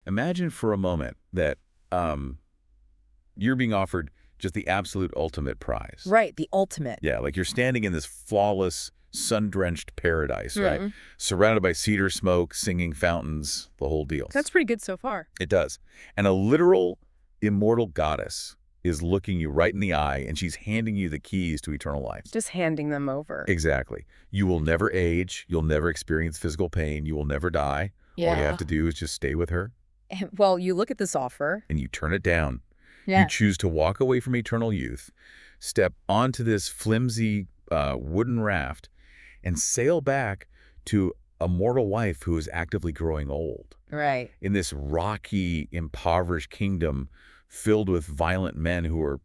Imagine for a moment that you're being offered just the absolute ultimate prize. Right, the ultimate. Yeah, like you're standing in this flawless, sun-drenched paradise, right? Surrounded by cedar smoke, singing fountains, the whole deal. That's pretty good so far. It does. And a literal immortal goddess is looking you right in the eye, and she's handing you the keys to eternal life. Just handing them over. Exactly. You will never age. You'll never experience physical pain. You will never die. Yeah. All you have to do is just stay with her. Well, you look at this offer. And you turn it down. Yeah. You choose to walk away from eternal youth, step onto this flimsy wooden raft, and sail back to a mortal wife who is actively growing old. Right. In this rocky, impoverished kingdom filled with violent men who are,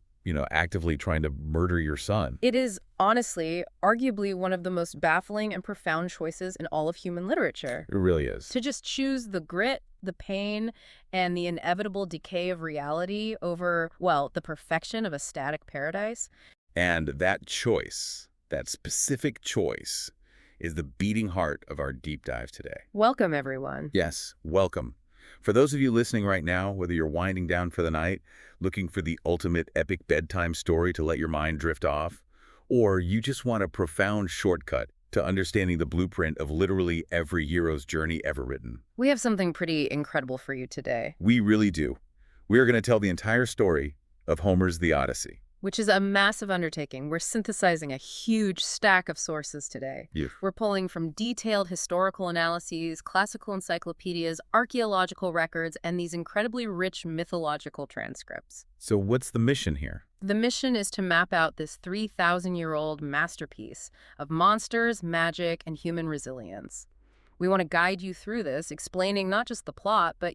actively trying to murder your son. It is, honestly, arguably one of the most baffling and profound choices in all of human literature. It really is. To just choose the grit, the pain, and the inevitable decay of reality over, well, the perfection of a static paradise. And that choice, that specific choice, is the beating heart of our deep dive today. Welcome, everyone. Yes, welcome. For those of you listening right now, whether you're winding down for the night, looking for the ultimate epic bedtime story to let your mind drift off, or you just want a profound shortcut to understanding the blueprint of literally every hero's journey ever written, We have something pretty incredible for you today, we really do. We are going to tell the entire story of Homer's The Odyssey. which is a massive undertaking. We're synthesizing a huge stack of sources today. Yeah. We're pulling from detailed historical analyses, classical encyclopedias, archaeological records, and these incredibly rich mythological transcripts. So what's the mission here? The mission is to map out this 3,000-year-old masterpiece of monsters, magic, and human resilience. We want to guide you through this, explaining not just the plot, but,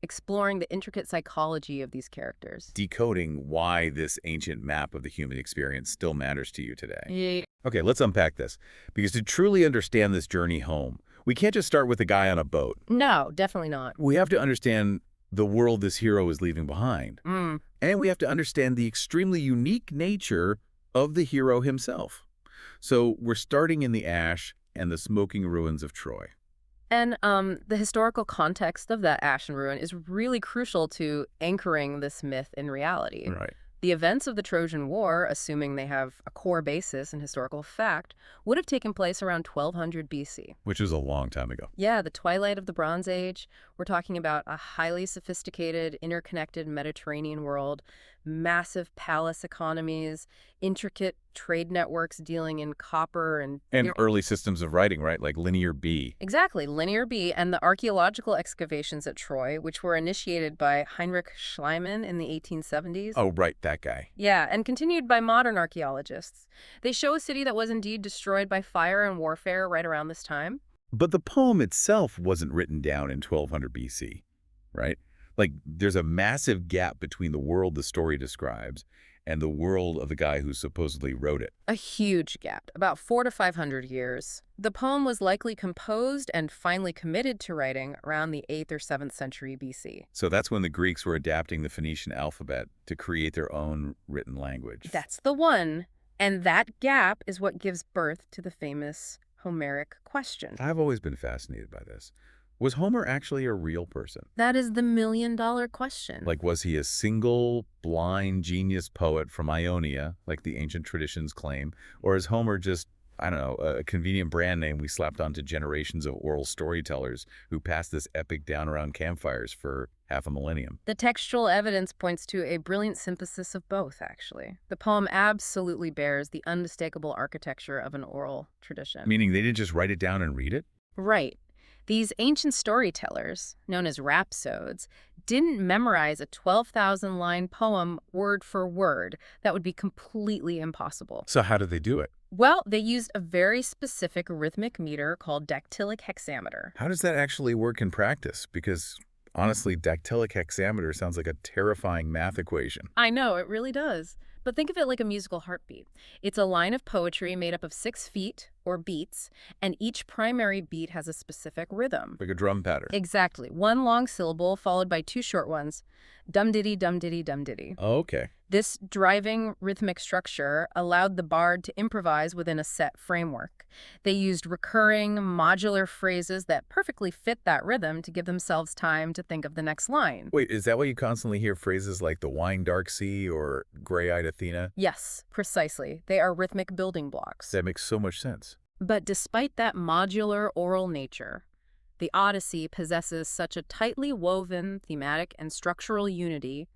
exploring the intricate psychology of these characters. Decoding why this ancient map of the human experience still matters to you today. Yeah. Okay, let's unpack this. Because to truly understand this journey home, we can't just start with a guy on a boat. No, definitely not. We have to understand the world this hero is leaving behind. And we have to understand the extremely unique nature of the hero himself. So we're starting in the ash and the smoking ruins of Troy. And the historical context of that ash and ruin is really crucial to anchoring this myth in reality. Right. The events of the Trojan War, assuming they have a core basis in historical fact, would have taken place around 1200 BC. Which was a long time ago. Yeah, the twilight of the Bronze Age. We're talking about a highly sophisticated, interconnected Mediterranean world, massive palace economies, intricate trade networks dealing in copper and early systems of writing, right? Like Linear B. Exactly, Linear B, and the archaeological excavations at Troy, which were initiated by Heinrich Schliemann in the 1870s. Oh, right, that guy. Yeah, and continued by modern archaeologists. They show a city that was indeed destroyed by fire and warfare right around this time. But the poem itself wasn't written down in 1200 BC, right? Like, there's a massive gap between the world the story describes and the world of the guy who supposedly wrote it. A huge gap, about 400 to 500 years. The poem was likely composed and finally committed to writing around the 8th or 7th century BC. So that's when the Greeks were adapting the Phoenician alphabet to create their own written language. That's the one. And that gap is what gives birth to the famous Homeric question. I've always been fascinated by this. Was Homer actually a real person? That is the million-dollar question. Like, was he a single, blind, genius poet from Ionia, like the ancient traditions claim? Or is Homer just, I don't know, a convenient brand name we slapped onto generations of oral storytellers who passed this epic down around campfires for half a millennium? The textual evidence points to a brilliant synthesis of both, actually. The poem absolutely bears the unmistakable architecture of an oral tradition. Meaning they didn't just write it down and read it? Right. These ancient storytellers, known as rhapsodes, didn't memorize a 12,000-line poem word for word. That would be completely impossible. So how did they do it? Well, they used a very specific rhythmic meter called dactylic hexameter. How does that actually work in practice? Because honestly, dactylic hexameter sounds like a terrifying math equation. I know, it really does. But think of it like a musical heartbeat. It's a line of poetry made up of 6 feet, or beats, and each primary beat has a specific rhythm. Like a drum pattern. Exactly. One long syllable followed by two short ones. Dum-diddy, dum-diddy, dum-diddy. Oh, okay. This driving rhythmic structure allowed the bard to improvise within a set framework. They used recurring, modular phrases that perfectly fit that rhythm to give themselves time to think of the next line. Wait, is that why you constantly hear phrases like the wine dark sea or gray-eyed Athena? Yes, precisely. They are rhythmic building blocks. That makes so much sense. But despite that modular oral nature, the Odyssey possesses such a tightly woven thematic and structural unity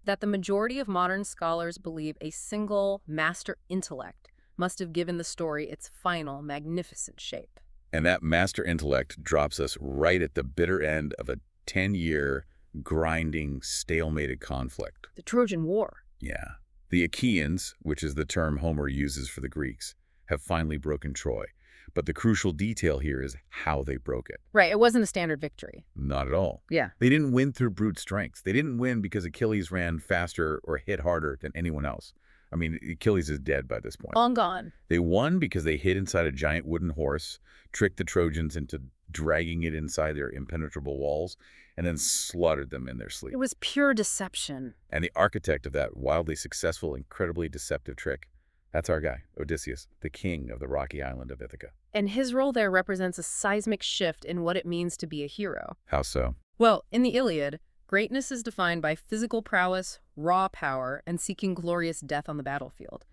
that the majority of modern scholars believe a single master intellect must have given the story its final, magnificent shape. And that master intellect drops us right at the bitter end of a 10-year, grinding, stalemated conflict. The Trojan War. Yeah. The Achaeans, which is the term Homer uses for the Greeks, have finally broken Troy. But the crucial detail here is how they broke it. Right, it wasn't a standard victory. Not at all. Yeah. They didn't win through brute strength. They didn't win because Achilles ran faster or hit harder than anyone else. I mean, Achilles is dead by this point. Long gone. They won because they hid inside a giant wooden horse, tricked the Trojans into dragging it inside their impenetrable walls, and then slaughtered them in their sleep. It was pure deception. And the architect of that wildly successful, incredibly deceptive trick, that's our guy, Odysseus, the king of the rocky island of Ithaca. And his role there represents a seismic shift in what it means to be a hero. How so? Well, in the Iliad, greatness is defined by physical prowess, raw power, and seeking glorious death on the battlefield.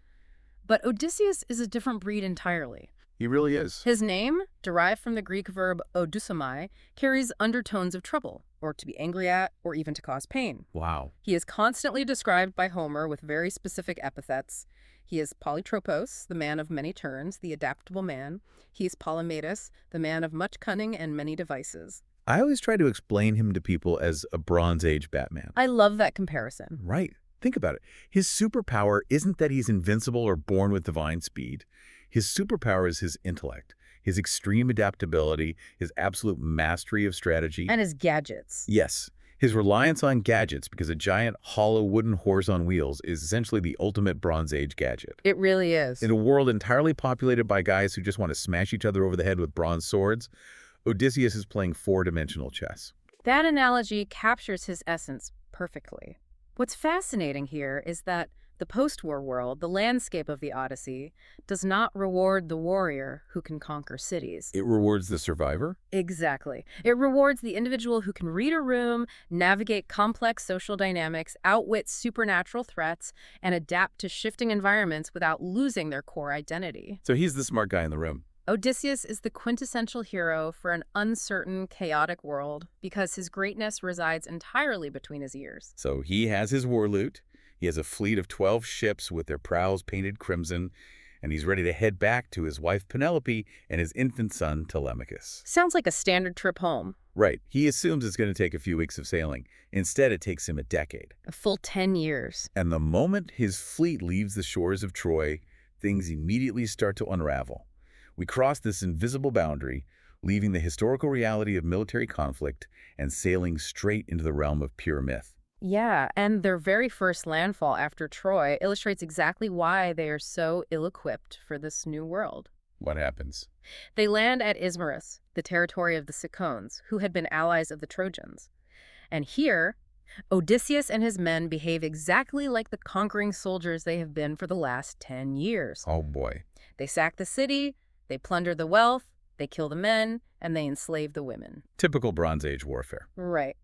But Odysseus is a different breed entirely. He really is. His name, derived from the Greek verb odusamai, carries undertones of trouble, or to be angry at, or even to cause pain. Wow. He is constantly described by Homer with very specific epithets. He is Polytropos, the man of many turns, the adaptable man. He is Polymatus, the man of much cunning and many devices. I always try to explain him to people as a Bronze Age Batman. I love that comparison. Right. Think about it. His superpower isn't that he's invincible or born with divine speed. His superpower is his intellect, his extreme adaptability, his absolute mastery of strategy. And his gadgets. Yes. His reliance on gadgets, because a giant, hollow wooden horse on wheels is essentially the ultimate Bronze Age gadget. It really is. In a world entirely populated by guys who just want to smash each other over the head with bronze swords, Odysseus is playing four-dimensional chess. That analogy captures his essence perfectly. What's fascinating here is that the post-war world, the landscape of the Odyssey, does not reward the warrior who can conquer cities. It rewards the survivor? Exactly. It rewards the individual who can read a room, navigate complex social dynamics, outwit supernatural threats, and adapt to shifting environments without losing their core identity. So he's the smart guy in the room. Odysseus is the quintessential hero for an uncertain, chaotic world because his greatness resides entirely between his ears. So he has his war loot. He has a fleet of 12 ships with their prows painted crimson, and he's ready to head back to his wife Penelope and his infant son Telemachus. Sounds like a standard trip home. Right. He assumes it's going to take a few weeks of sailing. Instead, it takes him a decade. A full 10 years. And the moment his fleet leaves the shores of Troy, things immediately start to unravel. We cross this invisible boundary, leaving the historical reality of military conflict and sailing straight into the realm of pure myth. Yeah, and their very first landfall after Troy illustrates exactly why they are so ill-equipped for this new world. What happens? They land at Ismarus, the territory of the Cicons, who had been allies of the Trojans. And here, Odysseus and his men behave exactly like the conquering soldiers they have been for the last 10 years. Oh boy. They sack the city, they plunder the wealth, they kill the men, and they enslave the women. Typical Bronze Age warfare. Right.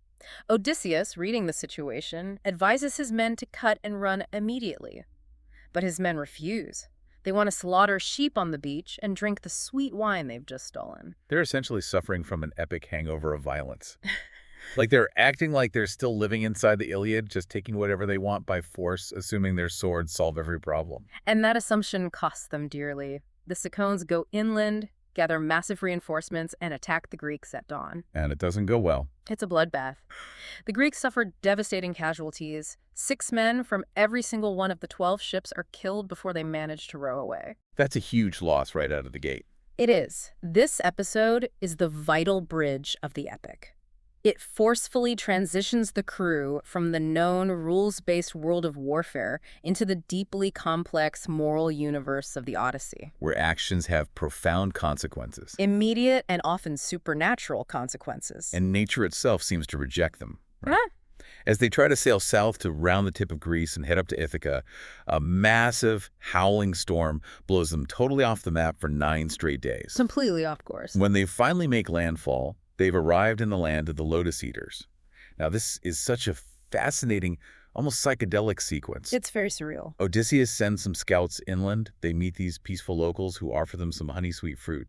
Odysseus, reading the situation, advises his men to cut and run immediately. But his men refuse. They want to slaughter sheep on the beach and drink the sweet wine they've just stolen. They're essentially suffering from an epic hangover of violence. Like they're acting like they're still living inside the Iliad, just taking whatever they want by force, assuming their swords solve every problem. And that assumption costs them dearly. The Cicons go inland, gather massive reinforcements, and attack the Greeks at dawn. And it doesn't go well. It's a bloodbath. The Greeks suffered devastating casualties. 6 men from every single one of the 12 ships are killed before they manage to row away. That's a huge loss right out of the gate. It is. This episode is the vital bridge of the epic. It forcefully transitions the crew from the known rules-based world of warfare into the deeply complex moral universe of the Odyssey. Where actions have profound consequences. Immediate and often supernatural consequences. And nature itself seems to reject them. Right? Huh? As they try to sail south to round the tip of Greece and head up to Ithaca, a massive, howling storm blows them totally off the map for 9 straight days. Completely off course. When they finally make landfall, they've arrived in the land of the Lotus Eaters. Now, this is such a fascinating, almost psychedelic sequence. It's very surreal. Odysseus sends some scouts inland. They meet these peaceful locals who offer them some honey-sweet fruit.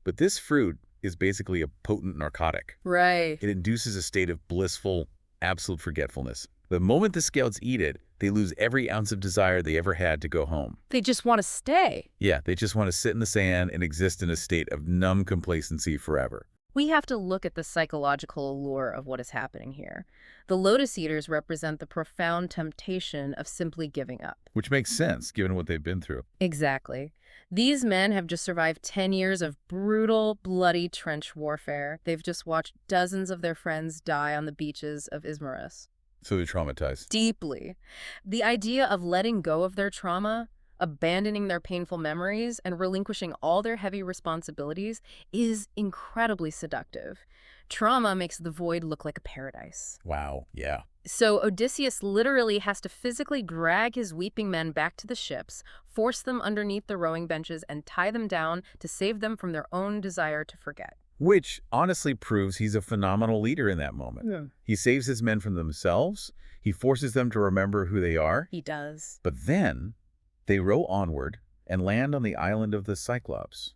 But this fruit is basically a potent narcotic. Right. It induces a state of blissful, absolute forgetfulness. The moment the scouts eat it, they lose every ounce of desire they ever had to go home. They just want to stay. Yeah, they just want to sit in the sand and exist in a state of numb complacency forever. We have to look at the psychological allure of what is happening here. The Lotus Eaters represent the profound temptation of simply giving up. Which makes sense, given what they've been through. Exactly. These men have just survived 10 years of brutal, bloody trench warfare. They've just watched dozens of their friends die on the beaches of Ismarus. So they're traumatized. Deeply. The idea of letting go of their trauma, abandoning their painful memories, and relinquishing all their heavy responsibilities is incredibly seductive. Trauma makes the void look like a paradise. Wow, yeah. So Odysseus literally has to physically drag his weeping men back to the ships, force them underneath the rowing benches, and tie them down to save them from their own desire to forget. Which honestly proves he's a phenomenal leader in that moment. Yeah. He saves his men from themselves. He forces them to remember who they are. He does. But then they row onward and land on the island of the Cyclops.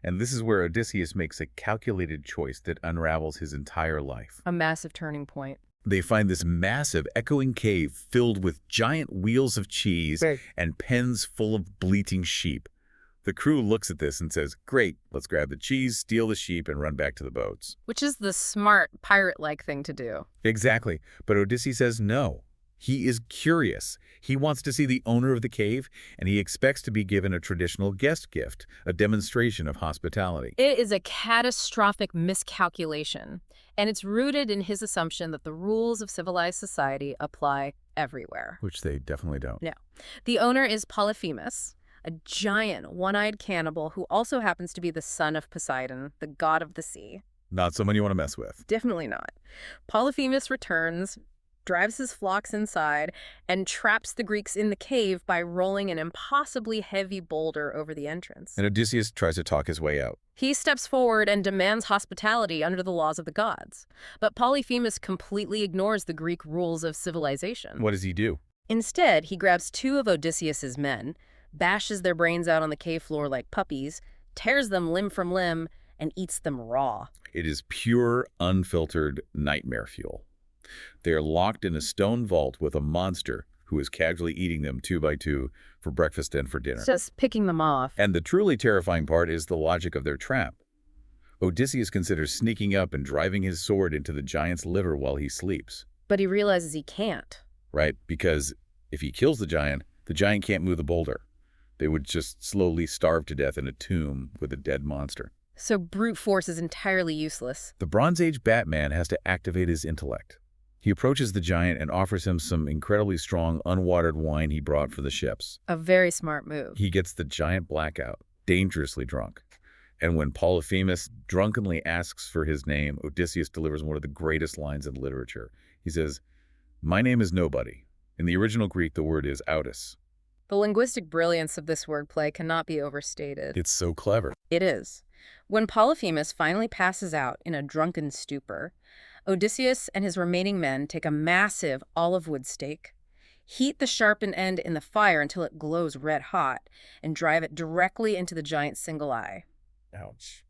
And this is where Odysseus makes a calculated choice that unravels his entire life. A massive turning point. They find this massive, echoing cave filled with giant wheels of cheese and pens full of bleating sheep. The crew looks at this and says, great, let's grab the cheese, steal the sheep, and run back to the boats. Which is the smart, pirate-like thing to do. Exactly. But Odysseus says no. He is curious. He wants to see the owner of the cave, and he expects to be given a traditional guest gift, a demonstration of hospitality. It is a catastrophic miscalculation, and it's rooted in his assumption that the rules of civilized society apply everywhere. Which they definitely don't. No. The owner is Polyphemus, a giant, one-eyed cannibal who also happens to be the son of Poseidon, the god of the sea. Not someone you want to mess with. Definitely not. Polyphemus returns, drives his flocks inside, and traps the Greeks in the cave by rolling an impossibly heavy boulder over the entrance. And Odysseus tries to talk his way out. He steps forward and demands hospitality under the laws of the gods. But Polyphemus completely ignores the Greek rules of civilization. What does he do? Instead, he grabs 2 of Odysseus's men, bashes their brains out on the cave floor like puppies, tears them limb from limb, and eats them raw. It is pure, unfiltered nightmare fuel. They are locked in a stone vault with a monster who is casually eating them 2 by 2 for breakfast and for dinner. Just picking them off. And the truly terrifying part is the logic of their trap. Odysseus considers sneaking up and driving his sword into the giant's liver while he sleeps. But he realizes he can't. Right? Because if he kills the giant can't move the boulder. They would just slowly starve to death in a tomb with a dead monster. So brute force is entirely useless. The Bronze Age Batman has to activate his intellect. He approaches the giant and offers him some incredibly strong, unwatered wine he brought for the ships. A very smart move. He gets the giant blackout, dangerously drunk. And when Polyphemus drunkenly asks for his name, Odysseus delivers one of the greatest lines in literature. He says, "My name is nobody." In the original Greek, the word is autos. The linguistic brilliance of this wordplay cannot be overstated. It's so clever. It is. When Polyphemus finally passes out in a drunken stupor, Odysseus and his remaining men take a massive olive wood stake, heat the sharpened end in the fire until it glows red hot, and drive it directly into the giant's single eye. Ouch.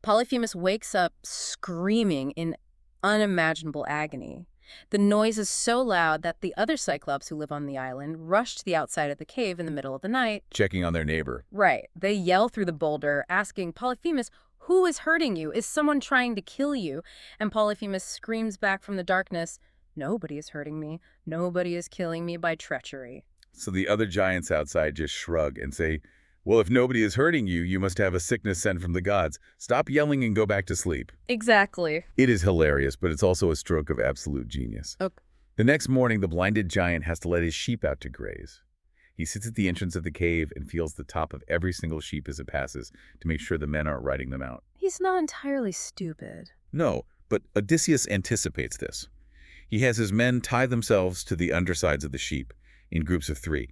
Polyphemus wakes up screaming in unimaginable agony. The noise is so loud that the other Cyclops who live on the island rush to the outside of the cave in the middle of the night. Checking on their neighbor. Right. They yell through the boulder, asking Polyphemus, "Who is hurting you? Is someone trying to kill you?" And Polyphemus screams back from the darkness, "Nobody is hurting me. Nobody is killing me by treachery." So the other giants outside just shrug and say, Well, if nobody is hurting you, you must have a sickness sent from the gods. Stop yelling and go back to sleep. Exactly. It is hilarious, but it's also a stroke of absolute genius. Okay. The next morning, the blinded giant has to let his sheep out to graze. He sits at the entrance of the cave and feels the top of every single sheep as it passes to make sure the men aren't riding them out. He's not entirely stupid. No, but Odysseus anticipates this. He has his men tie themselves to the undersides of the sheep in groups of 3.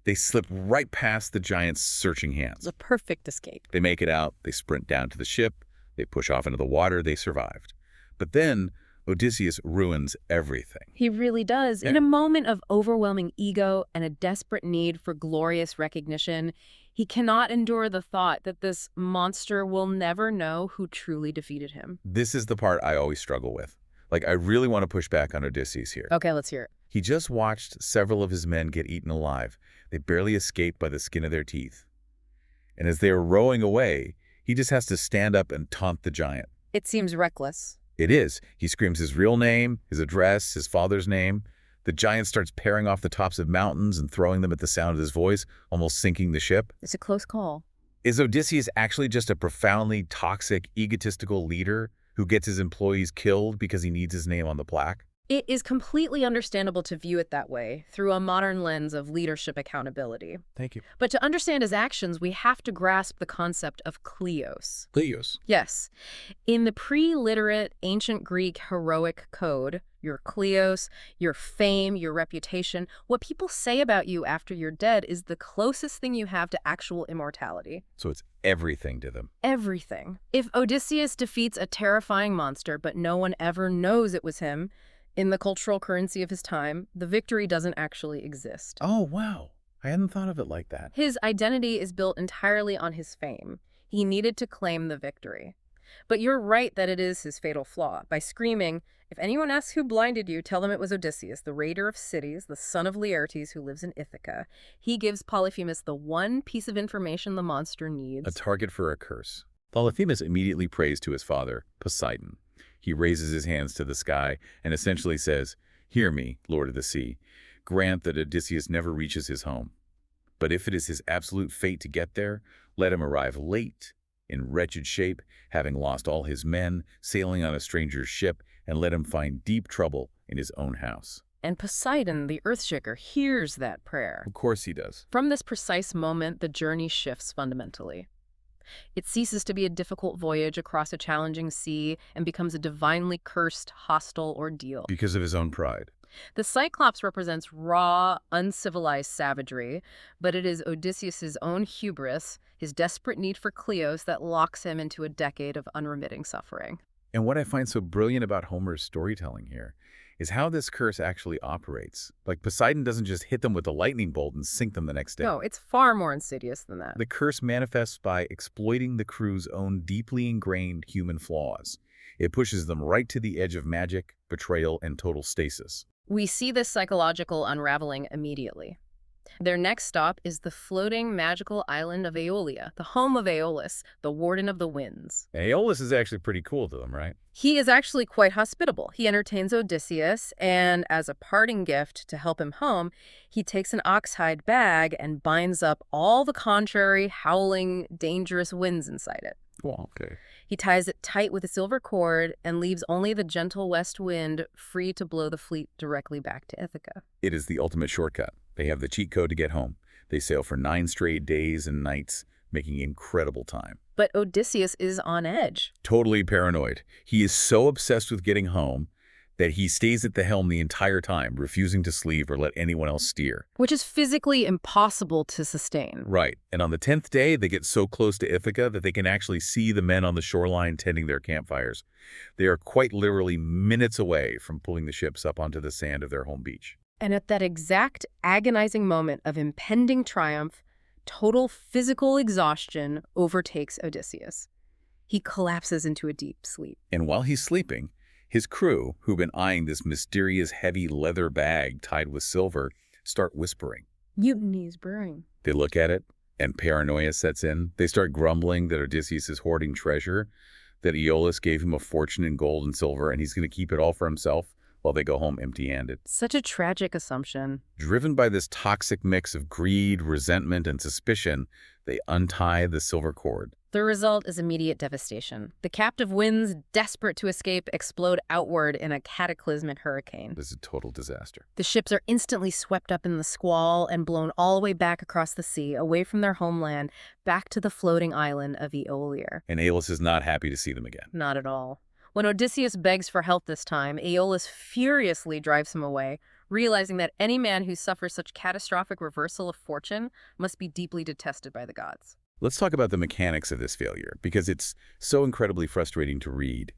They slip right past the giant's searching hands. It's a perfect escape. They make it out, they sprint down to the ship, they push off into the water, they survived. But then Odysseus ruins everything. He really does. Yeah. In a moment of overwhelming ego and a desperate need for glorious recognition, he cannot endure the thought that this monster will never know who truly defeated him. This is the part I always struggle with. I really want to push back on Odysseus here. Okay, let's hear it. He just watched several of his men get eaten alive. They barely escaped by the skin of their teeth. And as they are rowing away, he just has to stand up and taunt the giant. It seems reckless. It is. He screams his real name, his address, his father's name. The giant starts paring off the tops of mountains and throwing them at the sound of his voice, almost sinking the ship. It's a close call. Is Odysseus actually just a profoundly toxic, egotistical leader who gets his employees killed because he needs his name on the plaque? It is completely understandable to view it that way, through a modern lens of leadership accountability. Thank you. But to understand his actions, we have to grasp the concept of kleos. Kleos. Yes. In the pre-literate ancient Greek heroic code, your kleos, your fame, your reputation, what people say about you after you're dead is the closest thing you have to actual immortality. So it's everything to them. Everything. If Odysseus defeats a terrifying monster, but no one ever knows it was him, in the cultural currency of his time, the victory doesn't actually exist. Oh, wow. I hadn't thought of it like that. His identity is built entirely on his fame. He needed to claim the victory. But you're right that it is his fatal flaw. By screaming, "If anyone asks who blinded you, tell them it was Odysseus, the raider of cities, the son of Laertes who lives in Ithaca," he gives Polyphemus the one piece of information the monster needs. A target for a curse. Polyphemus immediately prays to his father, Poseidon. He raises his hands to the sky and essentially says, "Hear me, Lord of the Sea. Grant that Odysseus never reaches his home. But if it is his absolute fate to get there, let him arrive late, in wretched shape, having lost all his men, sailing on a stranger's ship, and let him find deep trouble in his own house." And Poseidon, the Earthshaker, hears that prayer. Of course he does. From this precise moment, the journey shifts fundamentally. It ceases to be a difficult voyage across a challenging sea and becomes a divinely cursed, hostile ordeal. Because of his own pride. The Cyclops represents raw, uncivilized savagery, but it is Odysseus's own hubris, his desperate need for Kleos, that locks him into a decade of unremitting suffering. And what I find so brilliant about Homer's storytelling here is how this curse actually operates. Poseidon doesn't just hit them with a lightning bolt and sink them the next day. No, it's far more insidious than that. The curse manifests by exploiting the crew's own deeply ingrained human flaws. It pushes them right to the edge of magic, betrayal, and total stasis. We see this psychological unraveling immediately. Their next stop is the floating magical island of Aeolia, the home of Aeolus, the warden of the winds. Aeolus is actually pretty cool to them, right? He is actually quite hospitable. He entertains Odysseus, and as a parting gift to help him home, he takes an oxhide bag and binds up all the contrary, howling, dangerous winds inside it. Well, okay. He ties it tight with a silver cord and leaves only the gentle west wind free to blow the fleet directly back to Ithaca. It is the ultimate shortcut. They have the cheat code to get home. They sail for 9 straight days and nights, making incredible time. But Odysseus is on edge. Totally paranoid. He is so obsessed with getting home that he stays at the helm the entire time, refusing to sleep or let anyone else steer. Which is physically impossible to sustain. Right. And on the 10th day, they get so close to Ithaca that they can actually see the men on the shoreline tending their campfires. They are quite literally minutes away from pulling the ships up onto the sand of their home beach. And at that exact agonizing moment of impending triumph, total physical exhaustion overtakes Odysseus. He collapses into a deep sleep. And while he's sleeping, his crew, who've been eyeing this mysterious heavy leather bag tied with silver, start whispering. Mutiny is brewing. They look at it, and paranoia sets in. They start grumbling that Odysseus is hoarding treasure, that Aeolus gave him a fortune in gold and silver, and he's going to keep it all for himself, while they go home empty-handed. Such a tragic assumption. Driven by this toxic mix of greed, resentment, and suspicion, they untie the silver cord. The result is immediate devastation. The captive winds, desperate to escape, explode outward in a cataclysmic hurricane. This is a total disaster. The ships are instantly swept up in the squall and blown all the way back across the sea, away from their homeland, back to the floating island of Aeolia. And Aeolus is not happy to see them again. Not at all. When Odysseus begs for help this time, Aeolus furiously drives him away, realizing that any man who suffers such catastrophic reversal of fortune must be deeply detested by the gods. Let's talk about the mechanics of this failure, because it's so incredibly frustrating to read.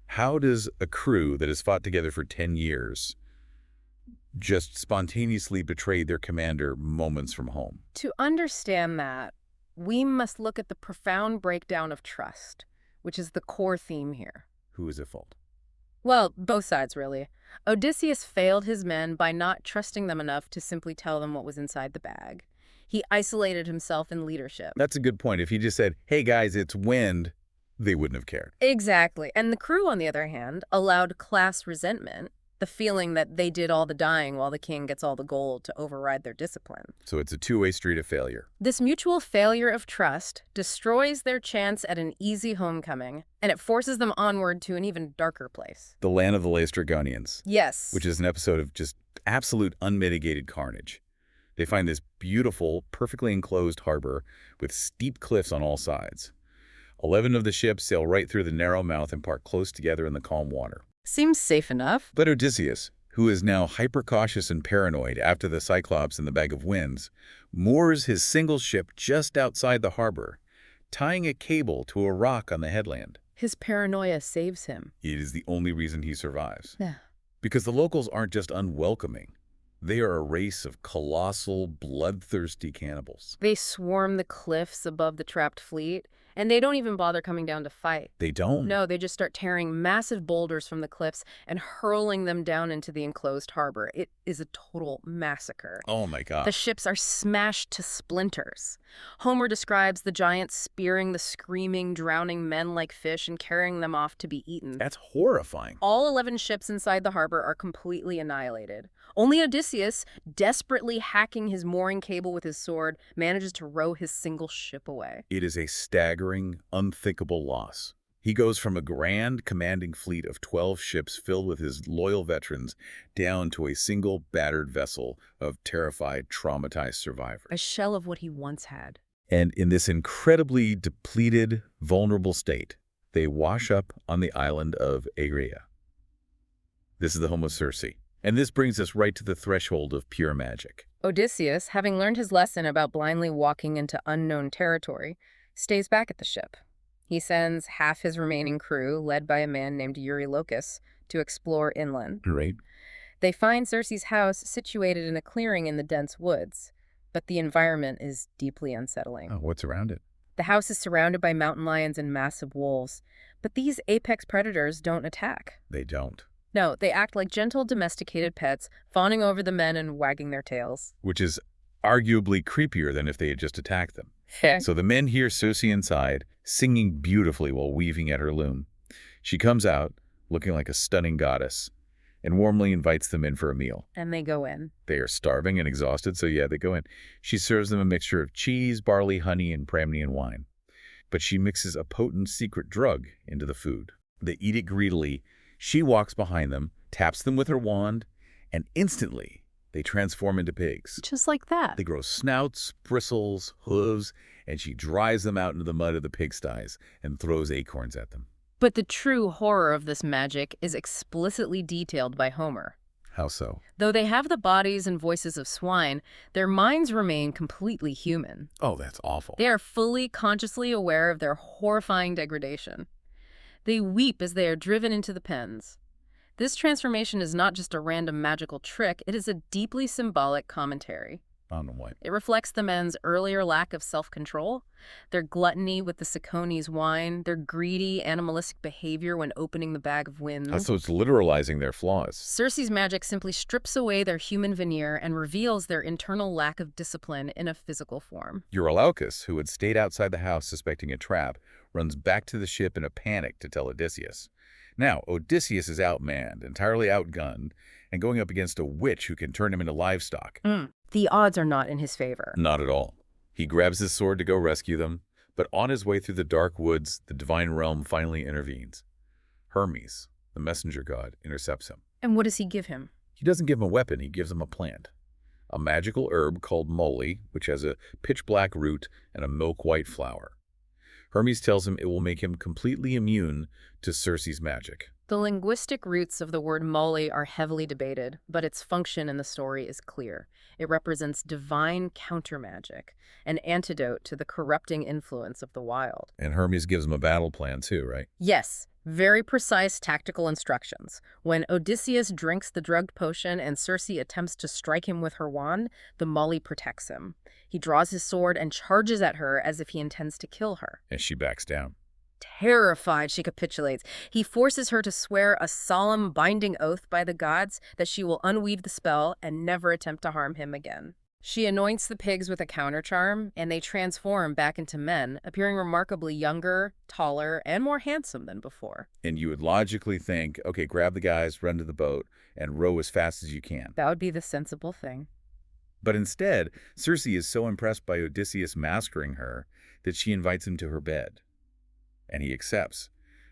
How does a crew that has fought together for 10 years just spontaneously betray their commander moments from home? To understand that, we must look at the profound breakdown of trust, which is the core theme here. Who is at fault? Well, both sides, really. Odysseus failed his men by not trusting them enough to simply tell them what was inside the bag. He isolated himself in leadership. That's a good point. If he just said, hey guys, it's wind, they wouldn't have cared. Exactly. And the crew, on the other hand, allowed class resentment, the feeling that they did all the dying while the king gets all the gold, to override their discipline. So it's a two-way street of failure. This mutual failure of trust destroys their chance at an easy homecoming, and it forces them onward to an even darker place. The land of the Laestrygonians. Yes. Which is an episode of just absolute unmitigated carnage. They find this beautiful, perfectly enclosed harbor with steep cliffs on all sides. 11 of the ships sail right through the narrow mouth and park close together in the calm water. Seems safe enough. But Odysseus, who is now hyper-cautious and paranoid after the Cyclops and the Bag of Winds, moors his single ship just outside the harbor, tying a cable to a rock on the headland. His paranoia saves him. It is the only reason he survives. Yeah. Because the locals aren't just unwelcoming. They are a race of colossal, bloodthirsty cannibals. They swarm the cliffs above the trapped fleet, and they don't even bother coming down to fight. They don't? No, they just start tearing massive boulders from the cliffs and hurling them down into the enclosed harbor. It is a total massacre. Oh my God. The ships are smashed to splinters. Homer describes the giants spearing the screaming, drowning men like fish and carrying them off to be eaten. That's horrifying. All 11 ships inside the harbor are completely annihilated. Only Odysseus, desperately hacking his mooring cable with his sword, manages to row his single ship away. It is a staggering, unthinkable loss. He goes from a grand, commanding fleet of 12 ships filled with his loyal veterans down to a single battered vessel of terrified, traumatized survivors. A shell of what he once had. And in this incredibly depleted, vulnerable state, they wash up on the island of Aeria. This is the home of Circe. And this brings us right to the threshold of pure magic. Odysseus, having learned his lesson about blindly walking into unknown territory, stays back at the ship. He sends half his remaining crew, led by a man named Eurylochus, to explore inland. Right. They find Circe's house situated in a clearing in the dense woods, but the environment is deeply unsettling. Oh, what's around it? The house is surrounded by mountain lions and massive wolves, but these apex predators don't attack. They don't. No, they act like gentle, domesticated pets, fawning over the men and wagging their tails. Which is arguably creepier than if they had just attacked them. So the men hear Circe inside, singing beautifully while weaving at her loom. She comes out, looking like a stunning goddess, and warmly invites them in for a meal. And they go in. They are starving and exhausted, so yeah, they go in. She serves them a mixture of cheese, barley, honey, and Pramnian wine. But she mixes a potent secret drug into the food. They eat it greedily. She walks behind them, taps them with her wand, and instantly they transform into pigs. Just like that. They grow snouts, bristles, hooves, and she drives them out into the mud of the pigsties and throws acorns at them. But the true horror of this magic is explicitly detailed by Homer. How so? Though they have the bodies and voices of swine, their minds remain completely human. Oh, that's awful. They are fully consciously aware of their horrifying degradation. They weep as they are driven into the pens. This transformation is not just a random magical trick, it is a deeply symbolic commentary. On what? It reflects the men's earlier lack of self-control, their gluttony with the Cicones wine, their greedy, animalistic behavior when opening the Bag of Winds. So it's literalizing their flaws. Circe's magic simply strips away their human veneer and reveals their internal lack of discipline in a physical form. Eurylochus, who had stayed outside the house suspecting a trap, runs back to the ship in a panic to tell Odysseus. Now, Odysseus is outmanned, entirely outgunned, and going up against a witch who can turn him into livestock. The odds are not in his favor. Not at all. He grabs his sword to go rescue them, but on his way through the dark woods, the divine realm finally intervenes. Hermes, the messenger god, intercepts him. And what does he give him? He doesn't give him a weapon, he gives him a plant. A magical herb called moly, which has a pitch-black root and a milk-white flower. Hermes tells him it will make him completely immune to Circe's magic. The linguistic roots of the word moly are heavily debated, but its function in the story is clear. It represents divine counter-magic, an antidote to the corrupting influence of the wild. And Hermes gives him a battle plan too, right? Yes, very precise tactical instructions. When Odysseus drinks the drugged potion and Circe attempts to strike him with her wand, the moly protects him. He draws his sword and charges at her as if he intends to kill her. And she backs down. Terrified, she capitulates. He forces her to swear a solemn, binding oath by the gods that she will unweave the spell and never attempt to harm him again. She anoints the pigs with a countercharm, and they transform back into men, appearing remarkably younger, taller, and more handsome than before. And you would logically think, okay, grab the guys, run to the boat, and row as fast as you can. That would be the sensible thing. But instead, Circe is so impressed by Odysseus massacring her that she invites him to her bed. And he accepts.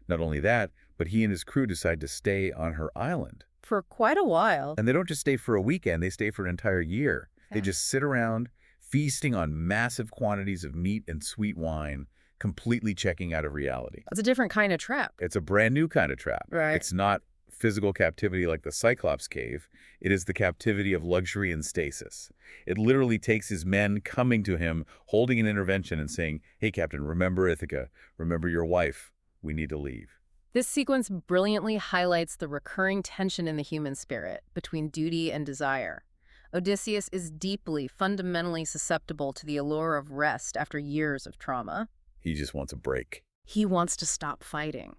Not only that, but he and his crew decide to stay on her island. For quite a while. And they don't just stay for a weekend, they stay for an entire year. They just sit around, feasting on massive quantities of meat and sweet wine, completely checking out of reality. That's a different kind of trap. It's a brand new kind of trap. Right. It's not physical captivity like the Cyclops cave. It is the captivity of luxury and stasis. It literally takes his men coming to him, holding an intervention and saying, hey, Captain, remember Ithaca. Remember your wife. We need to leave. This sequence brilliantly highlights the recurring tension in the human spirit between duty and desire. Odysseus is deeply, fundamentally susceptible to the allure of rest after years of trauma. He just wants a break. He wants to stop fighting.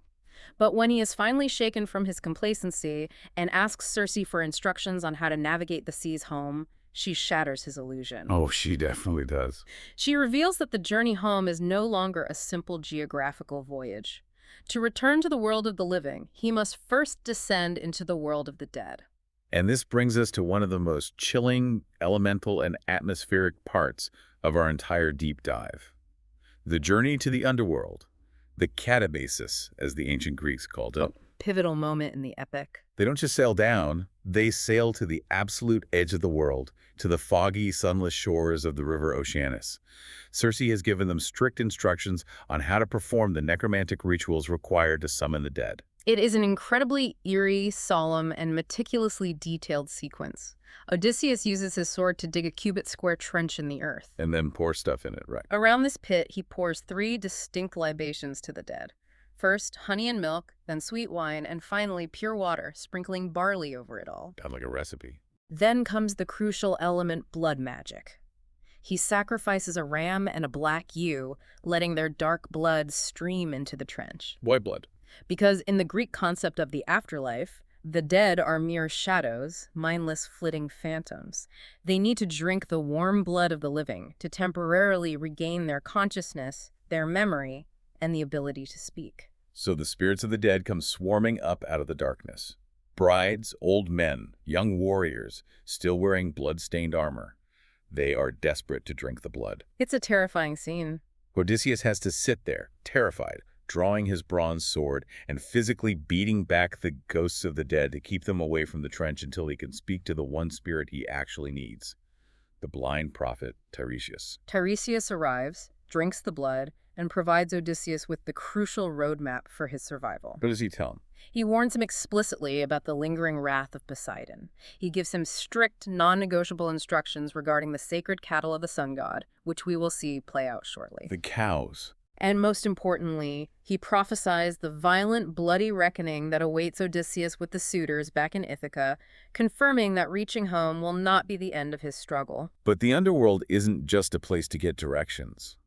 But when he is finally shaken from his complacency and asks Circe for instructions on how to navigate the seas home, she shatters his illusion. Oh, she definitely does. She reveals that the journey home is no longer a simple geographical voyage. To return to the world of the living, he must first descend into the world of the dead. And this brings us to one of the most chilling, elemental, and atmospheric parts of our entire deep dive. The journey to the underworld, the katabasis, as the ancient Greeks called it. Pivotal moment in the epic. They don't just sail down, they sail to the absolute edge of the world, to the foggy, sunless shores of the river Oceanus. Circe has given them strict instructions on how to perform the necromantic rituals required to summon the dead. It is an incredibly eerie, solemn, and meticulously detailed sequence. Odysseus uses his sword to dig a cubit-square trench in the earth. And then pour stuff in it, right? Around this pit, he pours 3 distinct libations to the dead. First, honey and milk, then sweet wine, and finally pure water, sprinkling barley over it all. Kind of like a recipe. Then comes the crucial element blood magic. He sacrifices a ram and a black ewe, letting their dark blood stream into the trench. Why blood? Because in the Greek concept of the afterlife, the dead are mere shadows, mindless flitting phantoms. They need to drink the warm blood of the living to temporarily regain their consciousness, their memory, and the ability to speak. So the spirits of the dead come swarming up out of the darkness. Brides, old men, young warriors, still wearing blood-stained armor. They are desperate to drink the blood. It's a terrifying scene. Odysseus has to sit there, terrified, drawing his bronze sword and physically beating back the ghosts of the dead to keep them away from the trench until he can speak to the one spirit he actually needs, the blind prophet Tiresias. Tiresias arrives, drinks the blood, and provides Odysseus with the crucial roadmap for his survival. What does he tell him? He warns him explicitly about the lingering wrath of Poseidon. He gives him strict, non-negotiable instructions regarding the sacred cattle of the sun god, which we will see play out shortly. The cows. And most importantly, he prophesies the violent, bloody reckoning that awaits Odysseus with the suitors back in Ithaca, confirming that reaching home will not be the end of his struggle. But the underworld isn't just a place to get directions.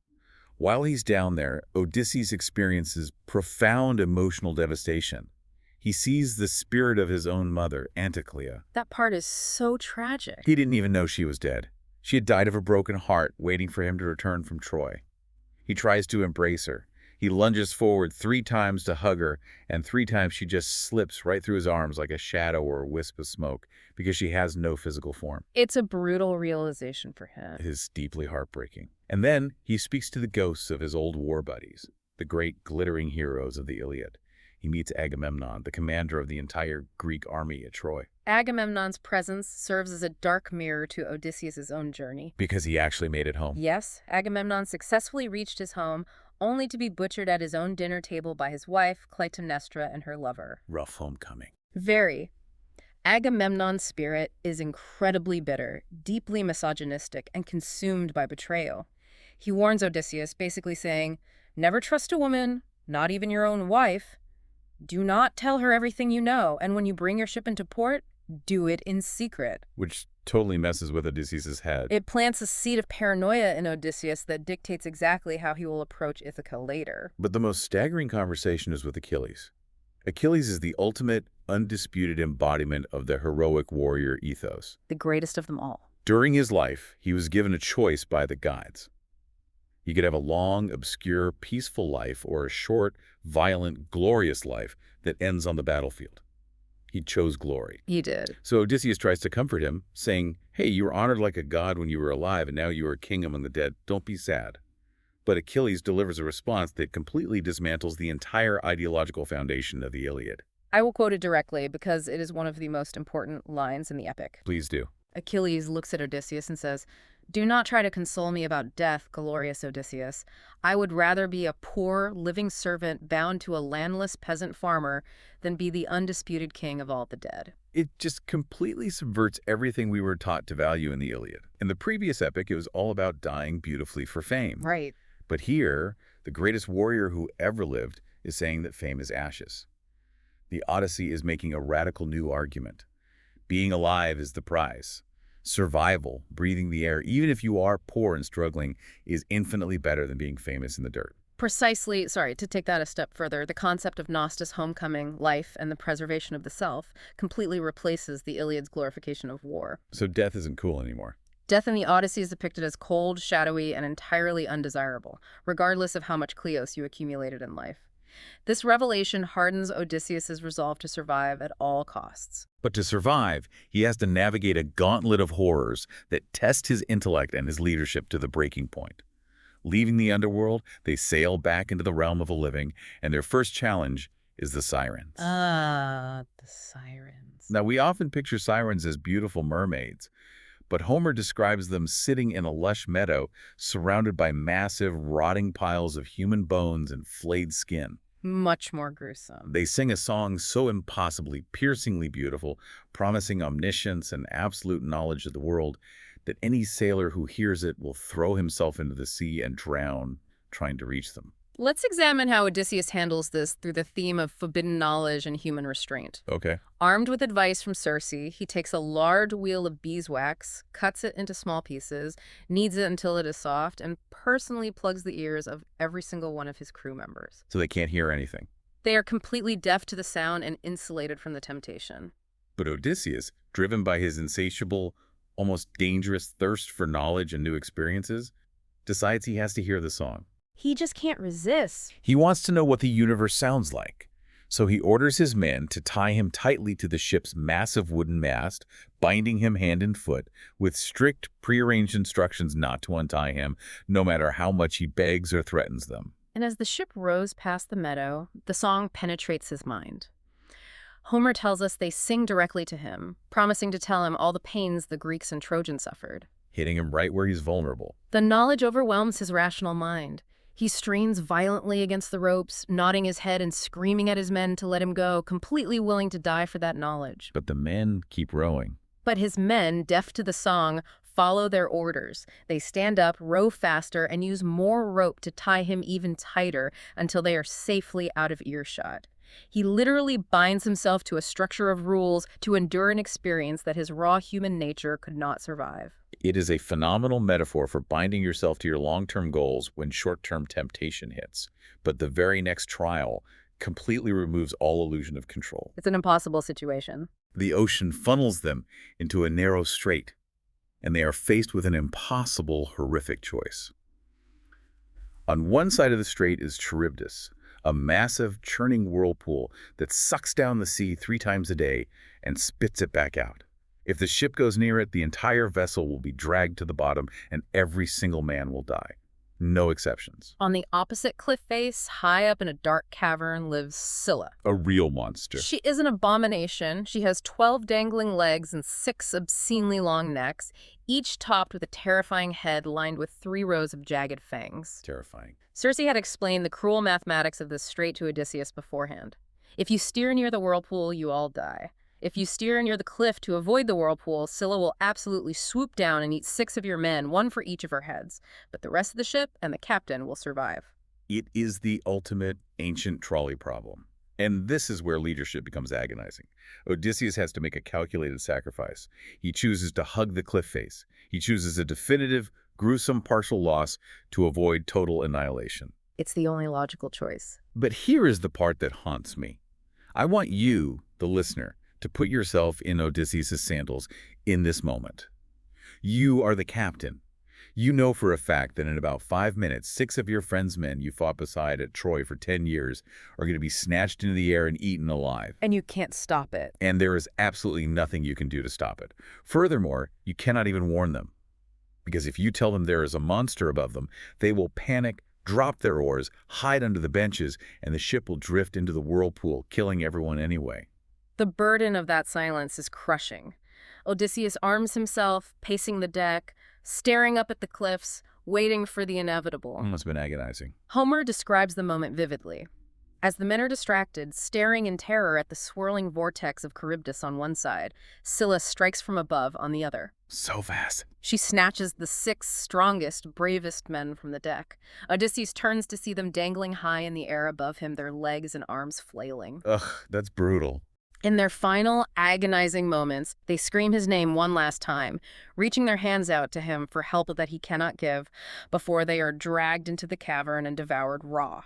While he's down there, Odysseus experiences profound emotional devastation. He sees the spirit of his own mother, Anticlea. That part is so tragic. He didn't even know she was dead. She had died of a broken heart, waiting for him to return from Troy. He tries to embrace her, He lunges forward 3 times to hug her, and 3 times she just slips right through his arms like a shadow or a wisp of smoke because she has no physical form. It's a brutal realization for him. It is deeply heartbreaking. And then he speaks to the ghosts of his old war buddies, the great glittering heroes of the Iliad. He meets Agamemnon, the commander of the entire Greek army at Troy. Agamemnon's presence serves as a dark mirror to Odysseus' own journey. Because he actually made it home. Yes, Agamemnon successfully reached his home, only to be butchered at his own dinner table by his wife, Clytemnestra, and her lover. Rough homecoming. Very. Agamemnon's spirit is incredibly bitter, deeply misogynistic, and consumed by betrayal. He warns Odysseus, basically saying, "Never trust a woman, not even your own wife. Do not tell her everything you know, and when you bring your ship into port, do it in secret." Which totally messes with Odysseus' head. It plants a seed of paranoia in Odysseus that dictates exactly how he will approach Ithaca later. But the most staggering conversation is with Achilles. Achilles is the ultimate, undisputed embodiment of the heroic warrior ethos. The greatest of them all. During his life, he was given a choice by the gods. He could have a long, obscure, peaceful life or a short, violent, glorious life that ends on the battlefield. He chose glory. He did. So Odysseus tries to comfort him, saying, "Hey, you were honored like a god when you were alive, and now you are king among the dead. Don't be sad." But Achilles delivers a response that completely dismantles the entire ideological foundation of the Iliad. I will quote it directly because it is one of the most important lines in the epic. Please do. Achilles looks at Odysseus and says, "Do not try to console me about death, glorious Odysseus. I would rather be a poor, living servant bound to a landless peasant farmer than be the undisputed king of all the dead." It just completely subverts everything we were taught to value in the Iliad. In the previous epic, it was all about dying beautifully for fame. Right. But here, the greatest warrior who ever lived is saying that fame is ashes. The Odyssey is making a radical new argument. Being alive is the prize. Survival, breathing the air, even if you are poor and struggling, is infinitely better than being famous in the dirt. Precisely, to take that a step further, the concept of Gnostus homecoming, life, and the preservation of the self completely replaces the Iliad's glorification of war. So death isn't cool anymore. Death in the Odyssey is depicted as cold, shadowy, and entirely undesirable, regardless of how much kleos you accumulated in life. This revelation hardens Odysseus' resolve to survive at all costs. But to survive, he has to navigate a gauntlet of horrors that test his intellect and his leadership to the breaking point. Leaving the underworld, they sail back into the realm of the living, and their first challenge is the sirens. The sirens. Now, we often picture sirens as beautiful mermaids, but Homer describes them sitting in a lush meadow surrounded by massive, rotting piles of human bones and flayed skin. Much more gruesome. They sing a song so impossibly, piercingly beautiful, promising omniscience and absolute knowledge of the world, that any sailor who hears it will throw himself into the sea and drown trying to reach them. Let's examine how Odysseus handles this through the theme of forbidden knowledge and human restraint. Okay. Armed with advice from Circe, he takes a large wheel of beeswax, cuts it into small pieces, kneads it until it is soft, and personally plugs the ears of every single one of his crew members. So they can't hear anything. They are completely deaf to the sound and insulated from the temptation. But Odysseus, driven by his insatiable, almost dangerous thirst for knowledge and new experiences, decides he has to hear the song. He just can't resist. He wants to know what the universe sounds like. So he orders his men to tie him tightly to the ship's massive wooden mast, binding him hand and foot, with strict prearranged instructions not to untie him, no matter how much he begs or threatens them. And as the ship rows past the meadow, the song penetrates his mind. Homer tells us they sing directly to him, promising to tell him all the pains the Greeks and Trojans suffered. Hitting him right where he's vulnerable. The knowledge overwhelms his rational mind. He strains violently against the ropes, nodding his head and screaming at his men to let him go, completely willing to die for that knowledge. But the men keep rowing. But his men, deaf to the song, follow their orders. They stand up, row faster, and use more rope to tie him even tighter until they are safely out of earshot. He literally binds himself to a structure of rules to endure an experience that his raw human nature could not survive. It is a phenomenal metaphor for binding yourself to your long-term goals when short-term temptation hits. But the very next trial completely removes all illusion of control. It's an impossible situation. The ocean funnels them into a narrow strait, and they are faced with an impossible, horrific choice. On one side of the strait is Charybdis, a massive, churning whirlpool that sucks down the sea 3 times a day and spits it back out. If the ship goes near it, the entire vessel will be dragged to the bottom and every single man will die. No exceptions. On the opposite cliff face, high up in a dark cavern, lives Scylla. A real monster. She is an abomination. She has 12 dangling legs and 6 obscenely long necks, each topped with a terrifying head lined with 3 rows of jagged fangs. Terrifying. Circe had explained the cruel mathematics of this strait to Odysseus beforehand. If you steer near the whirlpool, you all die. If you steer near the cliff to avoid the whirlpool, Scylla will absolutely swoop down and eat 6 of your men, 1 for each of her heads. But the rest of the ship and the captain will survive. It is the ultimate ancient trolley problem. And this is where leadership becomes agonizing. Odysseus has to make a calculated sacrifice. He chooses to hug the cliff face. He chooses a definitive, gruesome partial loss to avoid total annihilation. It's the only logical choice. But here is the part that haunts me. I want you, the listener, to put yourself in Odysseus' sandals in this moment. You are the captain. You know for a fact that in about 5 minutes, 6 of your friends' men you fought beside at Troy for 10 years are going to be snatched into the air and eaten alive. And you can't stop it. And there is absolutely nothing you can do to stop it. Furthermore, you cannot even warn them. Because if you tell them there is a monster above them, they will panic, drop their oars, hide under the benches, and the ship will drift into the whirlpool, killing everyone anyway. The burden of that silence is crushing. Odysseus arms himself, pacing the deck, staring up at the cliffs, waiting for the inevitable. It must have been agonizing. Homer describes the moment vividly. As the men are distracted, staring in terror at the swirling vortex of Charybdis on one side, Scylla strikes from above on the other. So fast. She snatches the 6 strongest, bravest men from the deck. Odysseus turns to see them dangling high in the air above him, their legs and arms flailing. Ugh, that's brutal. In their final, agonizing moments, they scream his name one last time, reaching their hands out to him for help that he cannot give, before they are dragged into the cavern and devoured raw.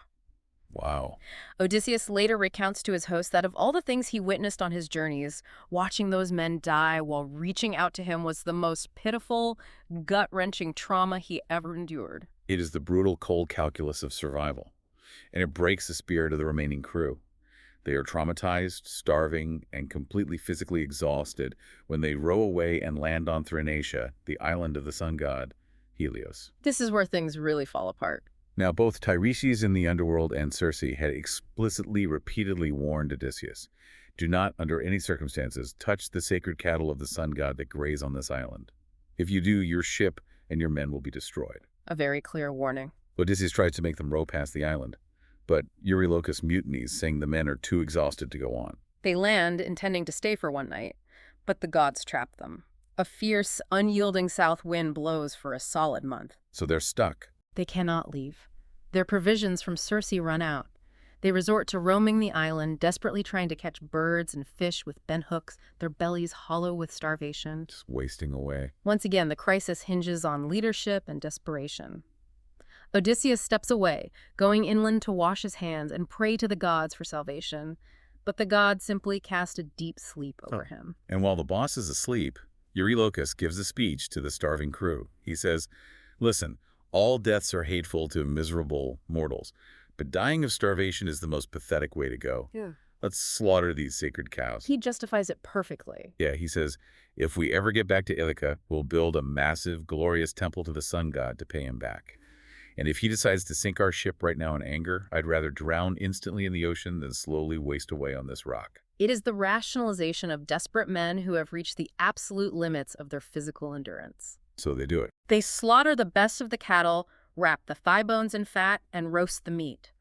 Wow. Odysseus later recounts to his host that of all the things he witnessed on his journeys, watching those men die while reaching out to him was the most pitiful, gut-wrenching trauma he ever endured. It is the brutal, cold calculus of survival, and it breaks the spirit of the remaining crew. They are traumatized, starving, and completely physically exhausted when they row away and land on Thrinacia, the island of the sun god, Helios. This is where things really fall apart. Now, both Tiresias in the underworld and Circe had explicitly, repeatedly warned Odysseus, do not, under any circumstances, touch the sacred cattle of the sun god that graze on this island. If you do, your ship and your men will be destroyed. A very clear warning. Odysseus tries to make them row past the island, but Eurylochus mutinies, saying the men are too exhausted to go on. They land, intending to stay for one night, but the gods trap them. A fierce, unyielding south wind blows for a solid month. So they're stuck. They cannot leave. Their provisions from Circe run out. They resort to roaming the island, desperately trying to catch birds and fish with bent hooks, their bellies hollow with starvation. Just wasting away. Once again, the crisis hinges on leadership and desperation. Odysseus steps away, going inland to wash his hands and pray to the gods for salvation. But the gods simply cast a deep sleep over him. And while the boss is asleep, Eurylochus gives a speech to the starving crew. He says, "Listen, all deaths are hateful to miserable mortals, but dying of starvation is the most pathetic way to go. Yeah. Let's slaughter these sacred cows." He justifies it perfectly. Yeah, he says, if we ever get back to Ithaca, we'll build a massive, glorious temple to the sun god to pay him back. And if he decides to sink our ship right now in anger, I'd rather drown instantly in the ocean than slowly waste away on this rock. It is the rationalization of desperate men who have reached the absolute limits of their physical endurance. So they do it. They slaughter the best of the cattle, wrap the thigh bones in fat, and roast the meat.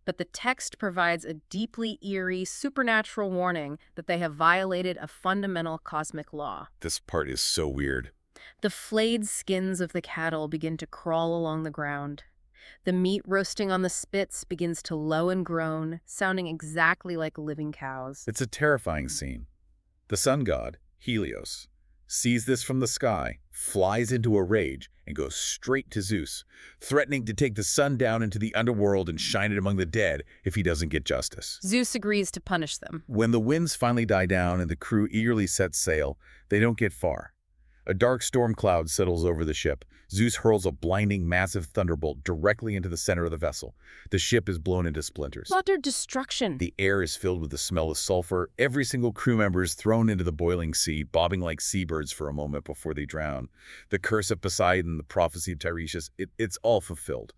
But the text provides a deeply eerie, supernatural warning that they have violated a fundamental cosmic law. This part is so weird. The flayed skins of the cattle begin to crawl along the ground. The meat roasting on the spits begins to low and groan, sounding exactly like living cows. It's a terrifying scene. The sun god, Helios, sees this from the sky, flies into a rage, and goes straight to Zeus, threatening to take the sun down into the underworld and shine it among the dead if he doesn't get justice. Zeus agrees to punish them. When the winds finally die down and the crew eagerly sets sail, they don't get far. A dark storm cloud settles over the ship. Zeus hurls a blinding, massive thunderbolt directly into the center of the vessel. The ship is blown into splinters. Utter destruction. The air is filled with the smell of sulfur. Every single crew member is thrown into the boiling sea, bobbing like seabirds for a moment before they drown. The curse of Poseidon, the prophecy of Tiresias, it's all fulfilled.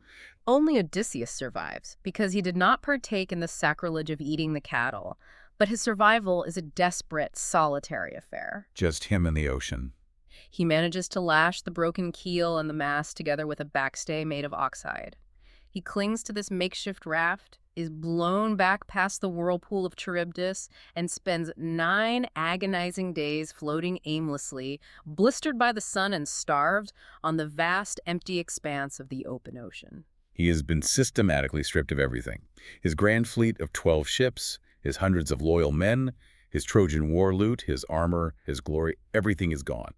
Only Odysseus survives, because he did not partake in the sacrilege of eating the cattle. But his survival is a desperate, solitary affair. Just him and the ocean. He manages to lash the broken keel and the mast together with a backstay made of oxhide. He clings to this makeshift raft, is blown back past the whirlpool of Charybdis, and spends 9 agonizing days floating aimlessly, blistered by the sun and starved, on the vast, empty expanse of the open ocean. He has been systematically stripped of everything. His grand fleet of 12 ships, his hundreds of loyal men, his Trojan war loot, his armor, his glory, everything is gone.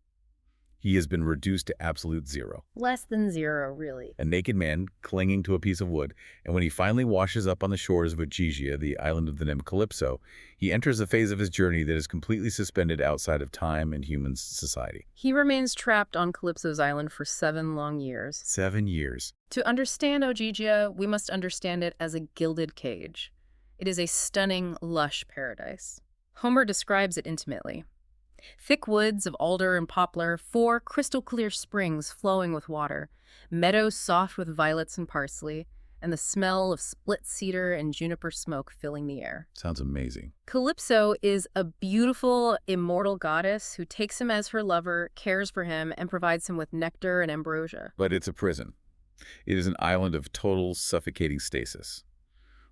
He has been reduced to absolute zero. Less than zero, really. A naked man clinging to a piece of wood, and when he finally washes up on the shores of Ogygia, the island of the nymph Calypso, he enters a phase of his journey that is completely suspended outside of time and human society. He remains trapped on Calypso's island for 7 long years. 7 years. To understand Ogygia, we must understand it as a gilded cage. It is a stunning, lush paradise. Homer describes it intimately. Thick woods of alder and poplar, 4 crystal-clear springs flowing with water, meadows soft with violets and parsley, and the smell of split cedar and juniper smoke filling the air. Sounds amazing. Calypso is a beautiful, immortal goddess who takes him as her lover, cares for him, and provides him with nectar and ambrosia. But it's a prison. It is an island of total suffocating stasis.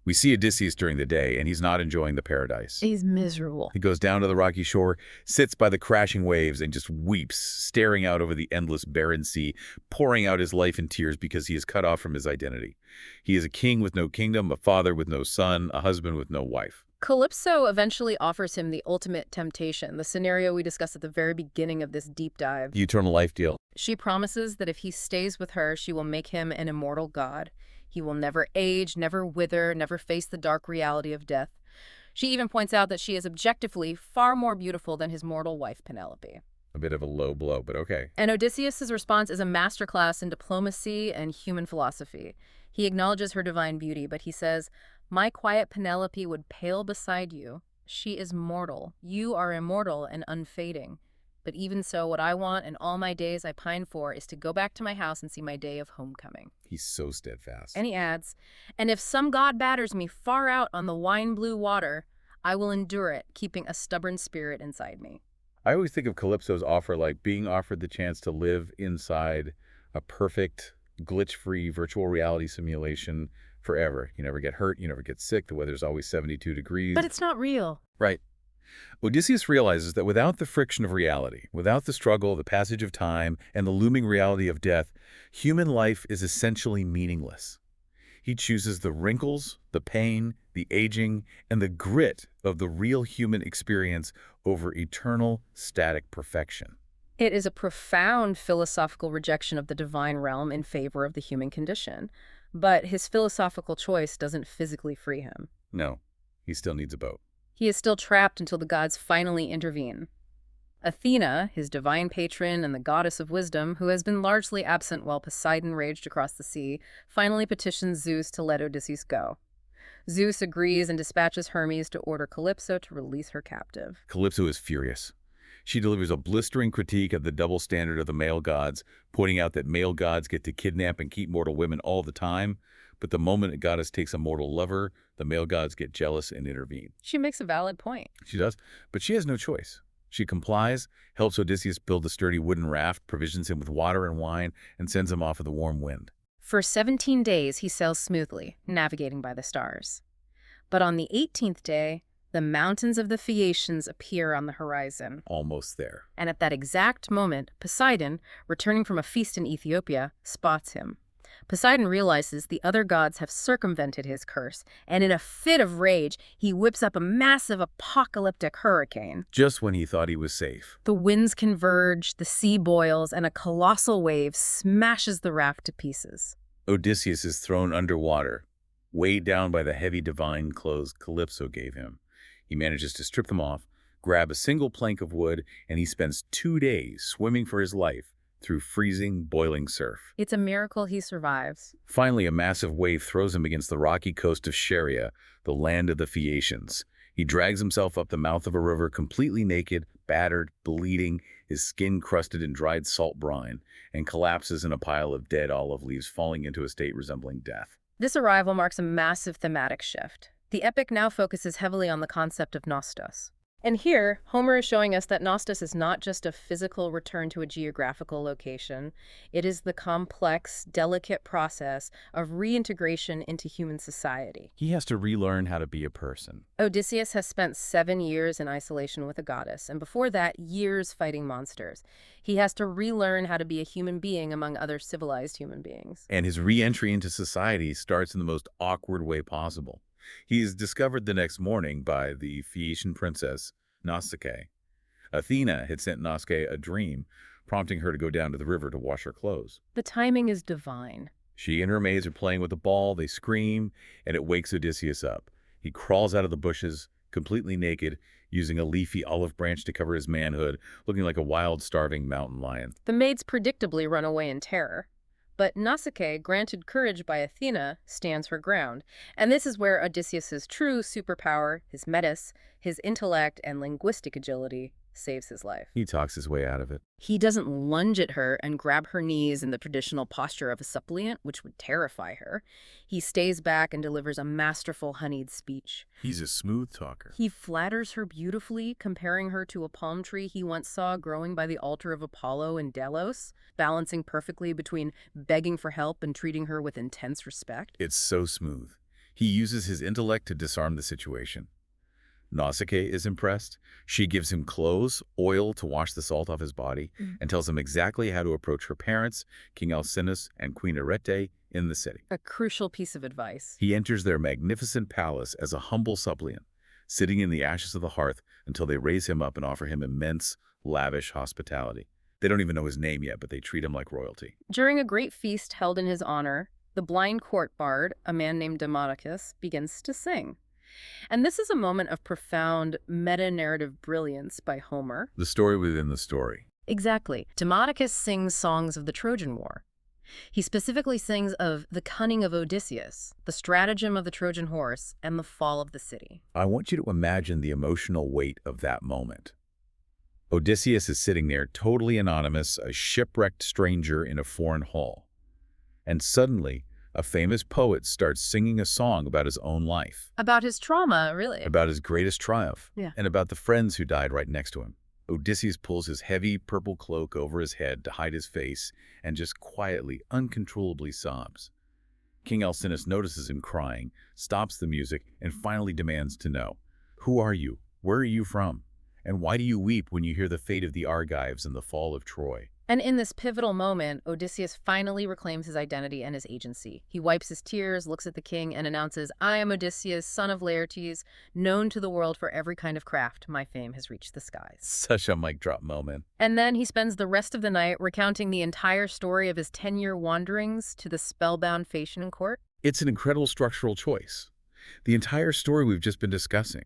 We see Odysseus during the day, and he's not enjoying the paradise. He's miserable. He goes down to the rocky shore, sits by the crashing waves, and just weeps, staring out over the endless barren sea, pouring out his life in tears because he is cut off from his identity. He is a king with no kingdom, a father with no son, a husband with no wife. Calypso eventually offers him the ultimate temptation, the scenario we discussed at the very beginning of this deep dive. The eternal life deal. She promises that if he stays with her, she will make him an immortal god. He will never age, never wither, never face the dark reality of death. She even points out that she is objectively far more beautiful than his mortal wife, Penelope. A bit of a low blow, but okay. And Odysseus' response is a masterclass in diplomacy and human philosophy. He acknowledges her divine beauty, but he says, "My quiet Penelope would pale beside you. She is mortal. You are immortal and unfading. But even so, what I want and all my days I pine for is to go back to my house and see my day of homecoming." He's so steadfast. And he adds, "And if some god batters me far out on the wine-blue water, I will endure it, keeping a stubborn spirit inside me." I always think of Calypso's offer like being offered the chance to live inside a perfect, glitch-free virtual reality simulation forever. You never get hurt, you never get sick, the weather's always 72 degrees. But it's not real. Right. Odysseus realizes that without the friction of reality, without the struggle, the passage of time, and the looming reality of death, human life is essentially meaningless. He chooses the wrinkles, the pain, the aging, and the grit of the real human experience over eternal, static perfection. It is a profound philosophical rejection of the divine realm in favor of the human condition. But his philosophical choice doesn't physically free him. No, he still needs a boat. He is still trapped until the gods finally intervene. Athena, his divine patron and the goddess of wisdom, who has been largely absent while Poseidon raged across the sea, finally petitions Zeus to let Odysseus go. Zeus agrees and dispatches Hermes to order Calypso to release her captive. Calypso is furious. She delivers a blistering critique of the double standard of the male gods, pointing out that male gods get to kidnap and keep mortal women all the time, but the moment a goddess takes a mortal lover, the male gods get jealous and intervene. She makes a valid point. She does, but she has no choice. She complies, helps Odysseus build a sturdy wooden raft, provisions him with water and wine, and sends him off with a warm wind. For 17 days, he sails smoothly, navigating by the stars. But on the 18th day, the mountains of the Phaeacians appear on the horizon. Almost there. And at that exact moment, Poseidon, returning from a feast in Ethiopia, spots him. Poseidon realizes the other gods have circumvented his curse, and in a fit of rage, he whips up a massive apocalyptic hurricane. Just when he thought he was safe. The winds converge, the sea boils, and a colossal wave smashes the raft to pieces. Odysseus is thrown underwater, weighed down by the heavy divine clothes Calypso gave him. He manages to strip them off, grab a single plank of wood, and he spends 2 days swimming for his life through freezing, boiling surf. It's a miracle he survives. Finally, a massive wave throws him against the rocky coast of Scheria, the land of the Phaeacians. He drags himself up the mouth of a river completely naked, battered, bleeding, his skin crusted in dried salt brine, and collapses in a pile of dead olive leaves, falling into a state resembling death. This arrival marks a massive thematic shift. The epic now focuses heavily on the concept of nostos. And here, Homer is showing us that nostos is not just a physical return to a geographical location. It is the complex, delicate process of reintegration into human society. He has to relearn how to be a person. Odysseus has spent 7 years in isolation with a goddess, and before that, years fighting monsters. He has to relearn how to be a human being among other civilized human beings. And his re-entry into society starts in the most awkward way possible. He is discovered the next morning by the Phaeacian princess, Nausicaa. Athena had sent Nausicaa a dream, prompting her to go down to the river to wash her clothes. The timing is divine. She and her maids are playing with a ball, they scream, and it wakes Odysseus up. He crawls out of the bushes, completely naked, using a leafy olive branch to cover his manhood, looking like a wild, starving mountain lion. The maids predictably run away in terror. But Nausicaa, granted courage by Athena, stands her ground. And this is where Odysseus's true superpower, his metis, his intellect and linguistic agility, saves his life. He talks his way out of it. He doesn't lunge at her and grab her knees in the traditional posture of a suppliant, which would terrify her. He stays back and delivers a masterful honeyed speech. He's a smooth talker. He flatters her beautifully, comparing her to a palm tree he once saw growing by the altar of Apollo in Delos, balancing perfectly between begging for help and treating her with intense respect. It's so smooth. He uses his intellect to disarm the situation. Nausicaa is impressed. She gives him clothes, oil to wash the salt off his body, and tells him exactly how to approach her parents, King Alcinous and Queen Arete, in the city. A crucial piece of advice. He enters their magnificent palace as a humble suppliant, sitting in the ashes of the hearth until they raise him up and offer him immense, lavish hospitality. They don't even know his name yet, but they treat him like royalty. During a great feast held in his honor, the blind court bard, a man named Demodocus, begins to sing. And this is a moment of profound meta-narrative brilliance by Homer. The story within the story. Exactly. Demodocus sings songs of the Trojan War. He specifically sings of the cunning of Odysseus, the stratagem of the Trojan horse, and the fall of the city. I want you to imagine the emotional weight of that moment. Odysseus is sitting there, totally anonymous, a shipwrecked stranger in a foreign hall. And suddenly, a famous poet starts singing a song about his own life. About his trauma, really. About his greatest triumph. Yeah. And about the friends who died right next to him. Odysseus pulls his heavy purple cloak over his head to hide his face and just quietly, uncontrollably sobs. King Alcinous notices him crying, stops the music, and finally demands to know, "Who are you? Where are you from? And why do you weep when you hear the fate of the Argives and the fall of Troy?" And in this pivotal moment, Odysseus finally reclaims his identity and his agency. He wipes his tears, looks at the king, and announces, "I am Odysseus, son of Laertes, known to the world for every kind of craft. My fame has reached the skies." Such a mic drop moment. And then he spends the rest of the night recounting the entire story of his 10-year wanderings to the spellbound Phaeacian court. It's an incredible structural choice. The entire story we've just been discussing,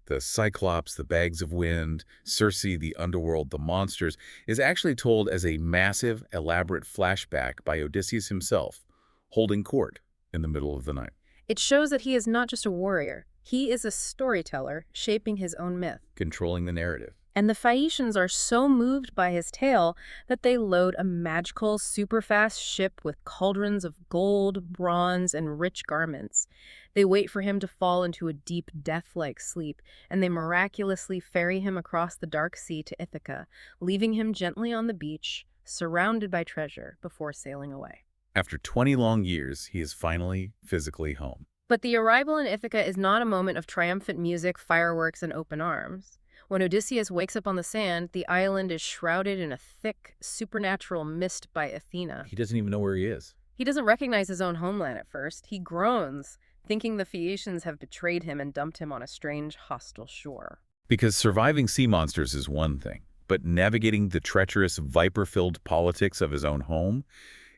the Cyclops, the bags of wind, Circe, the underworld, the monsters, is actually told as a massive, elaborate flashback by Odysseus himself, holding court in the middle of the night. It shows that he is not just a warrior. He is a storyteller, shaping his own myth. Controlling the narrative. And the Phaeacians are so moved by his tale that they load a magical, super-fast ship with cauldrons of gold, bronze, and rich garments. They wait for him to fall into a deep, death-like sleep, and they miraculously ferry him across the dark sea to Ithaca, leaving him gently on the beach, surrounded by treasure, before sailing away. After 20 long years, he is finally physically home. But the arrival in Ithaca is not a moment of triumphant music, fireworks, and open arms. When Odysseus wakes up on the sand, the island is shrouded in a thick, supernatural mist by Athena. He doesn't even know where he is. He doesn't recognize his own homeland at first. He groans, thinking the Phaeacians have betrayed him and dumped him on a strange, hostile shore. Because surviving sea monsters is one thing, but navigating the treacherous, viper-filled politics of his own home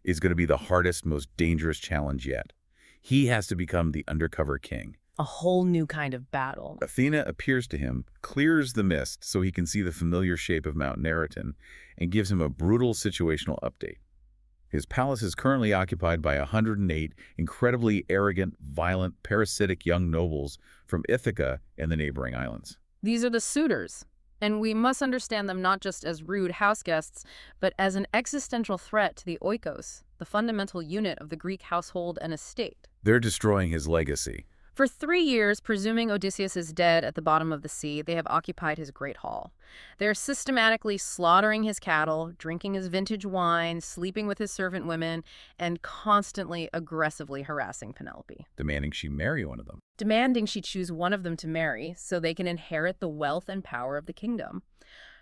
is going to be the hardest, most dangerous challenge yet. He has to become the undercover king, A whole new kind of battle. Athena appears to him, clears the mist so he can see the familiar shape of Mount Neriton, and gives him a brutal situational update. His palace is currently occupied by 108 incredibly arrogant, violent, parasitic young nobles from Ithaca and the neighboring islands. These are the suitors, and we must understand them not just as rude house guests, but as an existential threat to the oikos, the fundamental unit of the Greek household and estate. They're destroying his legacy. For 3 years, presuming Odysseus is dead at the bottom of the sea, they have occupied his great hall. They're systematically slaughtering his cattle, drinking his vintage wine, sleeping with his servant women, and constantly aggressively harassing Penelope. Demanding she marry one of them. Demanding she choose one of them to marry so they can inherit the wealth and power of the kingdom.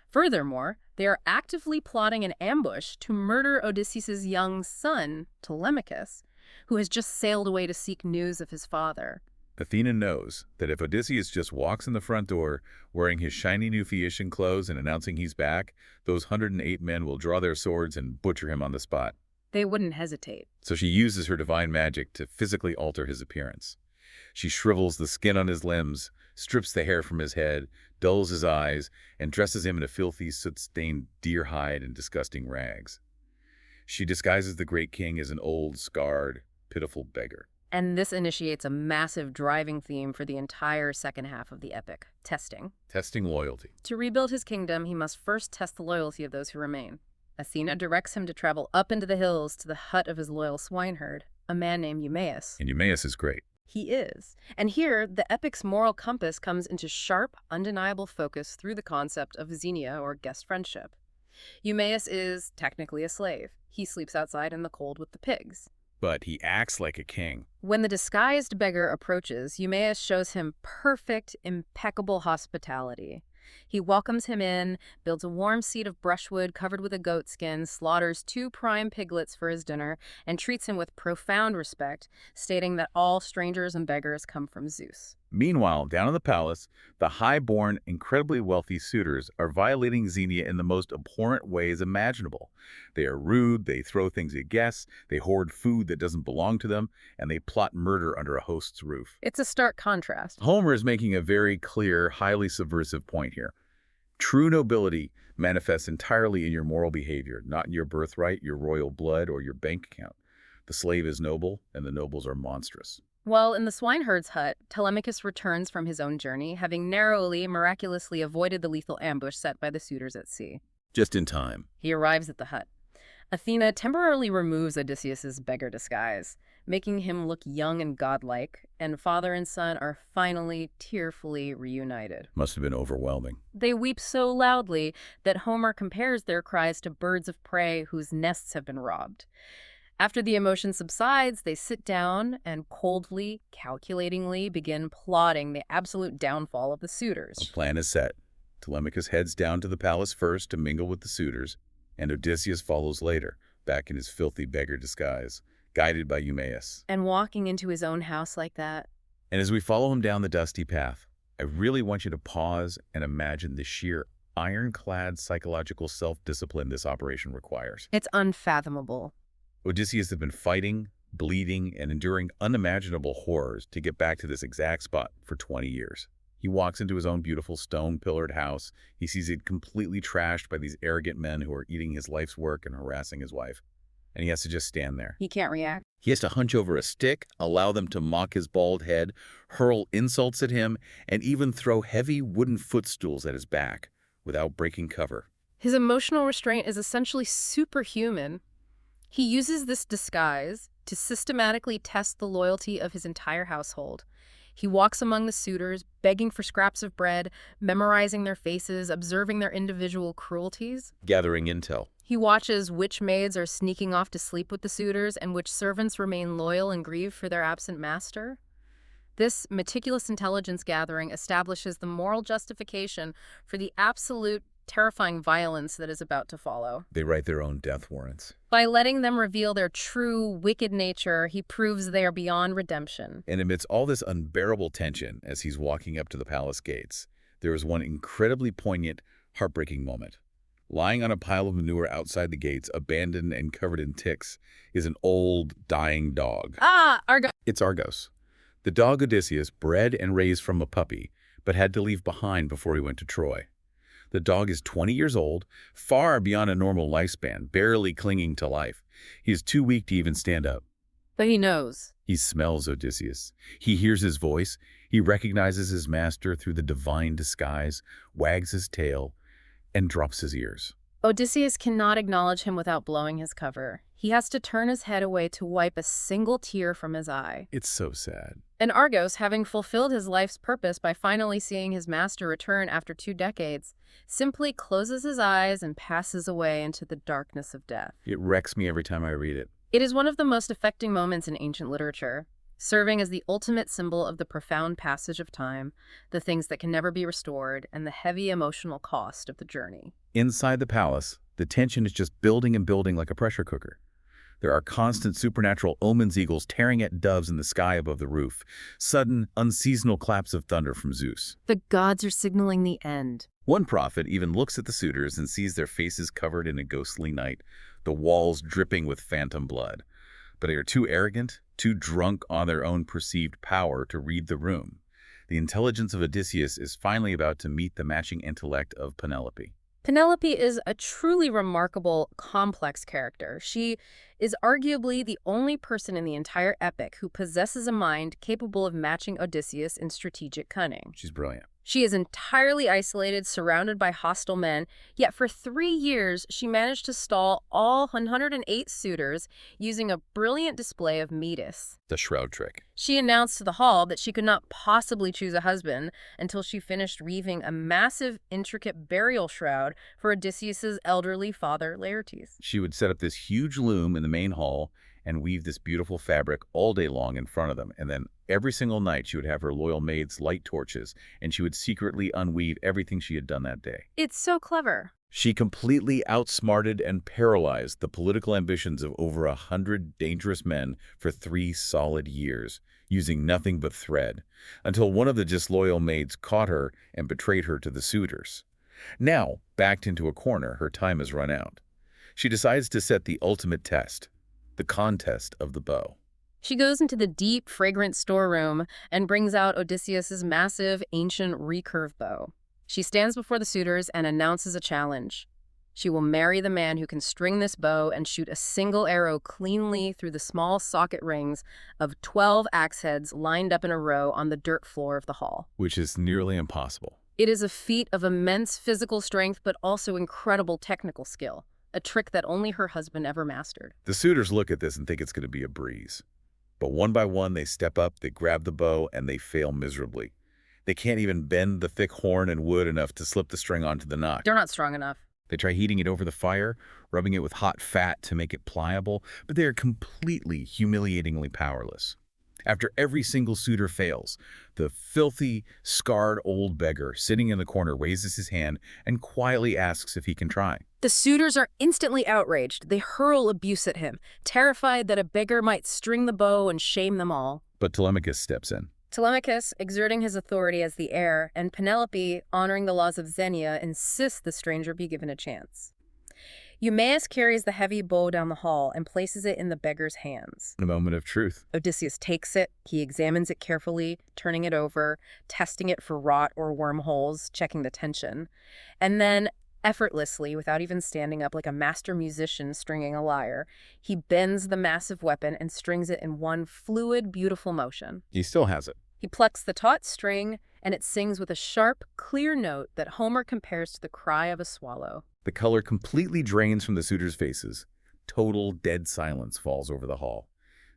Furthermore, they are actively plotting an ambush to murder Odysseus' young son, Telemachus, who has just sailed away to seek news of his father. Athena knows that if Odysseus just walks in the front door wearing his shiny new Phaeacian clothes and announcing he's back, those 108 men will draw their swords and butcher him on the spot. They wouldn't hesitate. So she uses her divine magic to physically alter his appearance. She shrivels the skin on his limbs, strips the hair from his head, dulls his eyes, and dresses him in a filthy, soot-stained deer hide and disgusting rags. She disguises the great king as an old, scarred, pitiful beggar. And this initiates a massive driving theme for the entire second half of the epic, testing. Testing loyalty. To rebuild his kingdom, he must first test the loyalty of those who remain. Athena directs him to travel up into the hills to the hut of his loyal swineherd, a man named Eumaeus. And Eumaeus is great. He is. And here, the epic's moral compass comes into sharp, undeniable focus through the concept of xenia, or guest friendship. Eumaeus is technically a slave. He sleeps outside in the cold with the pigs. But he acts like a king. When the disguised beggar approaches, Eumaeus shows him perfect, impeccable hospitality. He welcomes him in, builds a warm seat of brushwood covered with a goatskin, slaughters 2 prime piglets for his dinner, and treats him with profound respect, stating that all strangers and beggars come from Zeus. Meanwhile, down in the palace, the high-born, incredibly wealthy suitors are violating Xenia in the most abhorrent ways imaginable. They are rude, they throw things at guests, they hoard food that doesn't belong to them, and they plot murder under a host's roof. It's a stark contrast. Homer is making a very clear, highly subversive point here. True nobility manifests entirely in your moral behavior, not in your birthright, your royal blood, or your bank account. The slave is noble, and the nobles are monstrous. Well, in the swineherd's hut, Telemachus returns from his own journey, having narrowly, miraculously avoided the lethal ambush set by the suitors at sea. Just in time. He arrives at the hut. Athena temporarily removes Odysseus's beggar disguise, making him look young and godlike, and father and son are finally tearfully reunited. Must have been overwhelming. They weep so loudly that Homer compares their cries to birds of prey whose nests have been robbed. After the emotion subsides, they sit down and coldly, calculatingly begin plotting the absolute downfall of the suitors. A plan is set. Telemachus heads down to the palace first to mingle with the suitors, and Odysseus follows later, back in his filthy beggar disguise, guided by Eumaeus. And walking into his own house like that. And as we follow him down the dusty path, I really want you to pause and imagine the sheer ironclad psychological self-discipline this operation requires. It's unfathomable. Odysseus had been fighting, bleeding, and enduring unimaginable horrors to get back to this exact spot for 20 years. He walks into his own beautiful stone-pillared house. He sees it completely trashed by these arrogant men who are eating his life's work and harassing his wife. And he has to just stand there. He can't react. He has to hunch over a stick, allow them to mock his bald head, hurl insults at him, and even throw heavy wooden footstools at his back without breaking cover. His emotional restraint is essentially superhuman. He uses this disguise to systematically test the loyalty of his entire household. He walks among the suitors, begging for scraps of bread, memorizing their faces, observing their individual cruelties. Gathering intel. He watches which maids are sneaking off to sleep with the suitors and which servants remain loyal and grieve for their absent master. This meticulous intelligence gathering establishes the moral justification for the absolute terrifying violence that is about to follow. They write their own death warrants. By letting them reveal their true, wicked nature, he proves they are beyond redemption. And amidst all this unbearable tension as he's walking up to the palace gates, there is one incredibly poignant, heartbreaking moment. Lying on a pile of manure outside the gates, abandoned and covered in ticks, is an old, dying dog. Ah, Argo! It's Argos, The dog Odysseus, bred and raised from a puppy, but had to leave behind before he went to Troy. The dog is 20 years old, far beyond a normal lifespan, barely clinging to life. He is too weak to even stand up. But he knows. He smells Odysseus. He hears his voice. He recognizes his master through the divine disguise, wags his tail, and drops his ears. Odysseus cannot acknowledge him without blowing his cover. He has to turn his head away to wipe a single tear from his eye. It's so sad. And Argos, having fulfilled his life's purpose by finally seeing his master return after 2 decades, simply closes his eyes and passes away into the darkness of death. It wrecks me every time I read it. It is one of the most affecting moments in ancient literature, serving as the ultimate symbol of the profound passage of time, the things that can never be restored, and the heavy emotional cost of the journey. Inside the palace, the tension is just building and building like a pressure cooker. There are constant supernatural omens, eagles tearing at doves in the sky above the roof, sudden, unseasonal claps of thunder from Zeus. The gods are signaling the end. One prophet even looks at the suitors and sees their faces covered in a ghostly night, the walls dripping with phantom blood. But they are too arrogant, too drunk on their own perceived power to read the room. The intelligence of Odysseus is finally about to meet the matching intellect of Penelope. Penelope is a truly remarkable, complex character. She is arguably the only person in the entire epic who possesses a mind capable of matching Odysseus in strategic cunning. She's brilliant. She is entirely isolated, surrounded by hostile men, yet for 3 years she managed to stall all 108 suitors using a brilliant display of metis. The shroud trick. She announced to the hall that she could not possibly choose a husband until she finished weaving a massive, intricate burial shroud for Odysseus's elderly father, Laertes. She would set up this huge loom in the main hall and weave this beautiful fabric all day long in front of them. And then every single night she would have her loyal maids light torches, and she would secretly unweave everything she had done that day. It's so clever. She completely outsmarted and paralyzed the political ambitions of over 100 dangerous men for 3 solid years, using nothing but thread, until one of the disloyal maids caught her and betrayed her to the suitors. Now, backed into a corner, her time has run out. She decides to set the ultimate test, the contest of the bow. She goes into the deep, fragrant storeroom and brings out Odysseus's massive, ancient recurve bow. She stands before the suitors and announces a challenge. She will marry the man who can string this bow and shoot a single arrow cleanly through the small socket rings of 12 axe heads lined up in a row on the dirt floor of the hall. Which is nearly impossible. It is a feat of immense physical strength, but also incredible technical skill, a trick that only her husband ever mastered. The suitors look at this and think it's going to be a breeze. But one by one, they step up, they grab the bow, and they fail miserably. They can't even bend the thick horn and wood enough to slip the string onto the nock. They're not strong enough. They try heating it over the fire, rubbing it with hot fat to make it pliable, but they are completely, humiliatingly powerless. After every single suitor fails, the filthy, scarred old beggar sitting in the corner raises his hand and quietly asks if he can try. The suitors are instantly outraged. They hurl abuse at him, terrified that a beggar might string the bow and shame them all. But Telemachus steps in. Telemachus, exerting his authority as the heir, and Penelope, honoring the laws of Xenia, insists the stranger be given a chance. Eumaeus carries the heavy bow down the hall and places it in the beggar's hands. A moment of truth. Odysseus takes it. He examines it carefully, turning it over, testing it for rot or wormholes, checking the tension. And then, effortlessly, without even standing up like a master musician stringing a lyre, he bends the massive weapon and strings it in one fluid, beautiful motion. He still has it. He plucks the taut string, and it sings with a sharp, clear note that Homer compares to the cry of a swallow. The color completely drains from the suitors' faces. Total dead silence falls over the hall.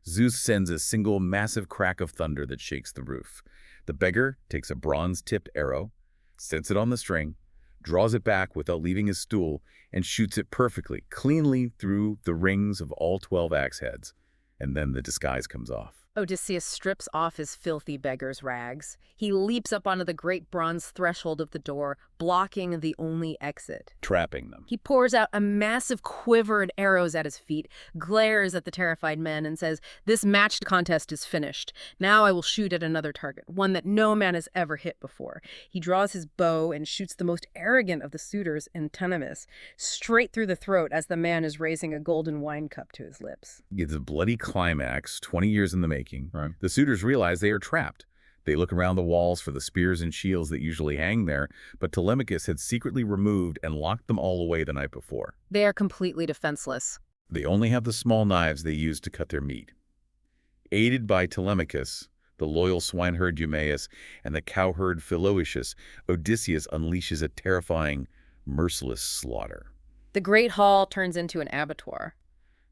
Zeus sends a single massive crack of thunder that shakes the roof. The beggar takes a bronze-tipped arrow, sets it on the string, draws it back without leaving his stool, and shoots it perfectly, cleanly through the rings of all 12 axe heads. And then the disguise comes off. Odysseus strips off his filthy beggar's rags. He leaps up onto the great bronze threshold of the door, blocking the only exit. Trapping them. He pours out a massive quiver and arrows at his feet, glares at the terrified men, and says, "This matched contest is finished. Now I will shoot at another target, one that no man has ever hit before." He draws his bow and shoots the most arrogant of the suitors, Antinomous, straight through the throat as the man is raising a golden wine cup to his lips. It's a bloody climax, 20 years in the making. taking, Right. the suitors realize they are trapped. They look around the walls for the spears and shields that usually hang there, but Telemachus had secretly removed and locked them all away the night before. They are completely defenseless. They only have the small knives they use to cut their meat. Aided by Telemachus, the loyal swineherd Eumaeus, and the cowherd Philoetius, Odysseus unleashes a terrifying, merciless slaughter. The Great Hall turns into an abattoir.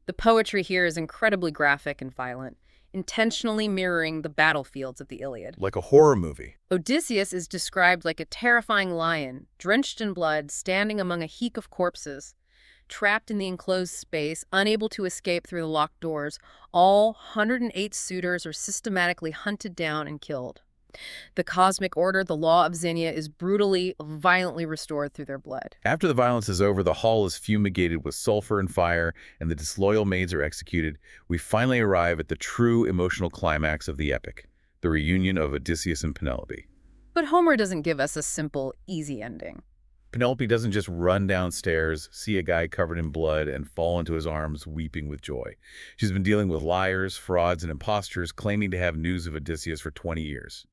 The poetry here is incredibly graphic and violent, intentionally mirroring the battlefields of the Iliad. Like a horror movie. Odysseus is described like a terrifying lion, drenched in blood, standing among a heap of corpses. Trapped in the enclosed space, unable to escape through the locked doors, all 108 suitors are systematically hunted down and killed. The cosmic order, the law of Xenia, is brutally, violently restored through their blood. After the violence is over, the hall is fumigated with sulfur and fire, and the disloyal maids are executed. We finally arrive at the true emotional climax of the epic, the reunion of Odysseus and Penelope. But Homer doesn't give us a simple, easy ending. Penelope doesn't just run downstairs, see a guy covered in blood, and fall into his arms weeping with joy. She's been dealing with liars, frauds, and imposters claiming to have news of Odysseus for 20 years.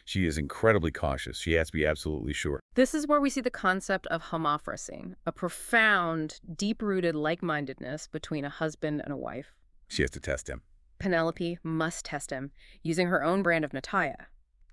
She is incredibly cautious. She has to be absolutely sure. This is where we see the concept of homophorosing, a profound, deep-rooted like-mindedness between a husband and a wife. She has to test him. Penelope must test him, using her own brand of Nataia.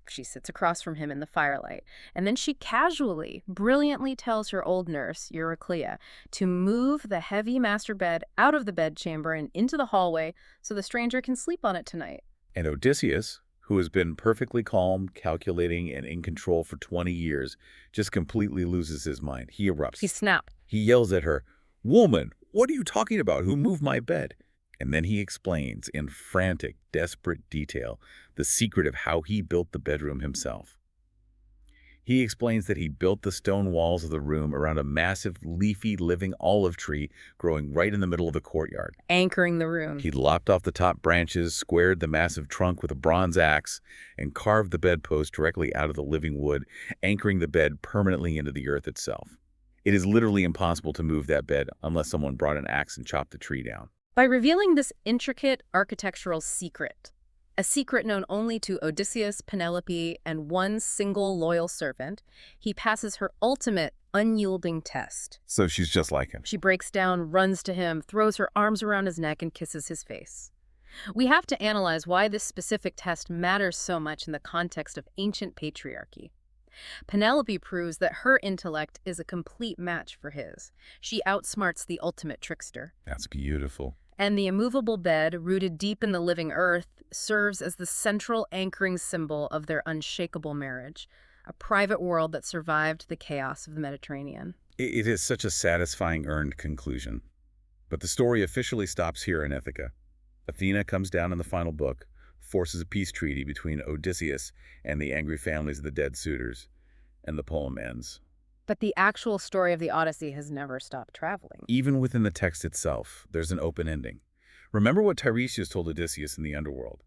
She sits across from him in the firelight, and then she casually, brilliantly tells her old nurse, Euryclea, to move the heavy master bed out of the bedchamber and into the hallway so the stranger can sleep on it tonight. And Odysseus, who has been perfectly calm, calculating, and in control for 20 years, just completely loses his mind. He erupts. He snapped. He yells at her, "Woman, what are you talking about? Who moved my bed?" And then he explains in frantic, desperate detail the secret of how he built the bedroom himself. He explains that he built the stone walls of the room around a massive, leafy, living olive tree growing right in the middle of the courtyard. Anchoring the room. He lopped off the top branches, squared the massive trunk with a bronze axe, and carved the bedpost directly out of the living wood, anchoring the bed permanently into the earth itself. It is literally impossible to move that bed unless someone brought an axe and chopped the tree down. By revealing this intricate architectural secret, a secret known only to Odysseus, Penelope, and one single loyal servant, he passes her ultimate unyielding test. So she's just like him. She breaks down, runs to him, throws her arms around his neck, and kisses his face. We have to analyze why this specific test matters so much in the context of ancient patriarchy. Penelope proves that her intellect is a complete match for his. She outsmarts the ultimate trickster. That's beautiful. And the immovable bed, rooted deep in the living earth, serves as the central anchoring symbol of their unshakable marriage, a private world that survived the chaos of the Mediterranean. It is such a satisfying earned conclusion. But the story officially stops here in Ithaca. Athena comes down in the final book, forces a peace treaty between Odysseus and the angry families of the dead suitors, and the poem ends. But the actual story of the Odyssey has never stopped traveling. Even within the text itself, there's an open ending. Remember what Tiresias told Odysseus in the underworld.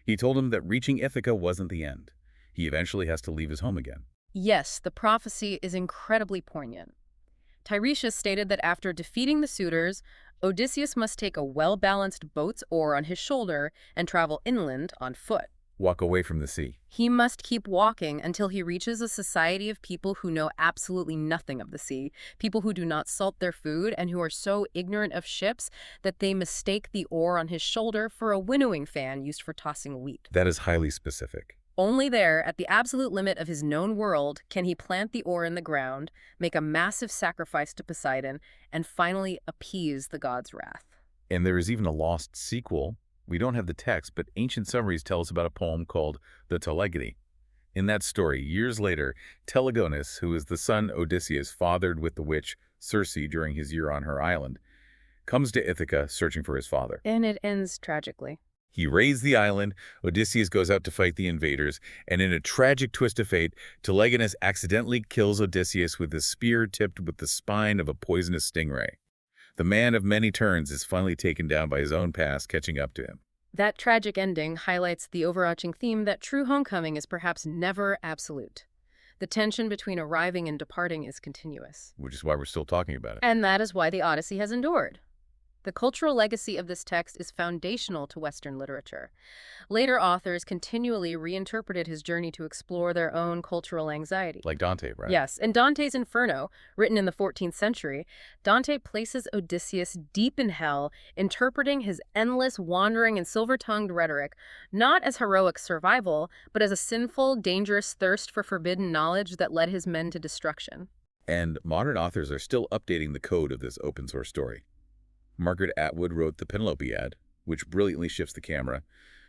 He told him that reaching Ithaca wasn't the end. He eventually has to leave his home again. Yes, the prophecy is incredibly poignant. Tiresias stated that after defeating the suitors, Odysseus must take a well-balanced boat's oar on his shoulder and travel inland on foot. Walk away from the sea. He must keep walking until he reaches a society of people who know absolutely nothing of the sea, people who do not salt their food and who are so ignorant of ships that they mistake the oar on his shoulder for a winnowing fan used for tossing wheat. That is highly specific. Only there, at the absolute limit of his known world, can he plant the oar in the ground, make a massive sacrifice to Poseidon, and finally appease the god's wrath. And there is even a lost sequel. We don't have the text, but ancient summaries tell us about a poem called the Telegony. In that story, years later, Telegonus, who is the son Odysseus fathered with the witch Circe during his year on her island, comes to Ithaca searching for his father. And it ends tragically. He raids the island, Odysseus goes out to fight the invaders, and in a tragic twist of fate, Telegonus accidentally kills Odysseus with a spear tipped with the spine of a poisonous stingray. The man of many turns is finally taken down by his own past, catching up to him. That tragic ending highlights the overarching theme that true homecoming is perhaps never absolute. The tension between arriving and departing is continuous. Which is why we're still talking about it. And that is why the Odyssey has endured. The cultural legacy of this text is foundational to Western literature. Later authors continually reinterpreted his journey to explore their own cultural anxiety. Like Dante, right? Yes, in Dante's Inferno, written in the 14th century, Dante places Odysseus deep in hell, interpreting his endless wandering and silver-tongued rhetoric not as heroic survival, but as a sinful, dangerous thirst for forbidden knowledge that led his men to destruction. And modern authors are still updating the code of this open-source story. Margaret Atwood wrote the Penelopiad, which brilliantly shifts the camera,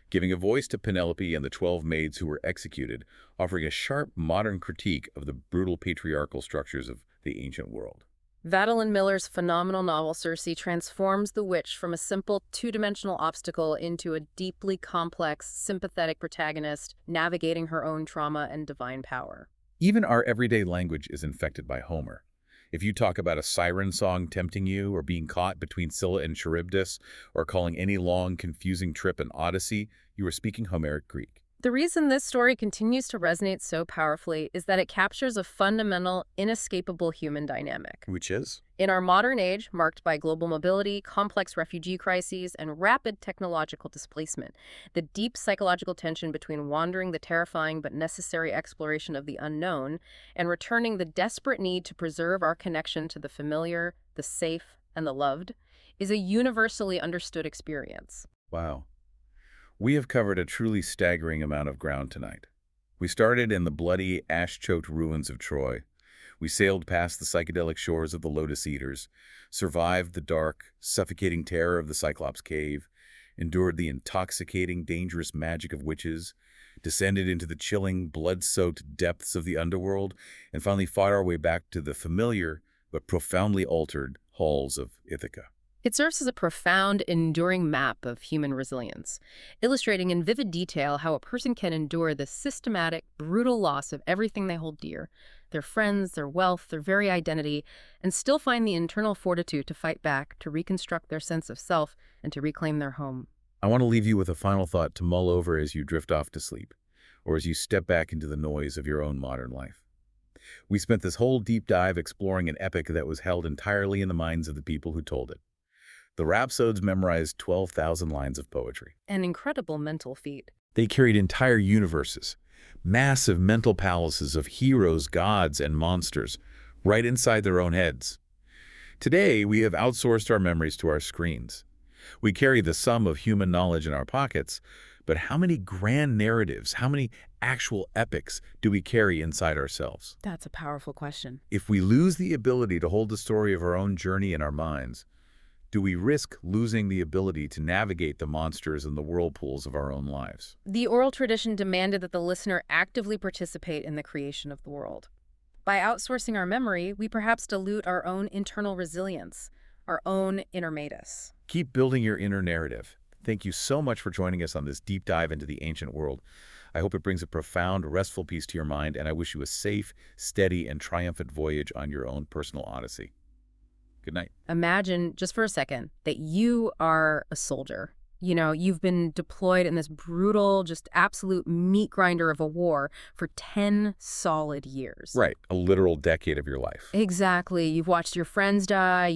giving a voice to Penelope and the 12 maids who were executed, offering a sharp modern critique of the brutal patriarchal structures of the ancient world. Madeline Miller's phenomenal novel Circe transforms the witch from a simple two-dimensional obstacle into a deeply complex, sympathetic protagonist navigating her own trauma and divine power. Even our everyday language is infected by Homer. If you talk about a siren song tempting you, or being caught between Scylla and Charybdis, or calling any long, confusing trip an Odyssey, you are speaking Homeric Greek. The reason this story continues to resonate so powerfully is that it captures a fundamental, inescapable human dynamic. Which is? In our modern age, marked by global mobility, complex refugee crises, and rapid technological displacement, the deep psychological tension between wandering the terrifying but necessary exploration of the unknown and returning the desperate need to preserve our connection to the familiar, the safe, and the loved is a universally understood experience. Wow. We have covered a truly staggering amount of ground tonight. We started in the bloody, ash-choked ruins of Troy. We sailed past the psychedelic shores of the Lotus Eaters, survived the dark, suffocating terror of the Cyclops Cave, endured the intoxicating, dangerous magic of witches, descended into the chilling, blood-soaked depths of the underworld, and finally fought our way back to the familiar but profoundly altered halls of Ithaca. It serves as a profound, enduring map of human resilience, illustrating in vivid detail how a person can endure the systematic, brutal loss of everything they hold dear, their friends, their wealth, their very identity, and still find the internal fortitude to fight back, to reconstruct their sense of self, and to reclaim their home. I want to leave you with a final thought to mull over as you drift off to sleep, or as you step back into the noise of your own modern life. We spent this whole deep dive exploring an epic that was held entirely in the minds of the people who told it. The rhapsodes memorized 12,000 lines of poetry. An incredible mental feat. They carried entire universes, massive mental palaces of heroes, gods, and monsters, right inside their own heads. Today, we have outsourced our memories to our screens. We carry the sum of human knowledge in our pockets, but how many grand narratives, how many actual epics do we carry inside ourselves? That's a powerful question. If we lose the ability to hold the story of our own journey in our minds, do we risk losing the ability to navigate the monsters and the whirlpools of our own lives? The oral tradition demanded that the listener actively participate in the creation of the world. By outsourcing our memory, we perhaps dilute our own internal resilience, our own inner Matus. Keep building your inner narrative. Thank you so much for joining us on this deep dive into the ancient world. I hope it brings a profound, restful peace to your mind, and I wish you a safe, steady, and triumphant voyage on your own personal Odyssey. Good night. Imagine, just for a second, that you are a soldier. You know, you've been deployed in this brutal, just absolute meat grinder of a war for 10 solid years. Right, a literal decade of your life. Exactly. You've watched your friends die.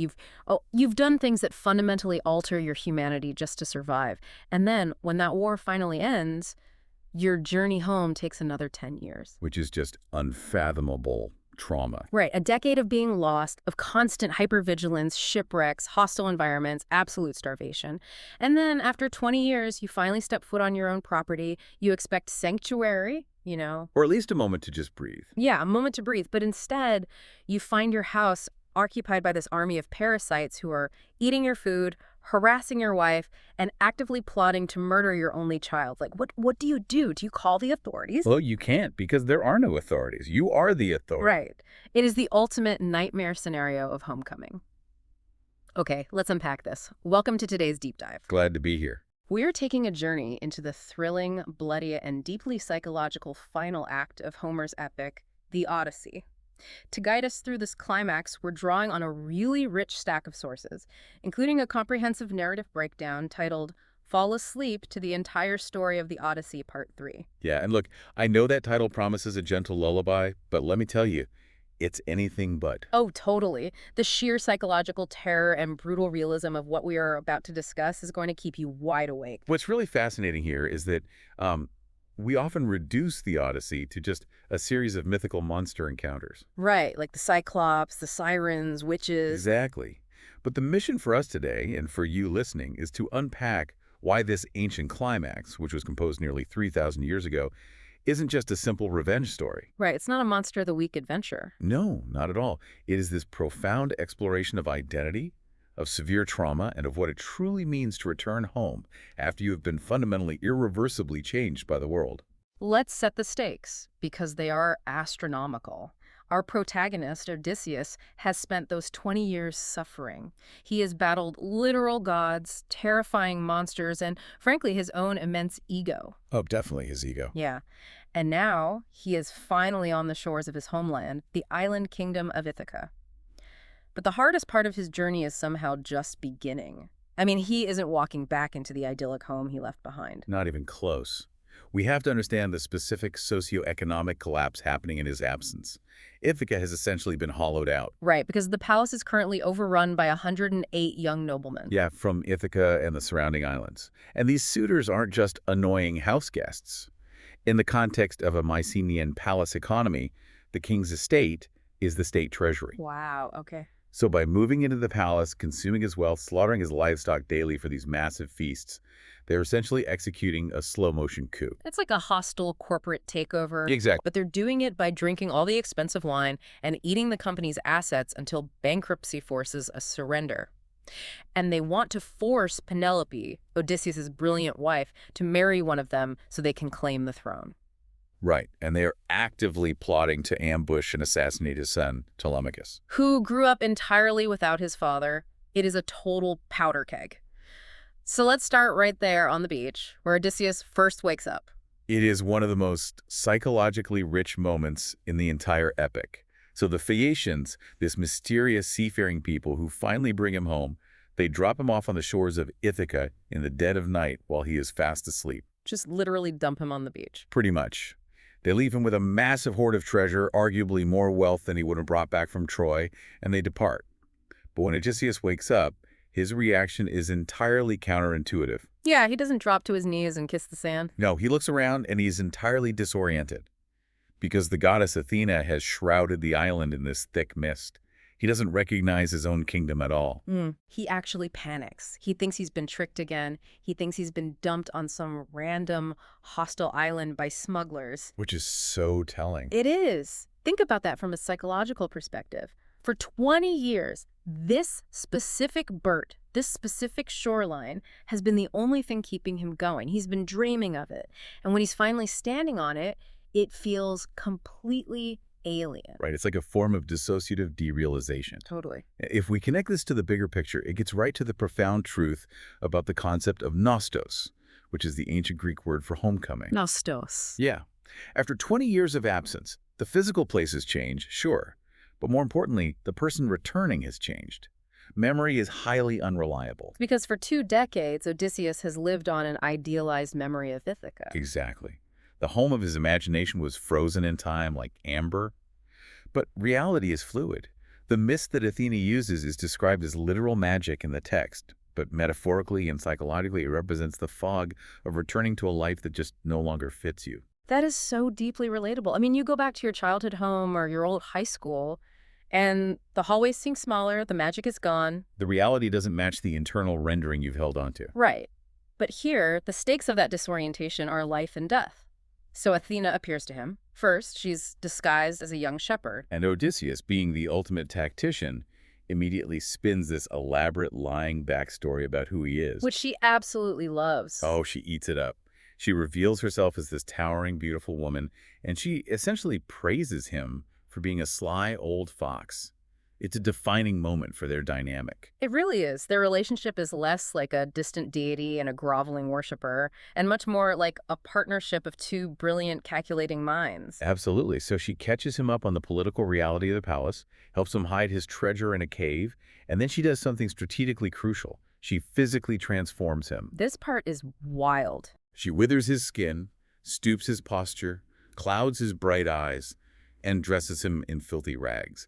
You've done things that fundamentally alter your humanity just to survive. And then, when that war finally ends, your journey home takes another 10 years. Which is just unfathomable trauma. Right. A decade of being lost, of constant hypervigilance, shipwrecks, hostile environments, absolute starvation. And then after 20 years, you finally step foot on your own property. You expect sanctuary, you know. Or at least a moment to just breathe. Yeah, a moment to breathe. But instead, you find your house occupied by this army of parasites who are eating your food, harassing your wife, and actively plotting to murder your only child. Like, what do you do? Do you call the authorities? Well, you can't, because there are no authorities. You are the authority. Right. It is the ultimate nightmare scenario of homecoming. Okay, let's unpack this. Welcome to today's deep dive. Glad to be here. We're taking a journey into the thrilling, bloody, and deeply psychological final act of Homer's epic, the Odyssey. To guide us through this climax, we're drawing on a really rich stack of sources, including a comprehensive narrative breakdown titled Fall Asleep to the Entire Story of the Odyssey, Part 3. Yeah, and look, I know that title promises a gentle lullaby, but let me tell you, it's anything but. Oh, totally. The sheer psychological terror and brutal realism of what we are about to discuss is going to keep you wide awake. What's really fascinating here is that um, we often reduce the Odyssey to just a series of mythical monster encounters. Right, like the Cyclops, the sirens, witches. Exactly. But the mission for us today, and for you listening, is to unpack why this ancient climax, which was composed nearly 3,000 years ago, isn't just a simple revenge story. Right, it's not a Monster of the Week adventure. No, not at all. It is this profound exploration of identity, of severe trauma, and of what it truly means to return home after you have been fundamentally, irreversibly changed by the world. Let's set the stakes, because they are astronomical. Our protagonist, Odysseus, has spent those 20 years suffering. He has battled literal gods, terrifying monsters, and frankly, his own immense ego. Oh, definitely his ego. Yeah. And now he is finally on the shores of his homeland, the island kingdom of Ithaca. But the hardest part of his journey is somehow just beginning. I mean, he isn't walking back into the idyllic home he left behind. Not even close. We have to understand the specific socioeconomic collapse happening in his absence. Ithaca has essentially been hollowed out. Right, because the palace is currently overrun by 108 young noblemen. Yeah, from Ithaca and the surrounding islands. And these suitors aren't just annoying house guests. In the context of a Mycenaean palace economy, the king's estate is the state treasury. Wow, okay. So by moving into the palace, consuming his wealth, slaughtering his livestock daily for these massive feasts, they're essentially executing a slow-motion coup. It's like a hostile corporate takeover. Exactly. But they're doing it by drinking all the expensive wine and eating the company's assets until bankruptcy forces a surrender. And they want to force Penelope, Odysseus' brilliant wife, to marry one of them so they can claim the throne. Right, and they are actively plotting to ambush and assassinate his son, Telemachus. Who grew up entirely without his father. It is a total powder keg. So let's start right there on the beach, where Odysseus first wakes up. It is one of the most psychologically rich moments in the entire epic. So the Phaeacians, this mysterious seafaring people who finally bring him home, they drop him off on the shores of Ithaca in the dead of night while he is fast asleep. Just literally dump him on the beach. Pretty much. They leave him with a massive hoard of treasure, arguably more wealth than he would have brought back from Troy, and they depart. But when Odysseus wakes up, his reaction is entirely counterintuitive. Yeah, he doesn't drop to his knees and kiss the sand. No, he looks around and he's entirely disoriented. Because the goddess Athena has shrouded the island in this thick mist. He doesn't recognize his own kingdom at all. He actually panics. He thinks he's been tricked again. He thinks he's been dumped on some random hostile island by smugglers. Which is so telling. It is. Think about that from a psychological perspective. For 20 years, this specific Bert, this specific shoreline, has been the only thing keeping him going. He's been dreaming of it. And when he's finally standing on it, it feels completely alien. Right, it's like a form of dissociative derealization. Totally. If we connect this to the bigger picture, it gets right to the profound truth about the concept of nostos, which is the ancient Greek word for homecoming. Nostos. Yeah. After 20 years of absence, the physical place has changed, sure. But more importantly, the person returning has changed. Memory is highly unreliable. Because for 2 decades, Odysseus has lived on an idealized memory of Ithaca. Exactly. The home of his imagination was frozen in time like amber. But reality is fluid. The mist that Athena uses is described as literal magic in the text, but metaphorically and psychologically it represents the fog of returning to a life that just no longer fits you. That is so deeply relatable. I mean, you go back to your childhood home or your old high school, and the hallways seem smaller, the magic is gone. The reality doesn't match the internal rendering you've held onto. Right. But here, the stakes of that disorientation are life and death. So Athena appears to him. First, she's disguised as a young shepherd. And Odysseus, being the ultimate tactician, immediately spins this elaborate lying backstory about who he is. Which she absolutely loves. Oh, she eats it up. She reveals herself as this towering, beautiful woman, and she essentially praises him for being a sly old fox. It's a defining moment for their dynamic. It really is. Their relationship is less like a distant deity and a groveling worshiper, and much more like a partnership of 2 brilliant, calculating minds. Absolutely. So she catches him up on the political reality of the palace, helps him hide his treasure in a cave, and then she does something strategically crucial. She physically transforms him. This part is wild. She withers his skin, stoops his posture, clouds his bright eyes, and dresses him in filthy rags.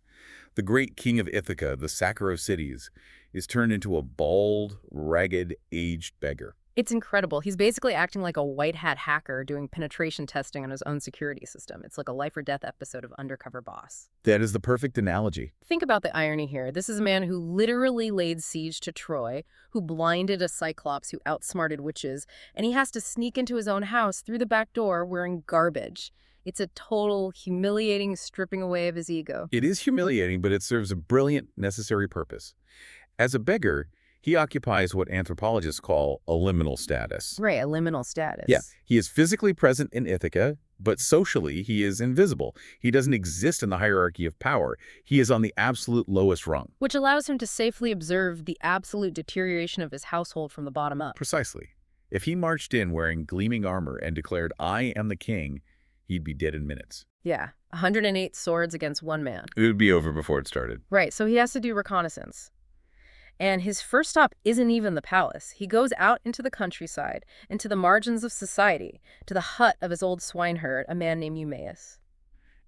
The great king of Ithaca, the sacker of cities, is turned into a bald, ragged, aged beggar. It's incredible. He's basically acting like a white hat hacker doing penetration testing on his own security system. It's like a life or death episode of Undercover Boss. That is the perfect analogy. Think about the irony here. This is a man who literally laid siege to Troy, who blinded a cyclops who outsmarted witches, and he has to sneak into his own house through the back door wearing garbage. It's a total, humiliating stripping away of his ego. It is humiliating, but it serves a brilliant, necessary purpose. As a beggar, he occupies what anthropologists call a liminal status. Right, a liminal status. Yeah, he is physically present in Ithaca, but socially he is invisible. He doesn't exist in the hierarchy of power. He is on the absolute lowest rung. Which allows him to safely observe the absolute deterioration of his household from the bottom up. Precisely. If he marched in wearing gleaming armor and declared, "I am the king," he'd be dead in minutes. Yeah, 108 swords against one man. It would be over before it started. Right, so he has to do reconnaissance. And his first stop isn't even the palace. He goes out into the countryside, into the margins of society, to the hut of his old swineherd, a man named Eumaeus.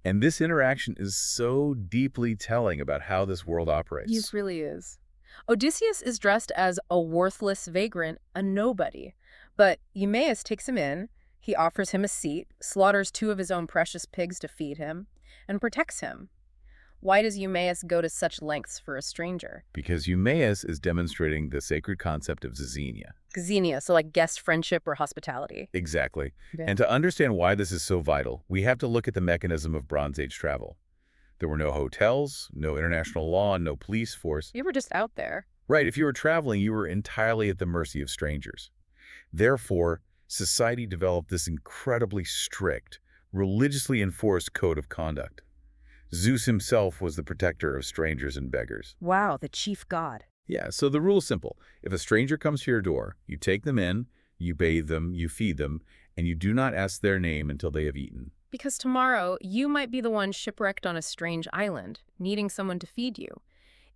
And this interaction is so deeply telling about how this world operates. He really is. Odysseus is dressed as a worthless vagrant, a nobody. But Eumaeus takes him in, he offers him a seat, slaughters 2 of his own precious pigs to feed him, and protects him. Why does Eumaeus go to such lengths for a stranger? Because Eumaeus is demonstrating the sacred concept of xenia. Xenia, so like guest friendship or hospitality. Exactly. Yeah. And to understand why this is so vital, we have to look at the mechanism of Bronze Age travel. There were no hotels, no international law, no police force. You were just out there. Right, if you were traveling, you were entirely at the mercy of strangers. Therefore, society developed this incredibly strict, religiously enforced code of conduct. Zeus himself was the protector of strangers and beggars. Wow, the chief god. Yeah, so the rule's simple. If a stranger comes to your door, you take them in, you bathe them, you feed them, and you do not ask their name until they have eaten. Because tomorrow, you might be the one shipwrecked on a strange island, needing someone to feed you.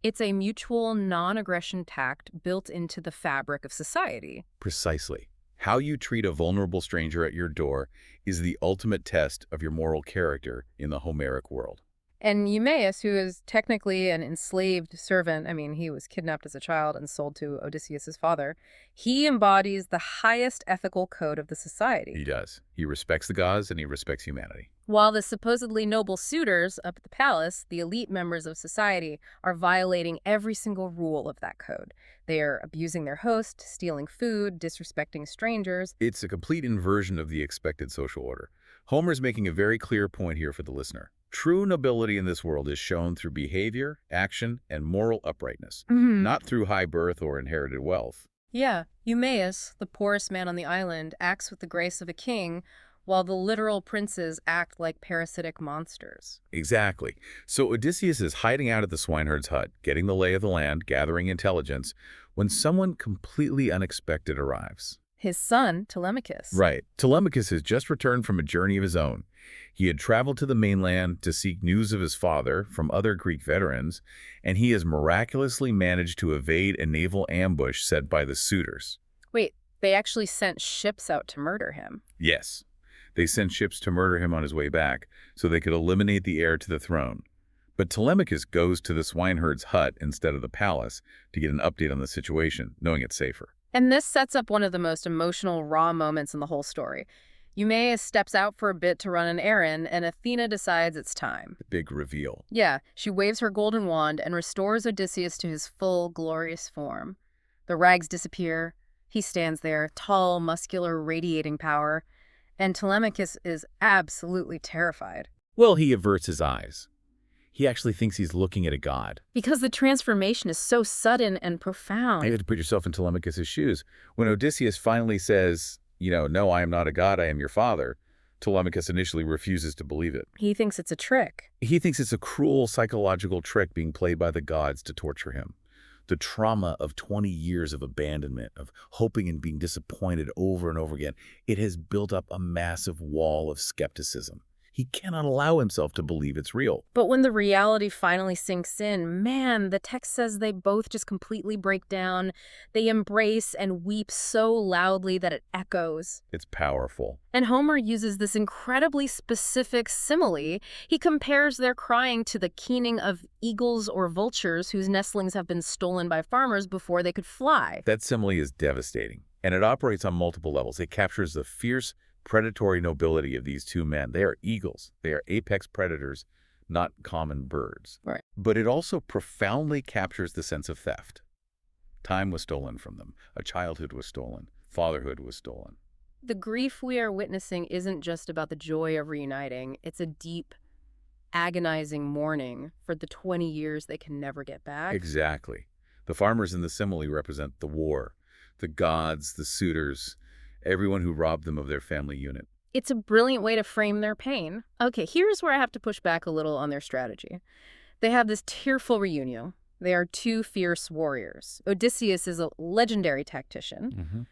It's a mutual non-aggression pact built into the fabric of society. Precisely. How you treat a vulnerable stranger at your door is the ultimate test of your moral character in the Homeric world. And Eumaeus, who is technically an enslaved servant, I mean, he was kidnapped as a child and sold to Odysseus' father, he embodies the highest ethical code of the society. He does. He respects the gods and he respects humanity. While the supposedly noble suitors up at the palace, the elite members of society, are violating every single rule of that code. They are abusing their host, stealing food, disrespecting strangers. It's a complete inversion of the expected social order. Homer's making a very clear point here for the listener. True nobility in this world is shown through behavior, action, and moral uprightness, not through high birth or inherited wealth. Yeah, Eumaeus, the poorest man on the island, acts with the grace of a king, while the literal princes act like parasitic monsters. Exactly. So Odysseus is hiding out at the swineherd's hut, getting the lay of the land, gathering intelligence, when someone completely unexpected arrives. His son, Telemachus. Right. Telemachus has just returned from a journey of his own. He had traveled to the mainland to seek news of his father from other Greek veterans, and he has miraculously managed to evade a naval ambush set by the suitors. Wait, they actually sent ships out to murder him? Yes. They sent ships to murder him on his way back, so they could eliminate the heir to the throne. But Telemachus goes to the swineherd's hut instead of the palace to get an update on the situation, knowing it's safer. And this sets up one of the most emotional, raw moments in the whole story. Eumaeus steps out for a bit to run an errand, and Athena decides it's time. The big reveal. Yeah, she waves her golden wand and restores Odysseus to his full, glorious form. The rags disappear. He stands there, tall, muscular, radiating power. And Telemachus is absolutely terrified. Well, he averts his eyes. He actually thinks he's looking at a god. Because the transformation is so sudden and profound. You have to put yourself in Telemachus' shoes. When Odysseus finally says, no, I am not a god, I am your father, Telemachus initially refuses to believe it. He thinks it's a trick. He thinks it's a cruel psychological trick being played by the gods to torture him. The trauma of 20 years of abandonment, of hoping and being disappointed over and over again, it has built up a massive wall of skepticism. He cannot allow himself to believe it's real. But when the reality finally sinks in, man, the text says they both just completely break down. They embrace and weep so loudly that it echoes. It's powerful. And Homer uses this incredibly specific simile. He compares their crying to the keening of eagles or vultures whose nestlings have been stolen by farmers before they could fly. That simile is devastating, and it operates on multiple levels. It captures the fierce, predatory nobility of these two men. They are eagles. They are apex predators, not common birds. Right. But it also profoundly captures the sense of theft. Time was stolen from them. A childhood was stolen. Fatherhood was stolen. The grief we are witnessing isn't just about the joy of reuniting. It's a deep, agonizing mourning for the 20 years they can never get back. Exactly. The farmers in the simile represent the war, the gods, the suitors, everyone who robbed them of their family unit. It's a brilliant way to frame their pain. Okay, here's where I have to push back a little on their strategy. They have this tearful reunion. They are two fierce warriors. Odysseus is a legendary tactician.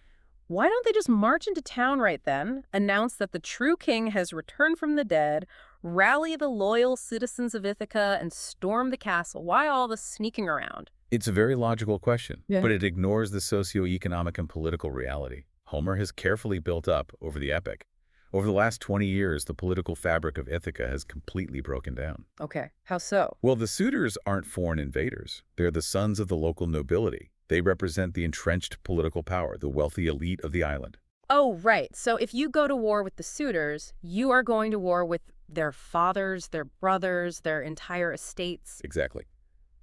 Why don't they just march into town right then, announce that the true king has returned from the dead, rally the loyal citizens of Ithaca, and storm the castle? Why all the sneaking around? It's a very logical question, Yeah. but it ignores the socioeconomic and political reality Homer has carefully built up over the epic. Over the last 20 years, the political fabric of Ithaca has completely broken down. Okay, how so? Well, the suitors aren't foreign invaders. They're the sons of the local nobility. They represent the entrenched political power, the wealthy elite of the island. Oh, right. So if you go to war with the suitors, you are going to war with their fathers, their brothers, their entire estates. Exactly.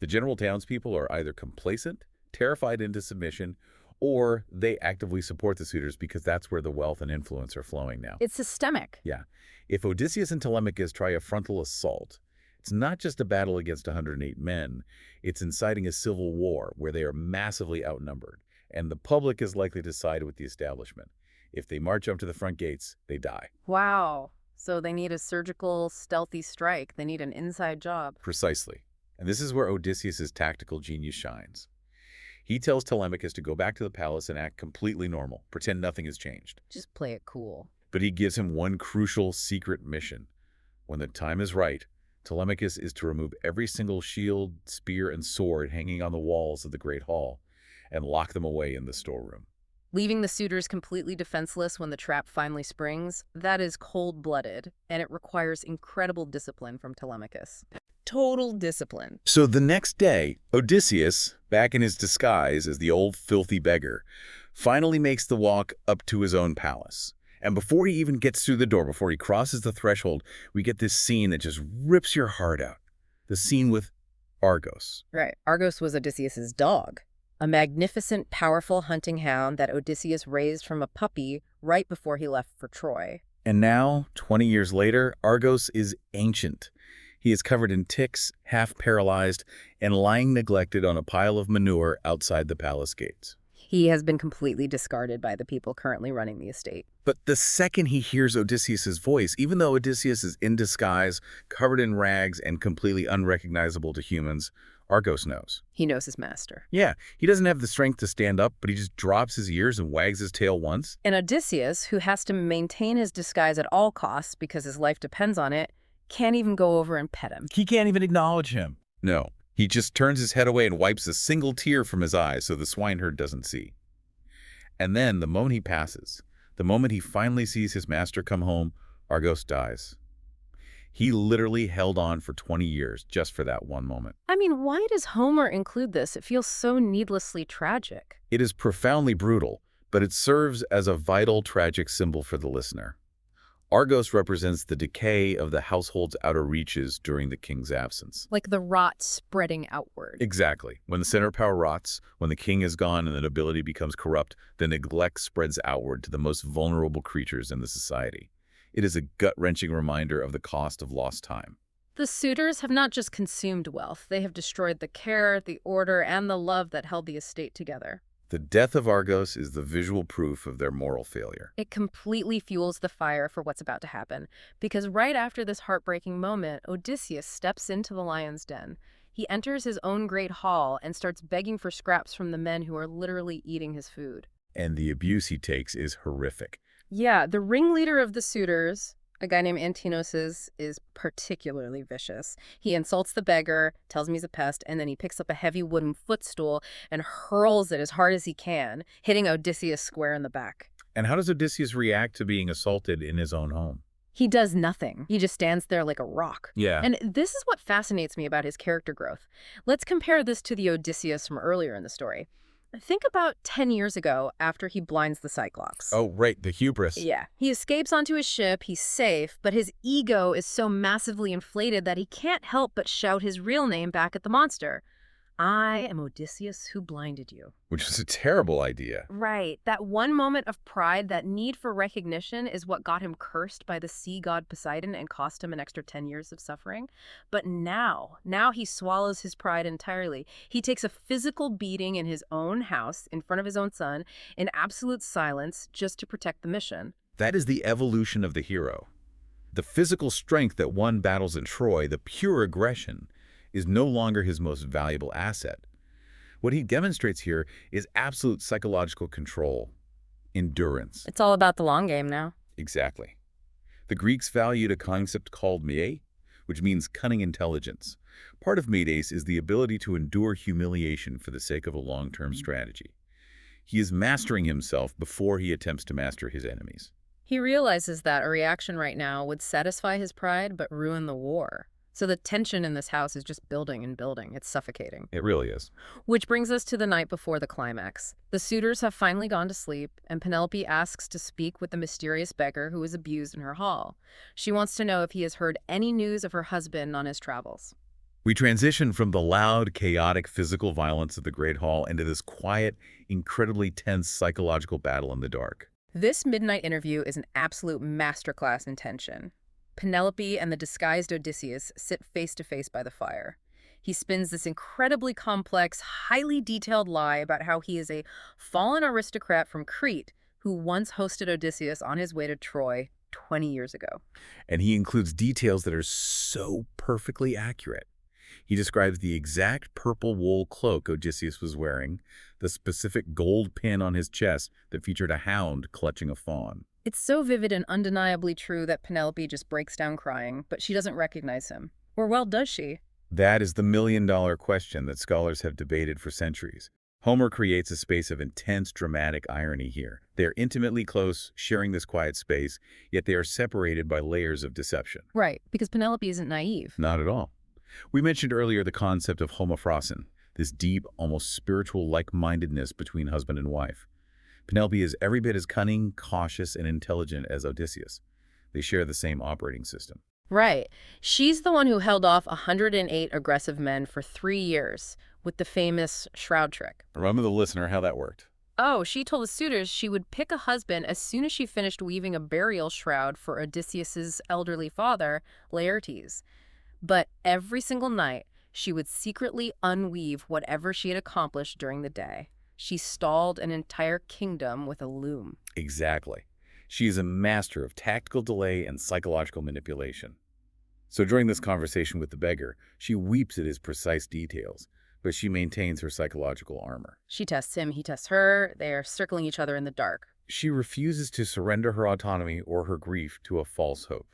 The general townspeople are either complacent, terrified into submission, or they actively support the suitors because that's where the wealth and influence are flowing now. It's systemic. Yeah. If Odysseus and Telemachus try a frontal assault, it's not just a battle against 108 men, it's inciting a civil war where they are massively outnumbered, and the public is likely to side with the establishment. If they march up to the front gates, they die. Wow. So they need a surgical, stealthy strike. They need an inside job. Precisely. And this is where Odysseus' tactical genius shines. He tells Telemachus to go back to the palace and act completely normal, pretend nothing has changed. Just play it cool. But he gives him one crucial secret mission. When the time is right, Telemachus is to remove every single shield, spear, and sword hanging on the walls of the Great Hall and lock them away in the storeroom. Leaving the suitors completely defenseless when the trap finally springs, that is cold-blooded, and it requires incredible discipline from Telemachus. Total discipline. So the next day, Odysseus, back in his disguise as the old filthy beggar, finally makes the walk up to his own palace. And before he even gets through the door, before he crosses the threshold, we get this scene that just rips your heart out. The scene with Argos. Right. Argos was Odysseus's dog, a magnificent, powerful hunting hound that Odysseus raised from a puppy right before he left for Troy. And now, 20 years later, Argos is ancient. He is covered in ticks, half paralyzed, and lying neglected on a pile of manure outside the palace gates. He has been completely discarded by the people currently running the estate. But the second he hears Odysseus' voice, even though Odysseus is in disguise, covered in rags, and completely unrecognizable to humans, Argos knows. He knows his master. Yeah, he doesn't have the strength to stand up, but he just drops his ears and wags his tail once. And Odysseus, who has to maintain his disguise at all costs because his life depends on it, can't even go over and pet him. He can't even acknowledge him. No, he just turns his head away and wipes a single tear from his eyes so the swineherd doesn't see. And then, the moment he passes, the moment he finally sees his master come home, Argos dies. He literally held on for 20 years just for that one moment. I mean, why does Homer include this? It feels so needlessly tragic. It is profoundly brutal, but it serves as a vital, tragic symbol for the listener. Argos represents the decay of the household's outer reaches during the king's absence. Like the rot spreading outward. Exactly. When the center of power rots, when the king is gone and the nobility becomes corrupt, the neglect spreads outward to the most vulnerable creatures in the society. It is a gut-wrenching reminder of the cost of lost time. The suitors have not just consumed wealth, they have destroyed the care, the order, and the love that held the estate together. The death of Argos is the visual proof of their moral failure. It completely fuels the fire for what's about to happen, because right after this heartbreaking moment, Odysseus steps into the lion's den. He enters his own great hall and starts begging for scraps from the men who are literally eating his food. And the abuse he takes is horrific. Yeah, the ringleader of the suitors, A guy named Antinous is particularly vicious. He insults the beggar, tells him he's a pest, and then he picks up a heavy wooden footstool and hurls it as hard as he can, hitting Odysseus square in the back. And how does Odysseus react to being assaulted in his own home? He does nothing. He just stands there like a rock. Yeah. And this is what fascinates me about his character growth. Let's compare this to the Odysseus from earlier in the story. Think about 10 years ago after he blinds the Cyclops. Oh, right, the hubris. Yeah. He escapes onto his ship, he's safe, but his ego is so massively inflated that he can't help but shout his real name back at the monster. I am Odysseus who blinded you. Which was a terrible idea. Right. That one moment of pride, that need for recognition is what got him cursed by the sea god Poseidon and cost him an extra 10 years of suffering. But now he swallows his pride entirely. He takes a physical beating in his own house, in front of his own son, in absolute silence, just to protect the mission. That is the evolution of the hero. The physical strength that won battles in Troy, the pure aggression, is no longer his most valuable asset. What he demonstrates here is absolute psychological control, endurance. It's all about the long game now. Exactly. The Greeks valued a concept called mie, which means cunning intelligence. Part of mides is the ability to endure humiliation for the sake of a long-term strategy. He is mastering himself before he attempts to master his enemies. He realizes that a reaction right now would satisfy his pride but ruin the war. So the tension in this house is just building and building. It's suffocating. It really is. Which brings us to the night before the climax. The suitors have finally gone to sleep, and Penelope asks to speak with the mysterious beggar who was abused in her hall. She wants to know if he has heard any news of her husband on his travels. We transition from the loud, chaotic physical violence of the Great Hall into this quiet, incredibly tense psychological battle in the dark. This midnight interview is an absolute masterclass in tension. Penelope and the disguised Odysseus sit face to face by the fire. He spins this incredibly complex, highly detailed lie about how he is a fallen aristocrat from Crete who once hosted Odysseus on his way to Troy 20 years ago. And he includes details that are so perfectly accurate. He describes the exact purple wool cloak Odysseus was wearing, the specific gold pin on his chest that featured a hound clutching a fawn. It's so vivid and undeniably true that Penelope just breaks down crying, but she doesn't recognize him. Or well, does she? That is the million-dollar question that scholars have debated for centuries. Homer creates a space of intense, dramatic irony here. They are intimately close, sharing this quiet space, yet they are separated by layers of deception. Right, because Penelope isn't naive. Not at all. We mentioned earlier the concept of homophrosin, this deep, almost spiritual like-mindedness between husband and wife. Penelope is every bit as cunning, cautious, and intelligent as Odysseus. They share the same operating system. Right. She's the one who held off 108 aggressive men for 3 years with the famous shroud trick. Remember the listener how that worked. Oh, she told the suitors she would pick a husband as soon as she finished weaving a burial shroud for Odysseus's elderly father, Laertes. But every single night, she would secretly unweave whatever she had accomplished during the day. She stalled an entire kingdom with a loom. Exactly. She is a master of tactical delay and psychological manipulation. So during this conversation with the beggar, she weeps at his precise details, but she maintains her psychological armor. She tests him, he tests her. They are circling each other in the dark. She refuses to surrender her autonomy or her grief to a false hope.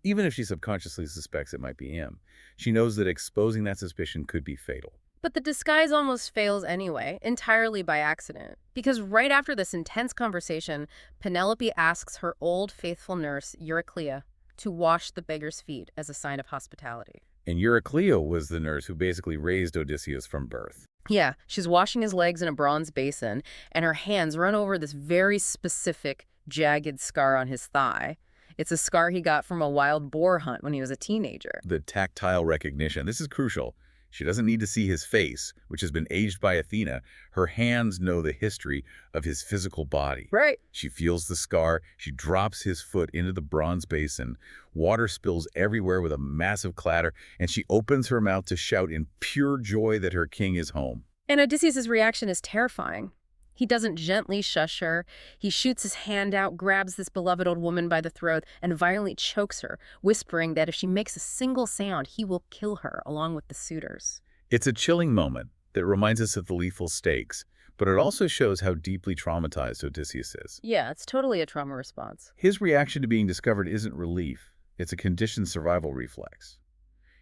Even if she subconsciously suspects it might be him, she knows that exposing that suspicion could be fatal. But the disguise almost fails anyway, entirely by accident. Because right after this intense conversation, Penelope asks her old faithful nurse, Euryclea, to wash the beggar's feet as a sign of hospitality. And Euryclea was the nurse who basically raised Odysseus from birth. Yeah, she's washing his legs in a bronze basin, and her hands run over this very specific, jagged scar on his thigh. It's a scar he got from a wild boar hunt when he was a teenager. The tactile recognition. This is crucial. She doesn't need to see his face, which has been aged by Athena. Her hands know the history of his physical body. Right. She feels the scar. She drops his foot into the bronze basin. Water spills everywhere with a massive clatter, and she opens her mouth to shout in pure joy that her king is home. And Odysseus' reaction is terrifying. He doesn't gently shush her. He shoots his hand out, grabs this beloved old woman by the throat, and violently chokes her, whispering that if she makes a single sound, he will kill her, along with the suitors. It's a chilling moment that reminds us of the lethal stakes, But it also shows how deeply traumatized Odysseus is. Yeah, it's totally a trauma response. His reaction to being discovered isn't relief. It's a conditioned survival reflex.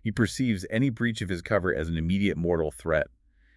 He perceives any breach of his cover as an immediate mortal threat.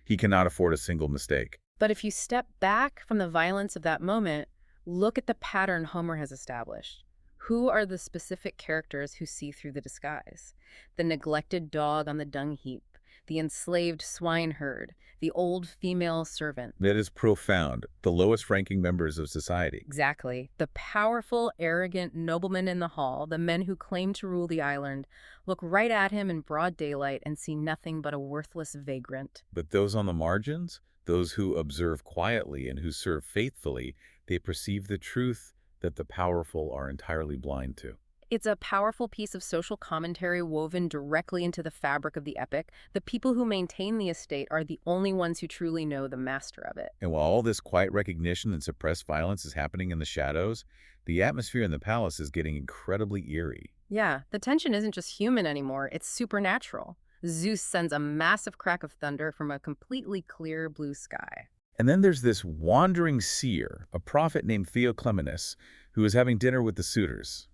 He cannot afford a single mistake. But if you step back from the violence of that moment, look at the pattern Homer has established. Who are the specific characters who see through the disguise? The neglected dog on the dung heap, the enslaved swineherd, the old female servant. That is profound. The lowest-ranking members of society. Exactly. The powerful, arrogant noblemen in the hall, the men who claim to rule the island, look right at him in broad daylight and see nothing but a worthless vagrant. But those on the margins, those who observe quietly and who serve faithfully, they perceive the truth that the powerful are entirely blind to. It's a powerful piece of social commentary woven directly into the fabric of the epic. The people who maintain the estate are the only ones who truly know the master of it. And while all this quiet recognition and suppressed violence is happening in the shadows, the atmosphere in the palace is getting incredibly eerie. Yeah, the tension isn't just human anymore, it's supernatural. Zeus sends a massive crack of thunder from a completely clear blue sky. And then there's this wandering seer, a prophet named Theoclemenus, who is having dinner with the suitors.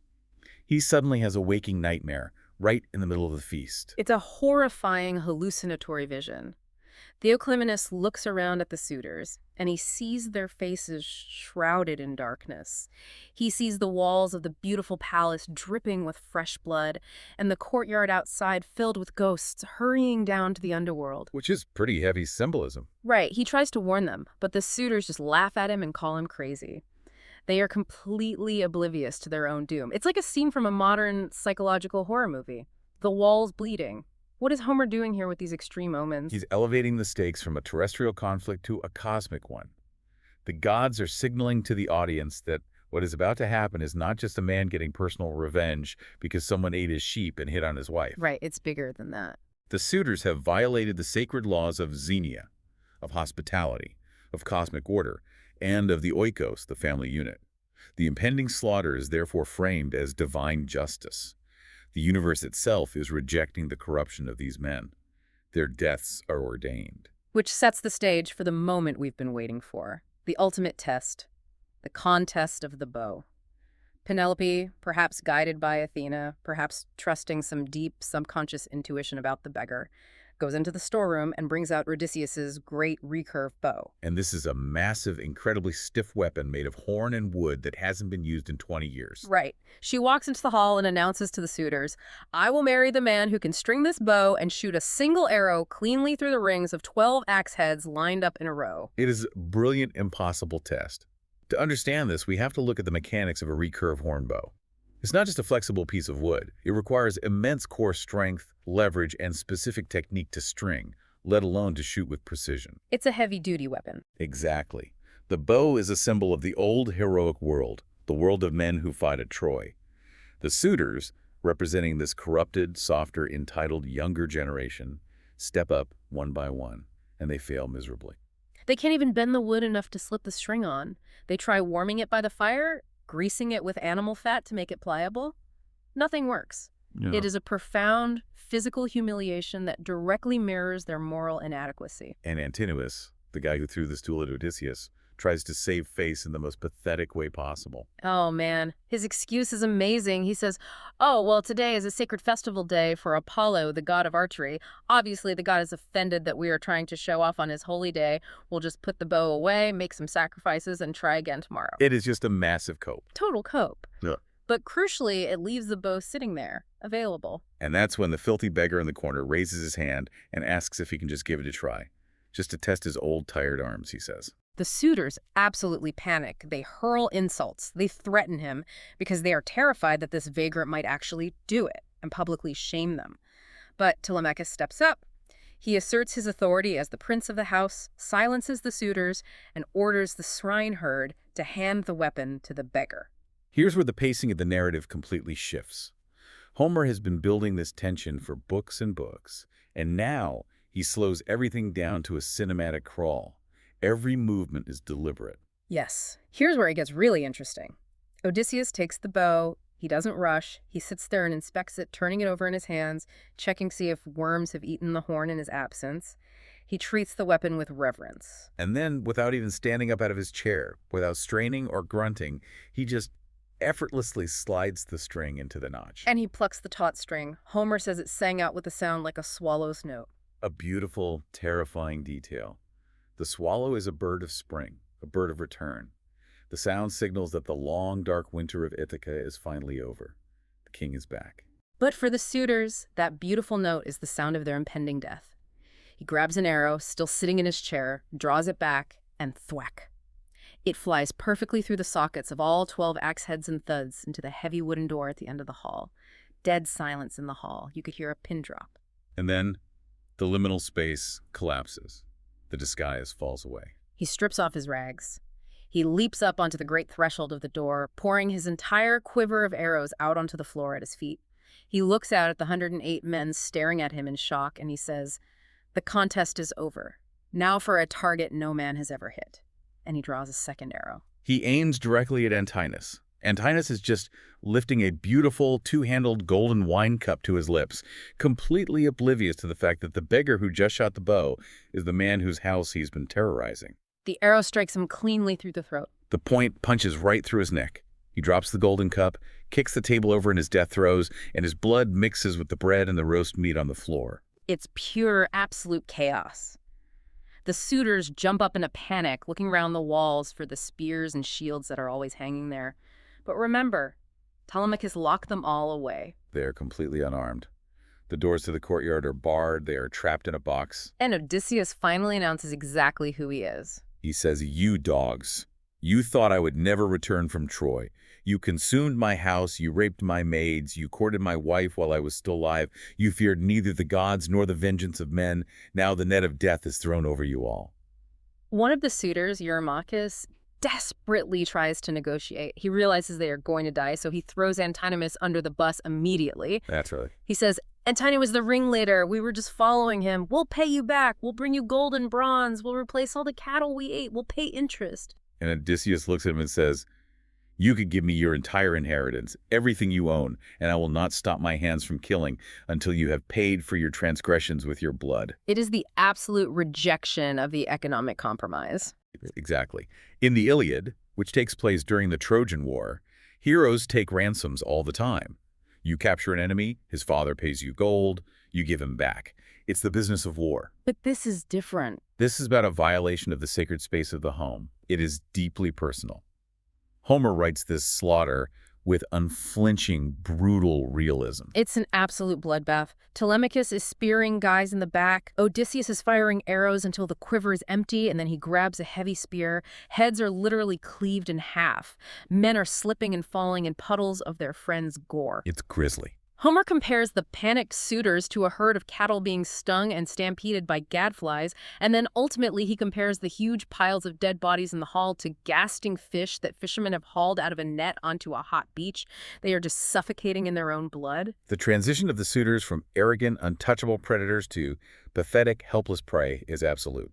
He suddenly has a waking nightmare right in the middle of the feast. It's a horrifying hallucinatory vision. Theoclemenus looks around at the suitors, and he sees their faces shrouded in darkness. He sees the walls of the beautiful palace dripping with fresh blood, and the courtyard outside filled with ghosts hurrying down to the underworld. Which is pretty heavy symbolism. Right, he tries to warn them, but the suitors just laugh at him and call him crazy. They are completely oblivious to their own doom. It's like a scene from a modern psychological horror movie. The walls bleeding. What is Homer doing here with these extreme omens? He's elevating the stakes from a terrestrial conflict to a cosmic one. The gods are signaling to the audience that what is about to happen is not just a man getting personal revenge because someone ate his sheep and hit on his wife. Right, it's bigger than that. The suitors have violated the sacred laws of Xenia, of hospitality, of cosmic order, and of the oikos, the family unit. The impending slaughter is therefore framed as divine justice. The universe itself is rejecting the corruption of these men. Their deaths are ordained. Which sets the stage for the moment we've been waiting for. The ultimate test. The contest of the bow. Penelope, perhaps guided by Athena, perhaps trusting some deep subconscious intuition about the beggar, goes into the storeroom and brings out Odysseus's great recurve bow. And this is a massive, incredibly stiff weapon made of horn and wood that hasn't been used in 20 years. Right. She walks into the hall and announces to the suitors, "I will marry the man who can string this bow and shoot a single arrow cleanly through the rings of 12 axe heads lined up in a row." It is a brilliant, impossible test. To understand this, we have to look at the mechanics of a recurve horn bow. It's not just a flexible piece of wood. It requires immense core strength, leverage, and specific technique to string, let alone to shoot with precision. It's a heavy-duty weapon. Exactly. The bow is a symbol of the old heroic world, the world of men who fought at Troy. The suitors, representing this corrupted, softer, entitled younger generation, step up one by one, and they fail miserably. They can't even bend the wood enough to slip the string on. They try warming it by the fire, greasing it with animal fat to make it pliable. Nothing works. Yeah. It is a profound physical humiliation that directly mirrors their moral inadequacy. And Antinous, the guy who threw the stool at Odysseus, tries to save face in the most pathetic way possible. Oh man, his excuse is amazing. He says, "Oh, well, today is a sacred festival day for Apollo, the god of archery. Obviously, the god is offended that we are trying to show off on his holy day. We'll just put the bow away, make some sacrifices, and try again tomorrow." It is just a massive cope. Total cope. Yeah. But crucially, it leaves the bow sitting there, available. And that's when the filthy beggar in the corner raises his hand and asks if he can just give it a try. Just to test his old, tired arms, he says. The suitors absolutely panic. They hurl insults. They threaten him because they are terrified that this vagrant might actually do it and publicly shame them. But Telemachus steps up. He asserts his authority as the prince of the house, silences the suitors, and orders the swineherd to hand the weapon to the beggar. Here's where the pacing of the narrative completely shifts. Homer has been building this tension for books and books, and now he slows everything down to a cinematic crawl. Every movement is deliberate. Yes. Here's where it gets really interesting. Odysseus takes the bow. He doesn't rush. He sits there and inspects it, turning it over in his hands, checking to see if worms have eaten the horn in his absence. He treats the weapon with reverence. And then, without even standing up out of his chair, without straining or grunting, he just effortlessly slides the string into the notch. And he plucks the taut string. Homer says it sang out with a sound like a swallow's note. A beautiful, terrifying detail. The swallow is a bird of spring, a bird of return. The sound signals that the long, dark winter of Ithaca is finally over. The king is back. But for the suitors, that beautiful note is the sound of their impending death. He grabs an arrow, still sitting in his chair, draws it back, and thwack. It flies perfectly through the sockets of all 12 axe heads and thuds into the heavy wooden door at the end of the hall. Dead silence in the hall. You could hear a pin drop. And then, the liminal space collapses. The disguise falls away. He strips off his rags. He leaps up onto the great threshold of the door, pouring his entire quiver of arrows out onto the floor at his feet. He looks out at the 108 men staring at him in shock, and he says, "The contest is over. Now for a target no man has ever hit." And he draws a second arrow. He aims directly at Antinous. Antinous is just lifting a beautiful, two-handled golden wine cup to his lips, completely oblivious to the fact that the beggar who just shot the bow is the man whose house he's been terrorizing. The arrow strikes him cleanly through the throat. The point punches right through his neck. He drops the golden cup, kicks the table over in his death throes, and his blood mixes with the bread and the roast meat on the floor. It's pure, absolute chaos. The suitors jump up in a panic, looking around the walls for the spears and shields that are always hanging there. But remember, Telemachus locked them all away. They are completely unarmed. The doors to the courtyard are barred. They are trapped in a box. And Odysseus finally announces exactly who he is. He says, "You dogs, you thought I would never return from Troy. You consumed my house, you raped my maids, you courted my wife while I was still alive. You feared neither the gods nor the vengeance of men. Now the net of death is thrown over you all." One of the suitors, Eurymachus, desperately tries to negotiate. He realizes they are going to die, so he throws Antinous under the bus immediately. Naturally. He says, "Antinous was the ringleader. We were just following him. We'll pay you back. We'll bring you gold and bronze. We'll replace all the cattle we ate. We'll pay interest." And Odysseus looks at him and says, "You could give me your entire inheritance, everything you own, and I will not stop my hands from killing until you have paid for your transgressions with your blood." It is the absolute rejection of the economic compromise. Exactly. In the Iliad, which takes place during the Trojan War, heroes take ransoms all the time. You capture an enemy, his father pays you gold, you give him back. It's the business of war. But this is different. This is about a violation of the sacred space of the home. It is deeply personal. Homer writes this slaughter with unflinching, brutal realism. It's an absolute bloodbath. Telemachus is spearing guys in the back. Odysseus is firing arrows until the quiver is empty, and then he grabs a heavy spear. Heads are literally cleaved in half. Men are slipping and falling in puddles of their friends' gore. It's grisly. Homer compares the panicked suitors to a herd of cattle being stung and stampeded by gadflies, and then ultimately he compares the huge piles of dead bodies in the hall to gasping fish that fishermen have hauled out of a net onto a hot beach. They are just suffocating in their own blood. The transition of the suitors from arrogant, untouchable predators to pathetic, helpless prey is absolute.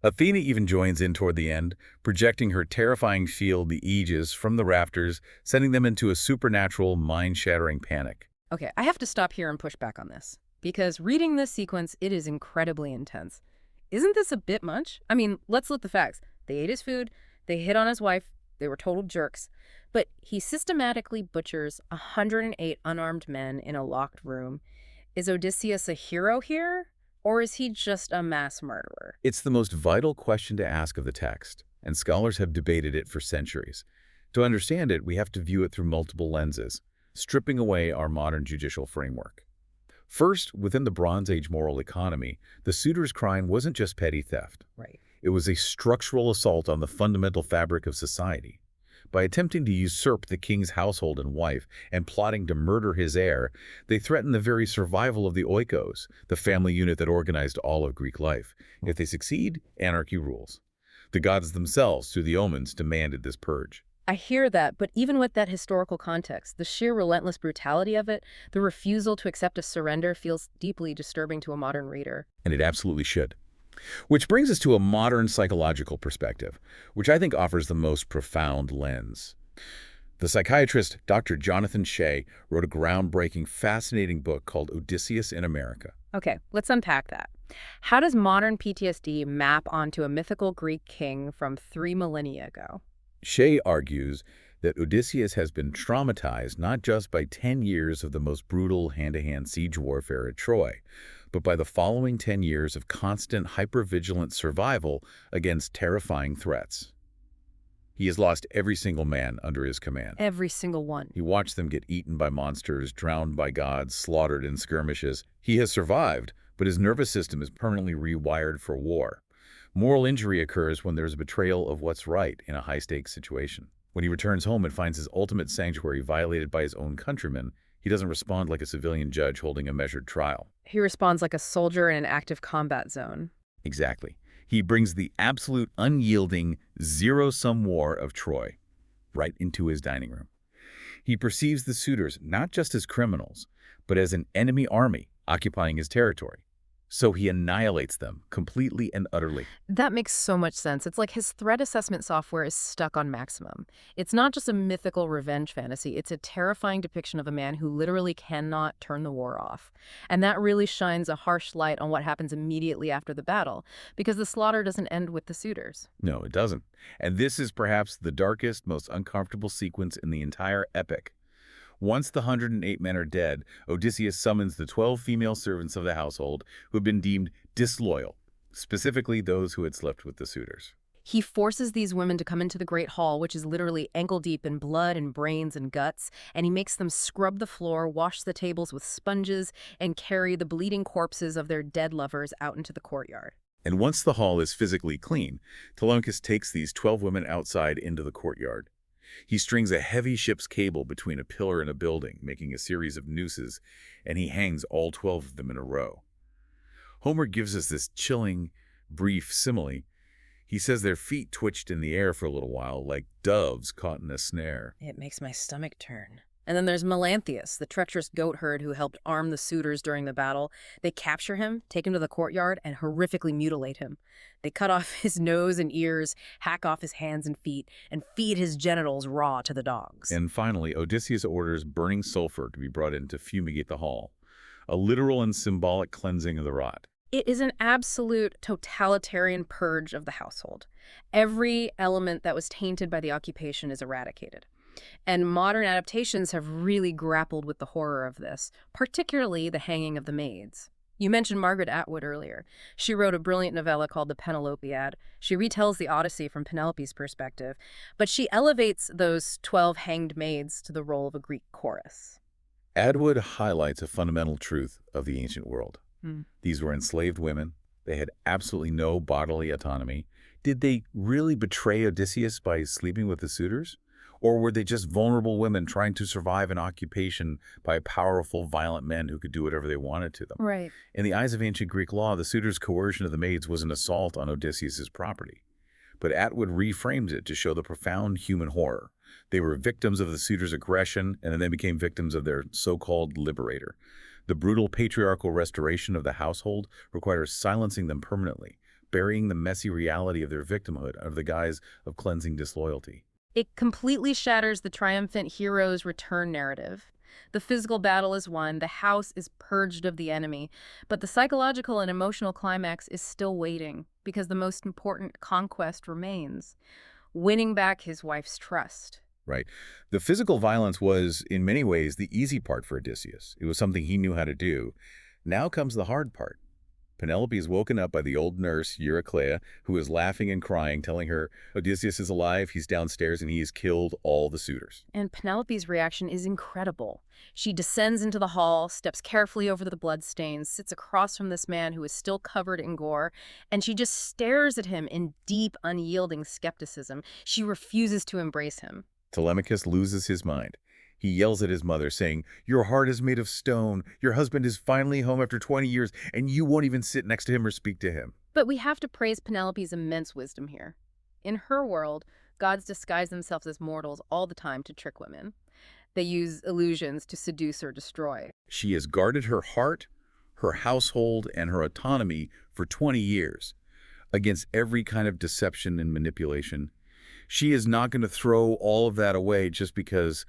Athena even joins in toward the end, projecting her terrifying shield, the Aegis, from the rafters, sending them into a supernatural, mind-shattering panic. Okay, I have to stop here and push back on this, because reading this sequence, it is incredibly intense. Isn't this a bit much? I mean, let's look at the facts. They ate his food, they hit on his wife, they were total jerks. But he systematically butchers 108 unarmed men in a locked room. Is Odysseus a hero here, or is he just a mass murderer? It's the most vital question to ask of the text, and scholars have debated it for centuries. To understand it, we have to view it through multiple lenses, stripping away our modern judicial framework. First, within the Bronze Age moral economy, the suitor's crime wasn't just petty theft. Right. It was a structural assault on the fundamental fabric of society. By attempting to usurp the king's household and wife and plotting to murder his heir, they threatened the very survival of the oikos, the family unit that organized all of Greek life. If they succeed, anarchy rules. The gods themselves, through the omens, demanded this purge. I hear that, but even with that historical context, the sheer relentless brutality of it, the refusal to accept a surrender feels deeply disturbing to a modern reader. And it absolutely should. Which brings us to a modern psychological perspective, which I think offers the most profound lens. The psychiatrist Dr. Jonathan Shea wrote a groundbreaking, fascinating book called Odysseus in America. Okay, let's unpack that. How does modern PTSD map onto a mythical Greek king from 3 millennia ago? Shea argues that Odysseus has been traumatized not just by 10 years of the most brutal hand-to-hand siege warfare at Troy, but by the following 10 years of constant hypervigilant survival against terrifying threats. He has lost every single man under his command. Every single one. He watched them get eaten by monsters, drowned by gods, slaughtered in skirmishes. He has survived, but his nervous system is permanently rewired for war. Moral injury occurs when there's a betrayal of what's right in a high-stakes situation. When he returns home and finds his ultimate sanctuary violated by his own countrymen, he doesn't respond like a civilian judge holding a measured trial. He responds like a soldier in an active combat zone. Exactly. He brings the absolute unyielding zero-sum war of Troy right into his dining room. He perceives the suitors not just as criminals, but as an enemy army occupying his territory. So he annihilates them completely and utterly. That makes so much sense. It's like his threat assessment software is stuck on maximum. It's not just a mythical revenge fantasy, it's a terrifying depiction of a man who literally cannot turn the war off. And that really shines a harsh light on what happens immediately after the battle, because the slaughter doesn't end with the suitors. No, it doesn't. And this is perhaps the darkest, most uncomfortable sequence in the entire epic. Once the 108 men are dead, Odysseus summons the 12 female servants of the household who have been deemed disloyal, specifically those who had slept with the suitors. He forces these women to come into the Great Hall, which is literally ankle-deep in blood and brains and guts, and he makes them scrub the floor, wash the tables with sponges, and carry the bleeding corpses of their dead lovers out into the courtyard. And once the hall is physically clean, Telemachus takes these 12 women outside into the courtyard. He strings a heavy ship's cable between a pillar and a building, making a series of nooses, and he hangs all 12 of them in a row. Homer gives us this chilling, brief simile. He says their feet twitched in the air for a little while, like doves caught in a snare. It makes my stomach turn. And then there's Melanthius, the treacherous goat herd who helped arm the suitors during the battle. They capture him, take him to the courtyard, and horrifically mutilate him. They cut off his nose and ears, hack off his hands and feet, and feed his genitals raw to the dogs. And finally, Odysseus orders burning sulfur to be brought in to fumigate the hall, a literal and symbolic cleansing of the rot. It is an absolute totalitarian purge of the household. Every element that was tainted by the occupation is eradicated. And modern adaptations have really grappled with the horror of this, particularly the hanging of the maids. You mentioned Margaret Atwood earlier. She wrote a brilliant novella called The Penelopiad. She retells the Odyssey from Penelope's perspective, but she elevates those 12 hanged maids to the role of a Greek chorus. Atwood highlights a fundamental truth of the ancient world. These were enslaved women. They had absolutely no bodily autonomy. Did they really betray Odysseus by sleeping with the suitors? Or were they just vulnerable women trying to survive an occupation by powerful, violent men who could do whatever they wanted to them? Right. In the eyes of ancient Greek law, the suitors' coercion of the maids was an assault on Odysseus' property. But Atwood reframes it to show the profound human horror. They were victims of the suitors' aggression, and then they became victims of their so-called liberator. The brutal patriarchal restoration of the household requires silencing them permanently, burying the messy reality of their victimhood under the guise of cleansing disloyalty. It completely shatters the triumphant hero's return narrative. The physical battle is won, the house is purged of the enemy, but the psychological and emotional climax is still waiting because the most important conquest remains, winning back his wife's trust. Right. The physical violence was, in many ways, the easy part for Odysseus. It was something he knew how to do. Now comes the hard part. Penelope is woken up by the old nurse, Euryclea, who is laughing and crying, telling her Odysseus is alive, he's downstairs, and he has killed all the suitors. And Penelope's reaction is incredible. She descends into the hall, steps carefully over the bloodstains, sits across from this man who is still covered in gore, and she just stares at him in deep, unyielding skepticism. She refuses to embrace him. Telemachus loses his mind. He yells at his mother, saying, "Your heart is made of stone. Your husband is finally home after 20 years, and you won't even sit next to him or speak to him." But we have to praise Penelope's immense wisdom here. In her world, gods disguise themselves as mortals all the time to trick women. They use illusions to seduce or destroy. She has guarded her heart, her household, and her autonomy for 20 years against every kind of deception and manipulation. She is not going to throw all of that away just because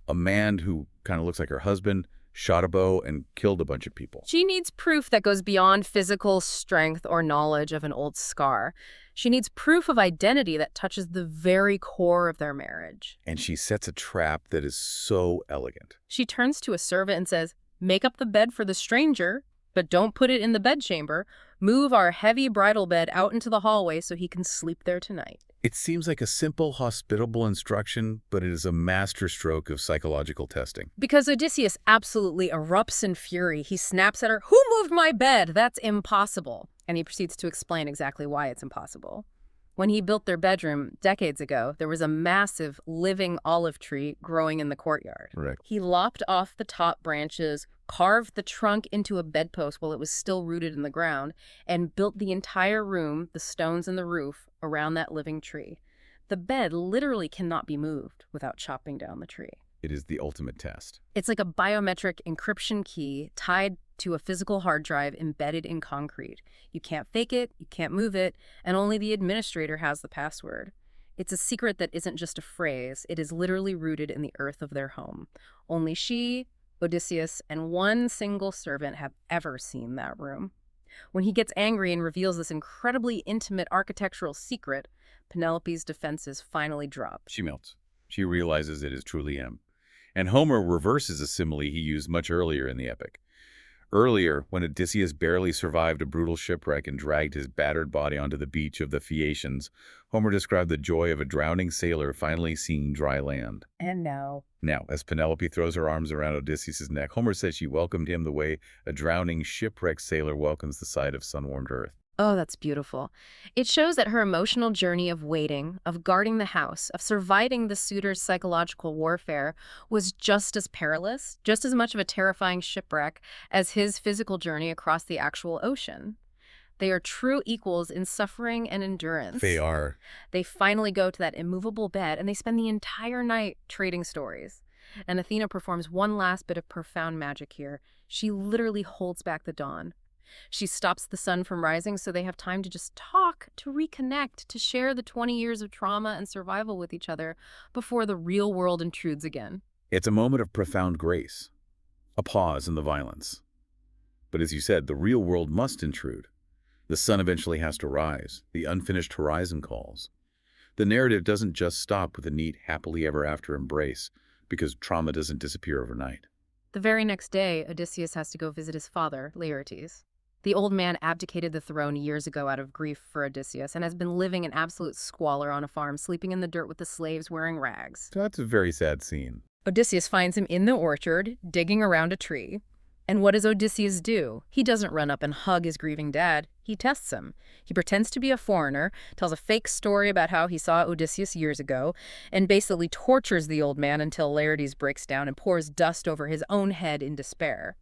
a man who kind of looks like her husband shot a bow, and killed a bunch of people. She needs proof that goes beyond physical strength or knowledge of an old scar. She needs proof of identity that touches the very core of their marriage. And she sets a trap that is so elegant. She turns to a servant and says, "Make up the bed for the stranger, but don't put it in the bedchamber. Move our heavy bridal bed out into the hallway so he can sleep there tonight." It seems like a simple, hospitable instruction, but it is a masterstroke of psychological testing. Because Odysseus absolutely erupts in fury. He snaps at her, "Who moved my bed? That's impossible." And he proceeds to explain exactly why it's impossible. When he built their bedroom decades ago, there was a massive living olive tree growing in the courtyard. Right. He lopped off the top branches, carved the trunk into a bedpost while it was still rooted in the ground, and built the entire room, the stones and the roof, around that living tree. The bed literally cannot be moved without chopping down the tree. It is the ultimate test. It's like a biometric encryption key tied to a physical hard drive embedded in concrete. You can't fake it, you can't move it, and only the administrator has the password. It's a secret that isn't just a phrase, it is literally rooted in the earth of their home. Only she, Odysseus, and one single servant have ever seen that room. When he gets angry and reveals this incredibly intimate architectural secret, Penelope's defenses finally drop. She melts. She realizes it is truly him. And Homer reverses a simile he used much earlier in the epic. Earlier, when Odysseus barely survived a brutal shipwreck and dragged his battered body onto the beach of the Phaeacians, Homer described the joy of a drowning sailor finally seeing dry land. And now, As Penelope throws her arms around Odysseus' neck, Homer says she welcomed him the way a drowning, shipwrecked sailor welcomes the sight of sun-warmed earth. oh, that's beautiful. It shows that her emotional journey of waiting, of guarding the house, of surviving the suitor's psychological warfare was just as perilous, just as much of a terrifying shipwreck as his physical journey across the actual ocean. They are true equals in suffering and endurance. They are. They finally go to that immovable bed and they spend the entire night trading stories. And Athena performs one last bit of profound magic here. She literally holds back the dawn. She stops the sun from rising so they have time to just talk, to reconnect, to share the 20 years of trauma and survival with each other before the real world intrudes again. It's a moment of profound grace, a pause in the violence. But as you said, the real world must intrude. The sun eventually has to rise. The unfinished horizon calls. The narrative doesn't just stop with a neat happily ever after embrace, because trauma doesn't disappear overnight. The very next day, Odysseus has to go visit his father, Laertes. The old man abdicated the throne years ago out of grief for Odysseus and has been living in absolute squalor on a farm, sleeping in the dirt with the slaves wearing rags. So that's a very sad scene. Odysseus finds him in the orchard, digging around a tree. And what does Odysseus do? He doesn't run up and hug his grieving dad. He tests him. He pretends to be a foreigner, tells a fake story about how he saw Odysseus years ago, and basically tortures the old man until Laertes breaks down and pours dust over his own head in despair.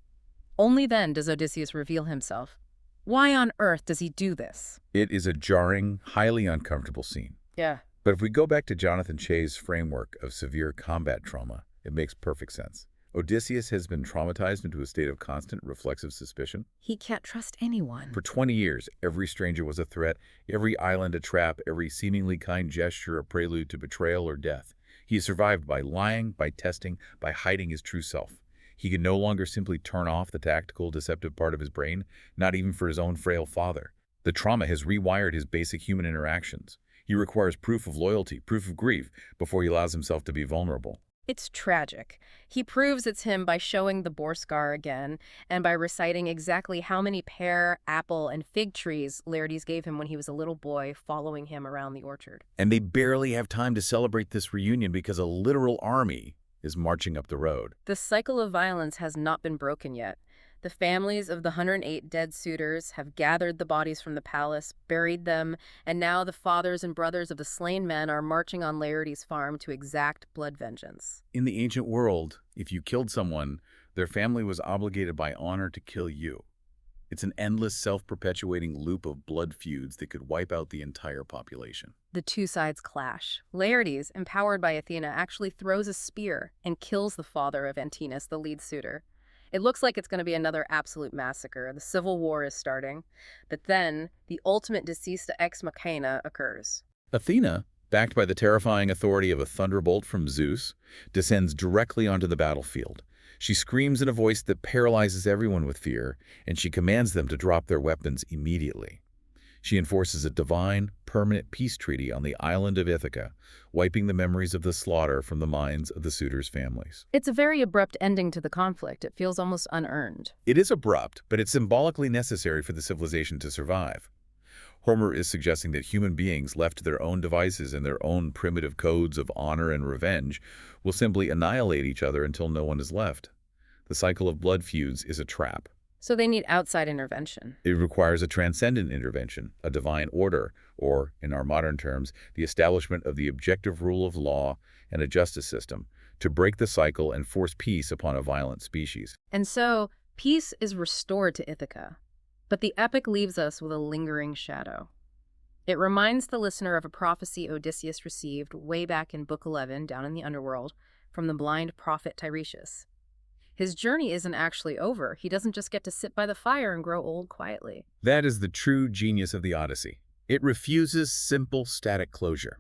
Only then does Odysseus reveal himself. Why on earth does he do this? It is a jarring, highly uncomfortable scene. Yeah. But if we go back to Jonathan Che's framework of severe combat trauma, it makes perfect sense. Odysseus has been traumatized into a state of constant reflexive suspicion. He can't trust anyone. For 20 years, every stranger was a threat, every island a trap, every seemingly kind gesture a prelude to betrayal or death. He has survived by lying, by testing, by hiding his true self. He can no longer simply turn off the tactical, deceptive part of his brain, not even for his own frail father. The trauma has rewired his basic human interactions. He requires proof of loyalty, proof of grief, before he allows himself to be vulnerable. It's tragic. He proves it's him by showing the boar scar again and by reciting exactly how many pear, apple, and fig trees Laertes gave him when he was a little boy, following him around the orchard. And they barely have time to celebrate this reunion because a literal army is marching up the road. The cycle of violence has not been broken yet. The families of the 108 dead suitors have gathered the bodies from the palace, buried them, and now the fathers and brothers of the slain men are marching on Laertes' farm to exact blood vengeance. In the ancient world, if you killed someone, their family was obligated by honor to kill you. It's an endless, self-perpetuating loop of blood feuds that could wipe out the entire population. The two sides clash. Laertes, empowered by Athena, actually throws a spear and kills the father of Antinous, the lead suitor. It looks like it's going to be another absolute massacre. The civil war is starting. But then, the ultimate deceased ex machina occurs. Athena, backed by the terrifying authority of a thunderbolt from Zeus, descends directly onto the battlefield. She screams in a voice that paralyzes everyone with fear, and she commands them to drop their weapons immediately. She enforces a divine, permanent peace treaty on the island of Ithaca, wiping the memories of the slaughter from the minds of the suitors' families. It's a very abrupt ending to the conflict. It feels almost unearned. It is abrupt, but it's symbolically necessary for the civilization to survive. Homer is suggesting that human beings left to their own devices and their own primitive codes of honor and revenge will simply annihilate each other until no one is left. The cycle of blood feuds is a trap. So they need outside intervention. It requires a transcendent intervention, a divine order, or, in our modern terms, the establishment of the objective rule of law and a justice system to break the cycle and force peace upon a violent species. And so, peace is restored to Ithaca. But the epic leaves us with a lingering shadow. It reminds the listener of a prophecy Odysseus received way back in Book 11, down in the underworld, from the blind prophet Tiresias. His journey isn't actually over. He doesn't just get to sit by the fire and grow old quietly. That is the true genius of the Odyssey. It refuses simple, static closure.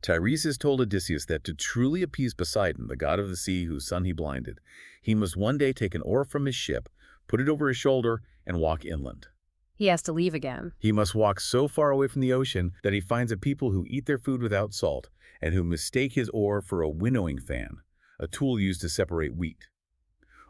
Tiresias told Odysseus that to truly appease Poseidon, the god of the sea whose son he blinded, he must one day take an oar from his ship, put it over his shoulder, and walk inland. He has to leave again. He must walk so far away from the ocean that he finds a people who eat their food without salt and who mistake his oar for a winnowing fan, a tool used to separate wheat.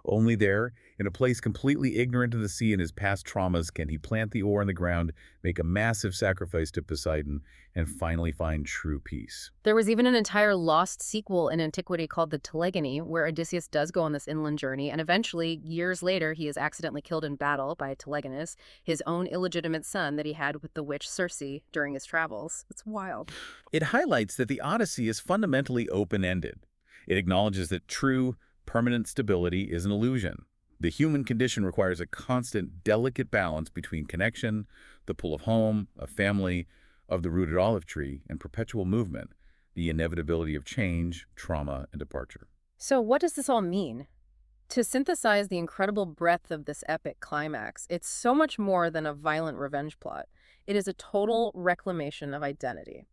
Only there, in a place completely ignorant of the sea and his past traumas, can he plant the oar in the ground, make a massive sacrifice to Poseidon, and finally find true peace. There was even an entire lost sequel in antiquity called the Telegony, where Odysseus does go on this inland journey, and eventually, years later, he is accidentally killed in battle by Telegonus, his own illegitimate son that he had with the witch Circe during his travels. It's wild. It highlights that the Odyssey is fundamentally open-ended. It acknowledges that true, permanent stability is an illusion. The human condition requires a constant, delicate balance between connection, the pull of home, of family, of the rooted olive tree, and perpetual movement, the inevitability of change, trauma, and departure. So what does this all mean? To synthesize the incredible breadth of this epic climax, it's so much more than a violent revenge plot. It is a total reclamation of identity.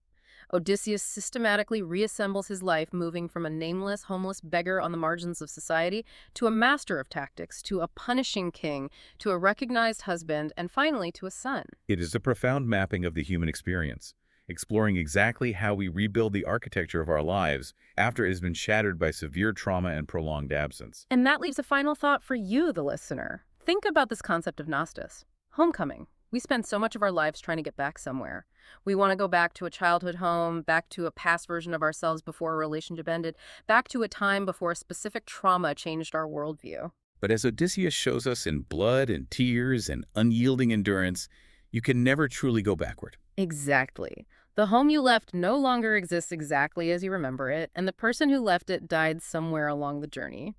Odysseus systematically reassembles his life, moving from a nameless, homeless beggar on the margins of society to a master of tactics, to a punishing king, to a recognized husband, and finally to a son. It is a profound mapping of the human experience, exploring exactly how we rebuild the architecture of our lives after it has been shattered by severe trauma and prolonged absence. And that leaves a final thought for you, the listener. Think about this concept of Nostos, homecoming. We spend so much of our lives trying to get back somewhere. We want to go back to a childhood home, back to a past version of ourselves before a relationship ended, back to a time before a specific trauma changed our worldview. But as Odysseus shows us in blood and tears and unyielding endurance, you can never truly go backward. Exactly. The home you left no longer exists exactly as you remember it, and the person who left it died somewhere along the journey.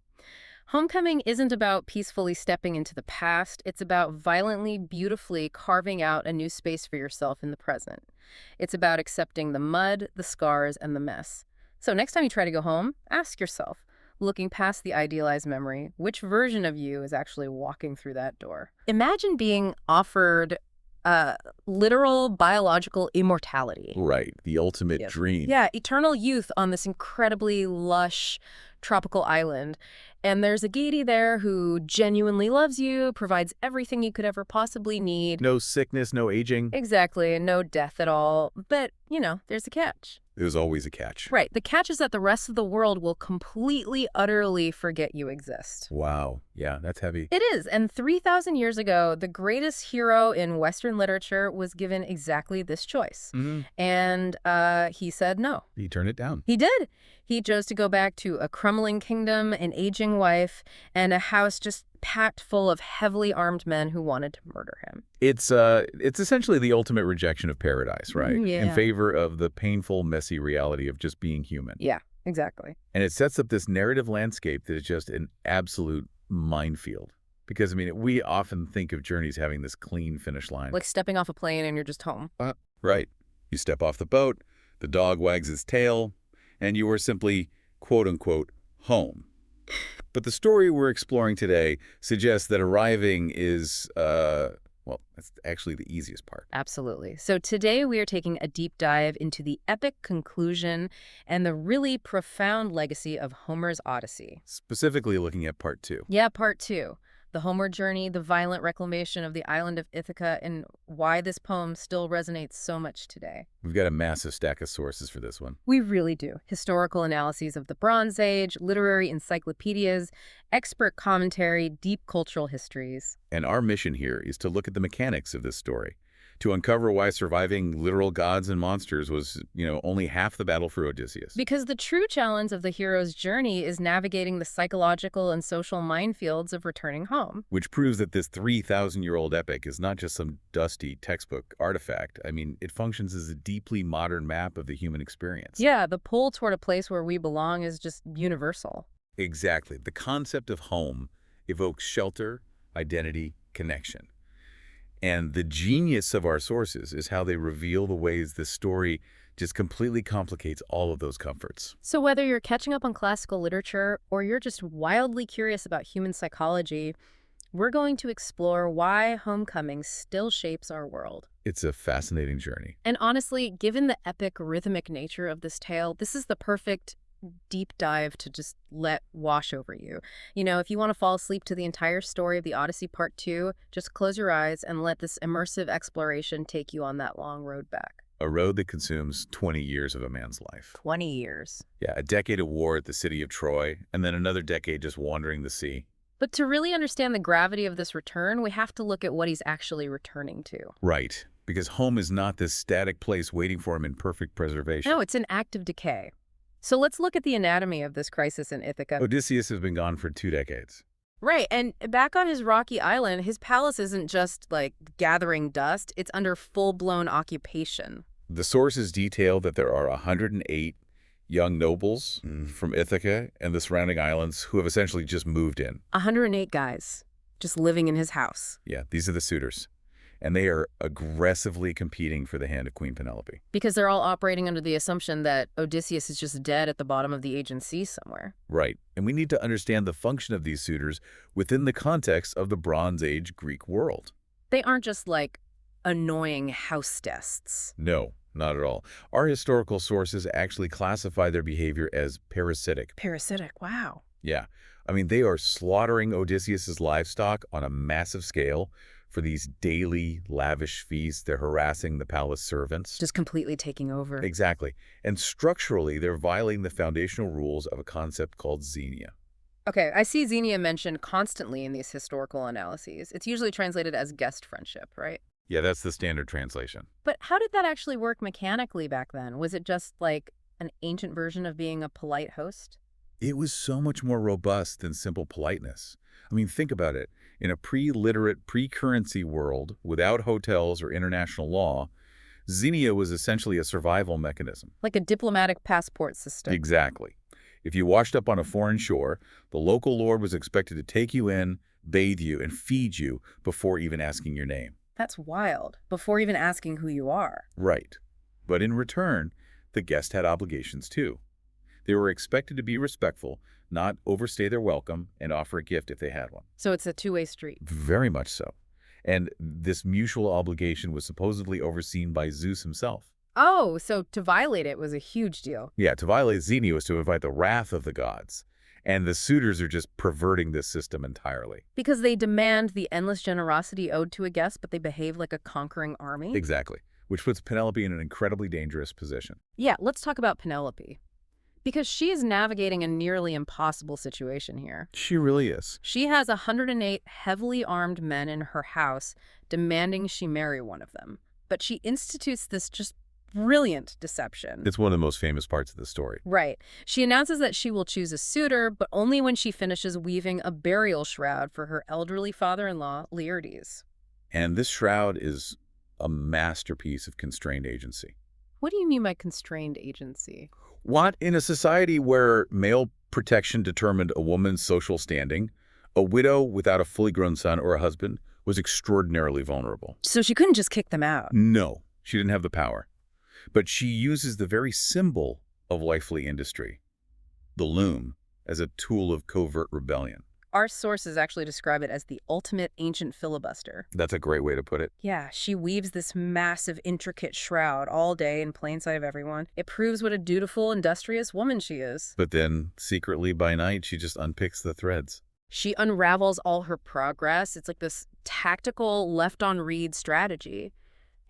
Homecoming isn't about peacefully stepping into the past. It's about violently, beautifully carving out a new space for yourself in the present. It's about accepting the mud, the scars, and the mess. So next time you try to go home, ask yourself, looking past the idealized memory, which version of you is actually walking through that door? Imagine being offered literal biological immortality. Right, the ultimate dream. Yeah, eternal youth on this incredibly lush tropical island. And there's a deity there who genuinely loves you, provides everything you could ever possibly need. No sickness, no aging. Exactly, and no death at all. But, there's a catch. There's always a catch. Right, the catch is that the rest of the world will completely, utterly forget you exist. Wow, yeah, that's heavy. It is, and 3,000 years ago, the greatest hero in Western literature was given exactly this choice. And he said no. He turned it down. He did. He chose to go back to a crumbling kingdom, an aging wife, and a house just packed full of heavily armed men who wanted to murder him. It's essentially the ultimate rejection of paradise, right? Yeah. In favor of the painful, messy reality of just being human. Yeah, exactly. And it sets up this narrative landscape that is just an absolute minefield. Because, we often think of journeys having this clean finish line. Like stepping off a plane and you're just home. Right. You step off the boat, the dog wags its tail, and you are simply, quote-unquote, home. But the story we're exploring today suggests that arriving is Well, that's actually the easiest part. Absolutely. So today we are taking a deep dive into the epic conclusion and the really profound legacy of Homer's Odyssey. Specifically looking at part 2. Yeah, part two. The homeward journey, the violent reclamation of the island of Ithaca, and why this poem still resonates so much today. We've got a massive stack of sources for this one. We really do. Historical analyses of the Bronze Age, literary encyclopedias, expert commentary, deep cultural histories. And our mission here is to look at the mechanics of this story, to uncover why surviving literal gods and monsters was, only half the battle for Odysseus. Because the true challenge of the hero's journey is navigating the psychological and social minefields of returning home. Which proves that this 3,000-year-old epic is not just some dusty textbook artifact. I mean, it functions as a deeply modern map of the human experience. Yeah, the pull toward a place where we belong is just universal. Exactly. The concept of home evokes shelter, identity, connection. And the genius of our sources is how they reveal the ways this story just completely complicates all of those comforts. So whether you're catching up on classical literature or you're just wildly curious about human psychology, we're going to explore why homecoming still shapes our world. It's a fascinating journey. And honestly, given the epic rhythmic nature of this tale, this is the perfect deep dive to just let wash over you. If you want to fall asleep to the entire story of the Odyssey Part 2, just close your eyes and let this immersive exploration take you on that long road back. A road that consumes 20 years of a man's life. 20 years. Yeah, a decade of war at the city of Troy, and then another decade just wandering the sea. But to really understand the gravity of this return, we have to look at what he's actually returning to. Right, because home is not this static place waiting for him in perfect preservation. No, it's an active decay. So let's look at the anatomy of this crisis in Ithaca. Odysseus has been gone for 2 decades. Right, and back on his rocky island, his palace isn't just, gathering dust. It's under full-blown occupation. The sources detail that there are 108 young nobles from Ithaca and the surrounding islands who have essentially just moved in. 108 guys just living in his house. Yeah, these are the suitors. And they are aggressively competing for the hand of Queen Penelope. Because they're all operating under the assumption that Odysseus is just dead at the bottom of the Aegean Sea somewhere. Right. And we need to understand the function of these suitors within the context of the Bronze Age Greek world. They aren't just, annoying house guests. No, not at all. Our historical sources actually classify their behavior as parasitic. Parasitic, wow. Yeah. I mean, they are slaughtering Odysseus's livestock on a massive scale for these daily lavish feasts. They're harassing the palace servants. Just completely taking over. Exactly. And structurally, they're violating the foundational rules of a concept called xenia. Okay, I see xenia mentioned constantly in these historical analyses. It's usually translated as guest friendship, right? Yeah, that's the standard translation. But how did that actually work mechanically back then? Was it just an ancient version of being a polite host? It was so much more robust than simple politeness. I mean, think about it. In a pre-literate, pre-currency world, without hotels or international law, xenia was essentially a survival mechanism. Like a diplomatic passport system. Exactly. If you washed up on a foreign shore, the local lord was expected to take you in, bathe you, and feed you before even asking your name. That's wild. Before even asking who you are. Right. But in return, the guest had obligations too. They were expected to be respectful, not overstay their welcome, and offer a gift if they had one. So it's a two-way street. Very much so. And this mutual obligation was supposedly overseen by Zeus himself. Oh, so to violate it was a huge deal. Yeah, to violate xenia was to invite the wrath of the gods. And the suitors are just perverting this system entirely. Because they demand the endless generosity owed to a guest, but they behave like a conquering army? Exactly. Which puts Penelope in an incredibly dangerous position. Yeah, let's talk about Penelope. Because she is navigating a nearly impossible situation here. She really is. She has 108 heavily armed men in her house demanding she marry one of them. But she institutes this just brilliant deception. It's one of the most famous parts of the story. Right. She announces that she will choose a suitor, but only when she finishes weaving a burial shroud for her elderly father-in-law, Laertes. And this shroud is a masterpiece of constrained agency. What do you mean by constrained agency? What, in a society where male protection determined a woman's social standing, a widow without a fully grown son or a husband was extraordinarily vulnerable. So she couldn't just kick them out? No, she didn't have the power. But she uses the very symbol of wifely industry, the loom, as a tool of covert rebellion. Our sources actually describe it as the ultimate ancient filibuster. That's a great way to put it. Yeah, she weaves this massive, intricate shroud all day in plain sight of everyone. It proves what a dutiful, industrious woman she is. But then, secretly by night, she just unpicks the threads. She unravels all her progress. It's like this tactical left-on-read strategy.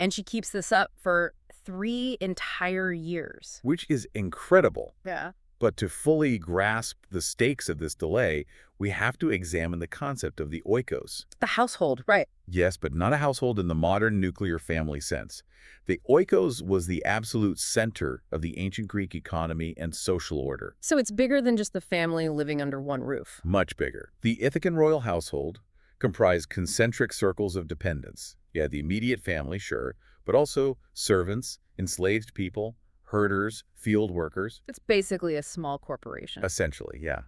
And she keeps this up for 3 entire years. Which is incredible. Yeah. But to fully grasp the stakes of this delay, we have to examine the concept of the oikos. The household, right. Yes, but not a household in the modern nuclear family sense. The oikos was the absolute center of the ancient Greek economy and social order. So it's bigger than just the family living under one roof. Much bigger. The Ithacan royal household comprised concentric circles of dependents. You had the immediate family, sure, but also servants, enslaved people, herders, field workers. It's basically a small corporation. Essentially, yeah.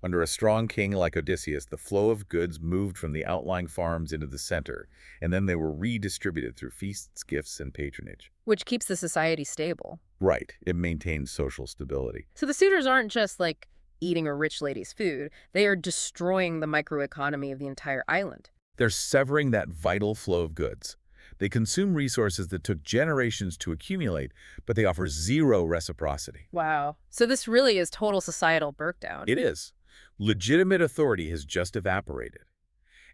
Under a strong king like Odysseus, the flow of goods moved from the outlying farms into the center, and then they were redistributed through feasts, gifts, and patronage. Which keeps the society stable. Right. It maintains social stability. So the suitors aren't just like eating a rich lady's food. They are destroying the microeconomy of the entire island. They're severing that vital flow of goods. They consume resources that took generations to accumulate, but they offer zero reciprocity. Wow. So this really is total societal breakdown. It is. Legitimate authority has just evaporated,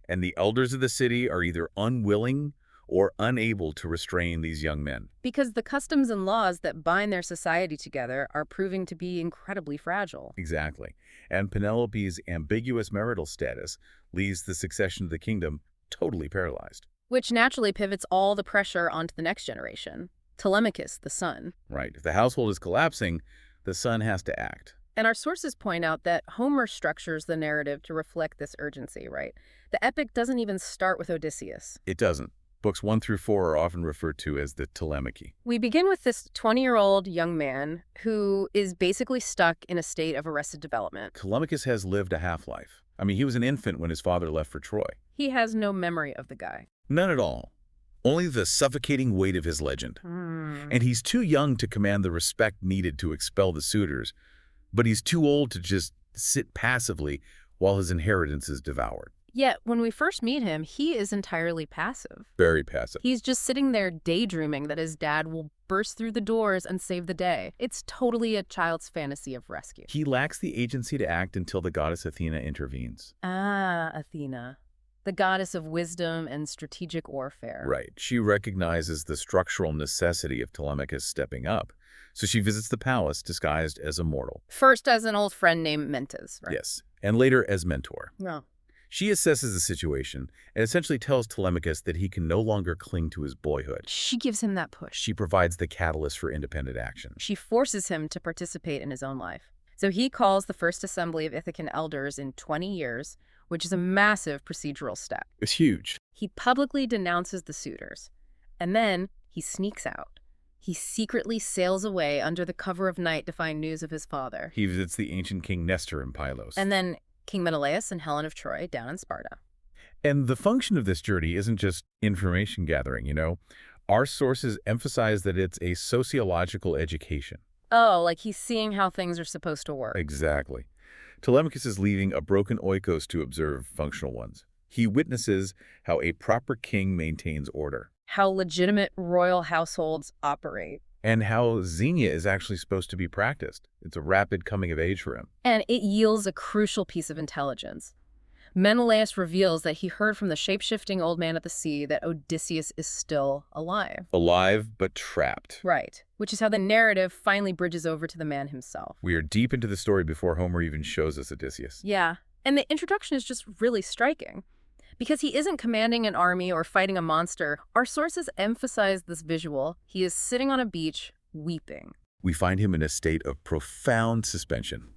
and the elders of the city are either unwilling or unable to restrain these young men. Because the customs and laws that bind their society together are proving to be incredibly fragile. Exactly. And Penelope's ambiguous marital status leaves the succession of the kingdom totally paralyzed. Which naturally pivots all the pressure onto the next generation. Telemachus, the son. Right. If the household is collapsing, the son has to act. And our sources point out that Homer structures the narrative to reflect this urgency, right? The epic doesn't even start with Odysseus. It doesn't. Books 1 through 4 are often referred to as the Telemachy. We begin with this 20-year-old young man who is basically stuck in a state of arrested development. Telemachus has lived a half-life. I mean, he was an infant when his father left for Troy. He has no memory of the guy. None at all. Only the suffocating weight of his legend. And he's too young to command the respect needed to expel the suitors, but he's too old to just sit passively while his inheritance is devoured. Yet, when we first meet him, he is entirely passive. Very passive. He's just sitting there daydreaming that his dad will burst through the doors and save the day. It's totally a child's fantasy of rescue. He lacks the agency to act until the goddess Athena intervenes. Ah, Athena. The goddess of wisdom and strategic warfare. Right. She recognizes the structural necessity of Telemachus stepping up, so she visits the palace disguised as a mortal. First as an old friend named Mentas, right? Yes, and later as mentor. No. She assesses the situation and essentially tells Telemachus that he can no longer cling to his boyhood. She gives him that push. She provides the catalyst for independent action. She forces him to participate in his own life. So he calls the first assembly of Ithacan elders in 20 years, which is a massive procedural step. It's huge. He publicly denounces the suitors, and then he sneaks out. He secretly sails away under the cover of night to find news of his father. He visits the ancient king Nestor in Pylos. And then King Menelaus and Helen of Troy down in Sparta. And the function of this journey isn't just information gathering, you know. Our sources emphasize that it's a sociological education. Oh, like he's seeing how things are supposed to work. Exactly. Telemachus is leaving a broken oikos to observe functional ones. He witnesses how a proper king maintains order. How legitimate royal households operate. And how Xenia is actually supposed to be practiced. It's a rapid coming of age for him. And it yields a crucial piece of intelligence. Menelaus reveals that he heard from the shape-shifting old man at the sea that Odysseus is still alive. Alive, but trapped. Right, which is how the narrative finally bridges over to the man himself. We are deep into the story before Homer even shows us Odysseus. Yeah, and the introduction is just really striking. Because he isn't commanding an army or fighting a monster, our sources emphasize this visual. He is sitting on a beach, weeping. We find him in a state of profound suspension.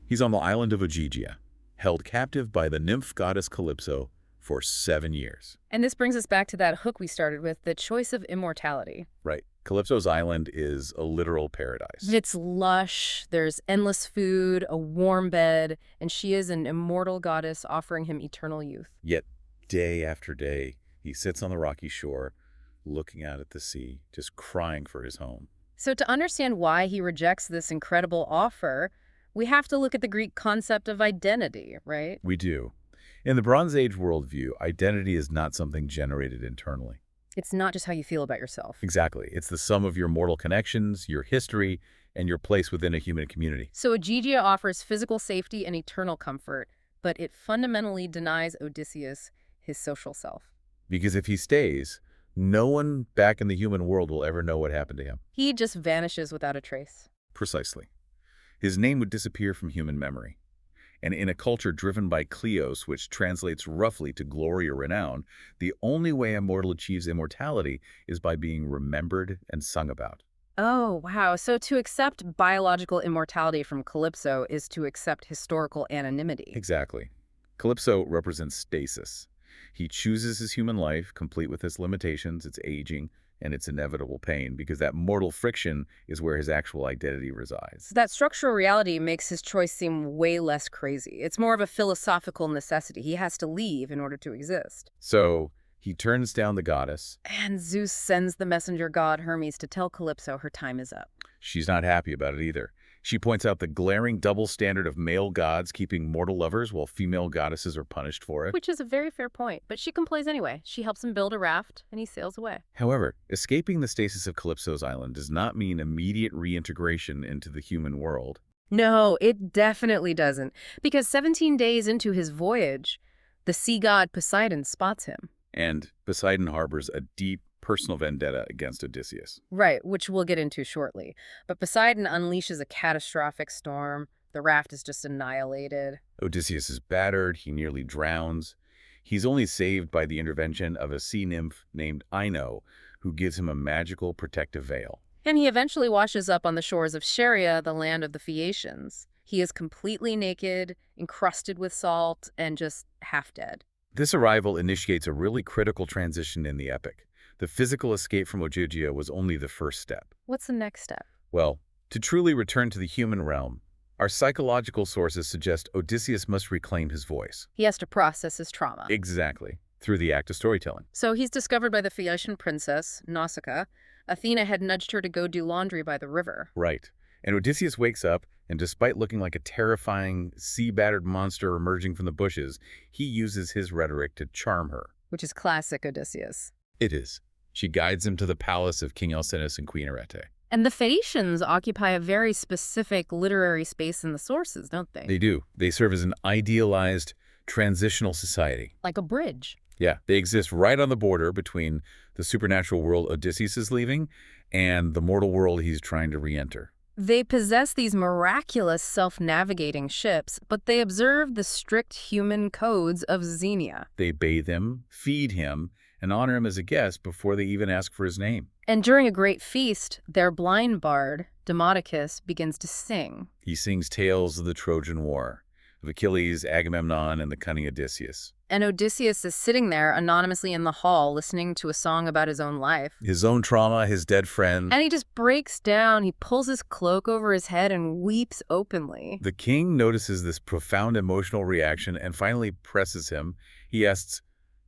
He's on the island of Ogygia, held captive by the nymph goddess Calypso for 7 years. And this brings us back to that hook we started with, the choice of immortality. Right. Calypso's island is a literal paradise. It's lush, there's endless food, a warm bed, and she is an immortal goddess offering him eternal youth. Yet, day after day, he sits on the rocky shore, looking out at the sea, just crying for his home. So to understand why he rejects this incredible offer, we have to look at the Greek concept of identity, right? We do. In the Bronze Age worldview, identity is not something generated internally. It's not just how you feel about yourself. Exactly. It's the sum of your mortal connections, your history, and your place within a human community. So Ogygia offers physical safety and eternal comfort, but it fundamentally denies Odysseus his social self. Because if he stays, no one back in the human world will ever know what happened to him. He just vanishes without a trace. Precisely. His name would disappear from human memory. And in a culture driven by kleos, which translates roughly to glory or renown, the only way a mortal achieves immortality is by being remembered and sung about. Oh, wow. So to accept biological immortality from Calypso is to accept historical anonymity. Exactly. Calypso represents stasis. He chooses his human life, complete with its limitations, its aging, and its inevitable pain, because that mortal friction is where his actual identity resides. That structural reality makes his choice seem way less crazy. It's more of a philosophical necessity. He has to leave in order to exist. So he turns down the goddess. And Zeus sends the messenger god Hermes to tell Calypso her time is up. She's not happy about it either. She points out the glaring double standard of male gods keeping mortal lovers while female goddesses are punished for it. Which is a very fair point, but she complains anyway. She helps him build a raft, and he sails away. However, escaping the stasis of Calypso's island does not mean immediate reintegration into the human world. No, it definitely doesn't, because 17 days into his voyage, the sea god Poseidon spots him. And Poseidon harbors a deep personal vendetta against Odysseus. Right, which we'll get into shortly. But Poseidon unleashes a catastrophic storm. The raft is just annihilated. Odysseus is battered, he nearly drowns. He's only saved by the intervention of a sea nymph named Ino, who gives him a magical protective veil. And he eventually washes up on the shores of Scheria, the land of the Phaeacians. He is completely naked, encrusted with salt, and just half dead. This arrival initiates a really critical transition in the epic. The physical escape from Ogygia was only the first step. What's the next step? Well, to truly return to the human realm, our psychological sources suggest Odysseus must reclaim his voice. He has to process his trauma. Exactly, through the act of storytelling. So he's discovered by the Phaeacian princess, Nausicaa. Athena had nudged her to go do laundry by the river. Right. And Odysseus wakes up, and despite looking like a terrifying, sea-battered monster emerging from the bushes, he uses his rhetoric to charm her. Which is classic Odysseus. It is. She guides him to the palace of King Alcinous and Queen Arete. And the Phaeacians occupy a very specific literary space in the sources, don't they? They do. They serve as an idealized, transitional society. Like a bridge. Yeah, they exist right on the border between the supernatural world Odysseus is leaving and the mortal world he's trying to re-enter. They possess these miraculous self-navigating ships, but they observe the strict human codes of Xenia. They bathe him, feed him, and honor him as a guest before they even ask for his name. And during a great feast, their blind bard, Demodocus, begins to sing. He sings tales of the Trojan War, of Achilles, Agamemnon, and the cunning Odysseus. And Odysseus is sitting there anonymously in the hall listening to a song about his own life. His own trauma, his dead friend. And he just breaks down. He pulls his cloak over his head and weeps openly. The king notices this profound emotional reaction and finally presses him. He asks,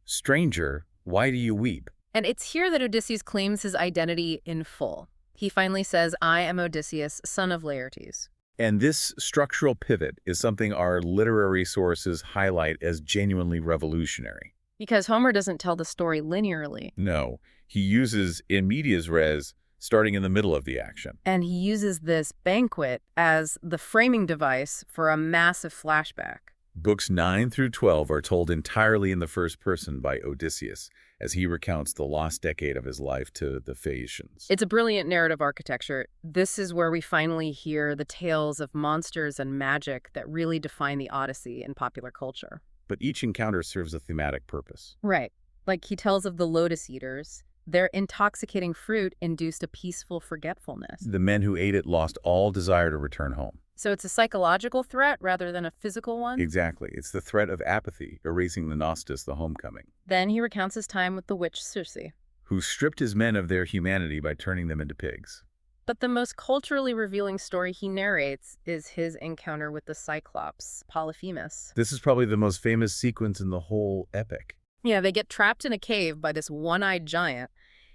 "Stranger, why do you weep?" And it's here that Odysseus claims his identity in full. He finally says, "I am Odysseus, son of Laertes." And this structural pivot is something our literary sources highlight as genuinely revolutionary. Because Homer doesn't tell the story linearly. No, he uses in medias res, starting in the middle of the action. And he uses this banquet as the framing device for a massive flashback. Books 9 through 12 are told entirely in the first person by Odysseus, as he recounts the lost decade of his life to the Phaeacians. It's a brilliant narrative architecture. This is where we finally hear the tales of monsters and magic that really define the Odyssey in popular culture. But each encounter serves a thematic purpose. Right. Like he tells of the lotus eaters. Their intoxicating fruit induced a peaceful forgetfulness. The men who ate it lost all desire to return home. So it's a psychological threat rather than a physical one? Exactly. It's the threat of apathy, erasing the Nostos, the homecoming. Then he recounts his time with the witch Circe, who stripped his men of their humanity by turning them into pigs. But the most culturally revealing story he narrates is his encounter with the Cyclops, Polyphemus. This is probably the most famous sequence in the whole epic. Yeah, they get trapped in a cave by this one-eyed giant.